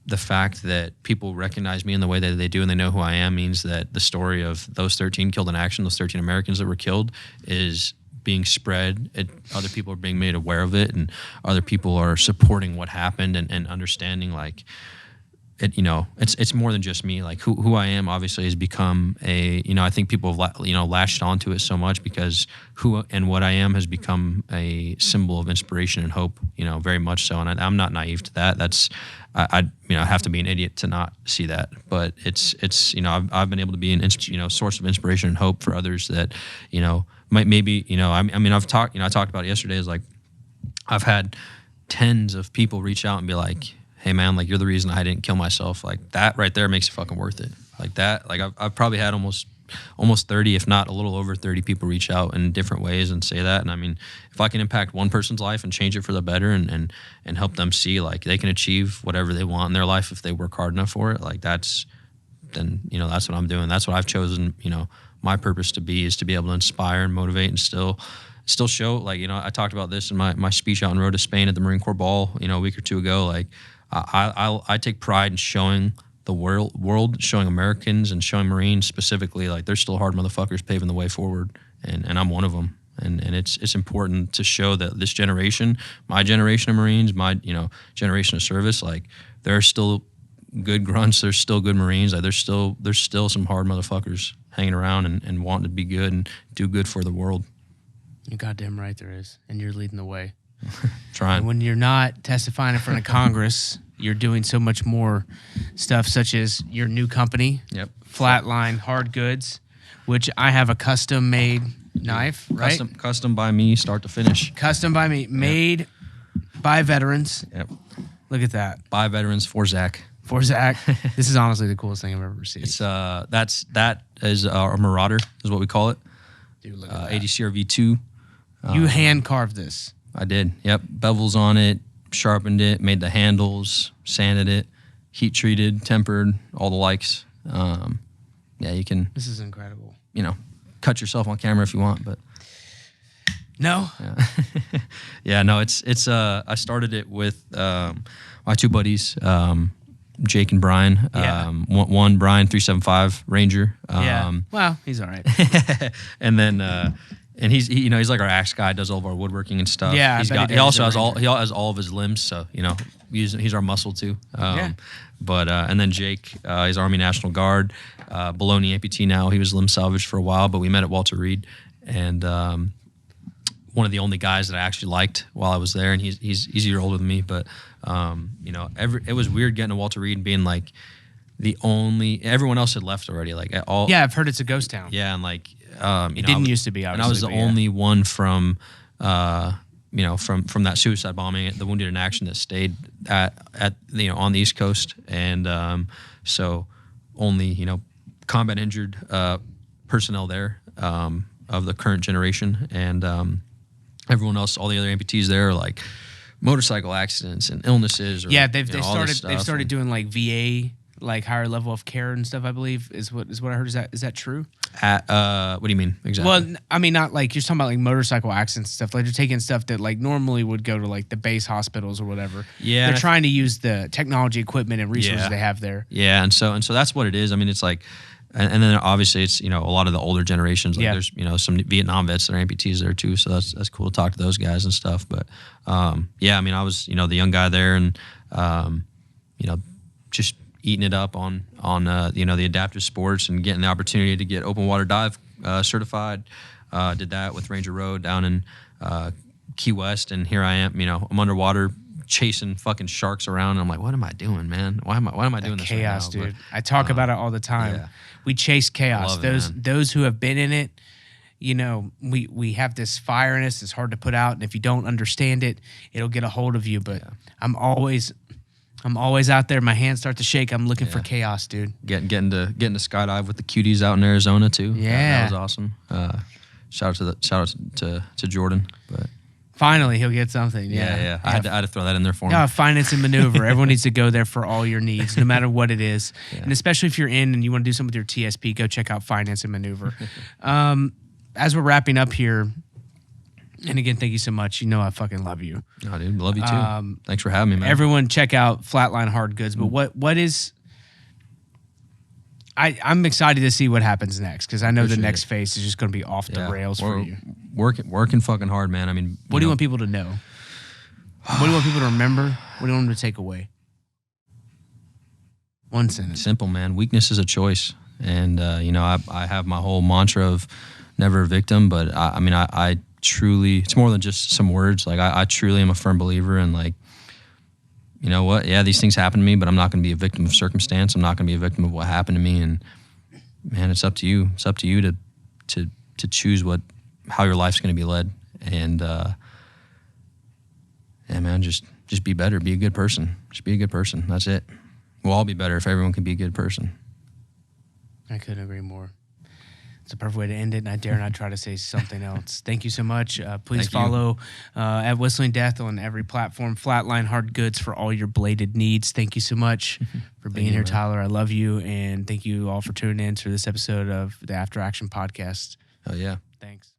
S2: the fact that people recognize me in the way that they do, and they know who I am, means that the story of those 13 killed in action, those 13 Americans that were killed, is being spread. Other people are being made aware of it, and other people are supporting what happened and understanding, like, it's more than just me. Like who I am obviously has become I think people have latched onto it so much because who and what I am has become a symbol of inspiration and hope, very much so. And I'm not naive to that. That's I have to be an idiot to not see that. But it's I've been able to be an source of inspiration and hope for others that might maybe I've talked I talked about it yesterday. Is like I've had tens of people reach out and be like, hey man, like you're the reason I didn't kill myself. Like that right there makes it fucking worth it. Like that, like I've probably had almost 30, if not a little over 30 people reach out in different ways and say that. And I mean, if I can impact one person's life and change it for the better and help them see like they can achieve whatever they want in their life if they work hard enough for it, like that's what I'm doing. That's what I've chosen, my purpose to be, is to be able to inspire and motivate and still show, like, I talked about this in my speech out on road to Spain at the Marine Corps Ball, a week or two ago. Like I take pride in showing the world, showing Americans and showing Marines specifically, like there's still hard motherfuckers paving the way forward, and I'm one of them. And it's important to show that this generation, my generation of Marines, my generation of service, like there are still good grunts, there's still good Marines, like there's still some hard motherfuckers hanging around and wanting to be good and do good for the world.
S1: You're goddamn right there is, and you're leading the way.
S2: Trying.
S1: And when you're not testifying in front of Congress, you're doing so much more stuff, such as your new company,
S2: yep,
S1: Flatline Hard Goods, which I have a custom-made knife, right?
S2: Custom by me, start to finish.
S1: Custom by me, made by veterans.
S2: Yep.
S1: Look at that.
S2: By veterans for Zach.
S1: For Zach. This is honestly the coolest thing I've ever received.
S2: It's that is our Marauder, is what we call it.
S1: Dude, look at that.
S2: ADCR V2.
S1: You hand carved this.
S2: I did. Yep. Bevels on it, sharpened it, made the handles, sanded it, heat treated, tempered, all the likes. Yeah, you can.
S1: This is incredible.
S2: Cut yourself on camera if you want, but
S1: no.
S2: Yeah, yeah, no. It's. I started it with my two buddies, Jake and Brian.
S1: Yeah.
S2: One Brian 375 Ranger.
S1: Well, he's all right.
S2: And then. And he's like our axe guy, does all of our woodworking and stuff.
S1: Yeah,
S2: he also has all of his limbs, so he's our muscle too. But and then Jake, he's Army National Guard, Bologna amputee now. He was limb salvaged for a while, but we met at Walter Reed, and one of the only guys that I actually liked while I was there. And he's a year older than me, but it was weird getting to Walter Reed and being like everyone else had left already. Like all.
S1: Yeah, I've heard it's a ghost town.
S2: Yeah, and like.
S1: It didn't used to be, obviously.
S2: And I was the only one from that suicide bombing, the Wounded in Action, that stayed at on the East Coast, and so only combat injured personnel there of the current generation, and everyone else, all the other amputees there, are like motorcycle accidents and illnesses. Or,
S1: they've started doing like VA. Like higher level of care and stuff, I believe is what I heard. Is that true?
S2: What do you mean exactly?
S1: Well, I mean, not like you're talking about like motorcycle accidents and stuff. Like they're taking stuff that like normally would go to like the base hospitals or whatever.
S2: Yeah,
S1: they're trying to use the technology, equipment, and resources they have there.
S2: Yeah, and so that's what it is. I mean, it's like, and then obviously it's a lot of the older generations. Like there's some Vietnam vets that are amputees there too. So that's cool to talk to those guys and stuff. But yeah, I mean, I was the young guy there, and just eating it up on the adaptive sports and getting the opportunity to get open water dive certified. Did that with Ranger Road down in Key West, and here I am. I'm underwater chasing fucking sharks around. And I'm like, what am I doing, man? Why am I doing this?
S1: Chaos,
S2: right now?
S1: dude. I talk about it all the time.
S2: Yeah.
S1: We chase chaos.
S2: Those
S1: who have been in it, we have this fire in us. It's hard to put out, and if you don't understand it, it'll get a hold of you. But I'm always out there. My hands start to shake. I'm looking for chaos, dude.
S2: Getting to skydive with the cuties out in Arizona too.
S1: Yeah,
S2: that was awesome. Shout out to Jordan. But
S1: finally, he'll get something.
S2: Yeah. I had to throw that in there for him.
S1: Yeah, finance and maneuver. Everyone needs to go there for all your needs, no matter what it is. Yeah. And especially if you're in and you want to do something with your TSP, go check out finance and maneuver. As we're wrapping up here. And again, thank you so much. I fucking love you.
S2: Oh, dude, love you too. Thanks for having me, man.
S1: Everyone check out Flatline Hard Goods. But what is... I'm excited to see what happens next, because I know the next phase is just going to be off the rails for you.
S2: Working fucking hard, man. I mean...
S1: What do you want people to know? What do you want people to remember? What do you want them to take away? One sentence.
S2: Simple, man. Weakness is a choice. And, I have my whole mantra of never a victim, but I truly, it's more than just some words. Like, I truly am a firm believer in, like, you know what? Yeah, these things happen to me, but I'm not going to be a victim of circumstance. I'm not going to be a victim of what happened to me. And, man, it's up to you. It's up to you to choose how your life's going to be led. And, yeah, man, just be better. Be a good person. Just be a good person. That's it. We'll all be better if everyone can be a good person.
S1: I couldn't agree more. It's a perfect way to end it, and I dare not try to say something else. Thank you so much. Please follow at Whistling Death on every platform. Flatline Hard Goods for all your bladed needs. Thank you so much for being here, Tyler. I love you, and thank you all for tuning in to this episode of the After Action Podcast.
S2: Oh, yeah.
S1: Thanks.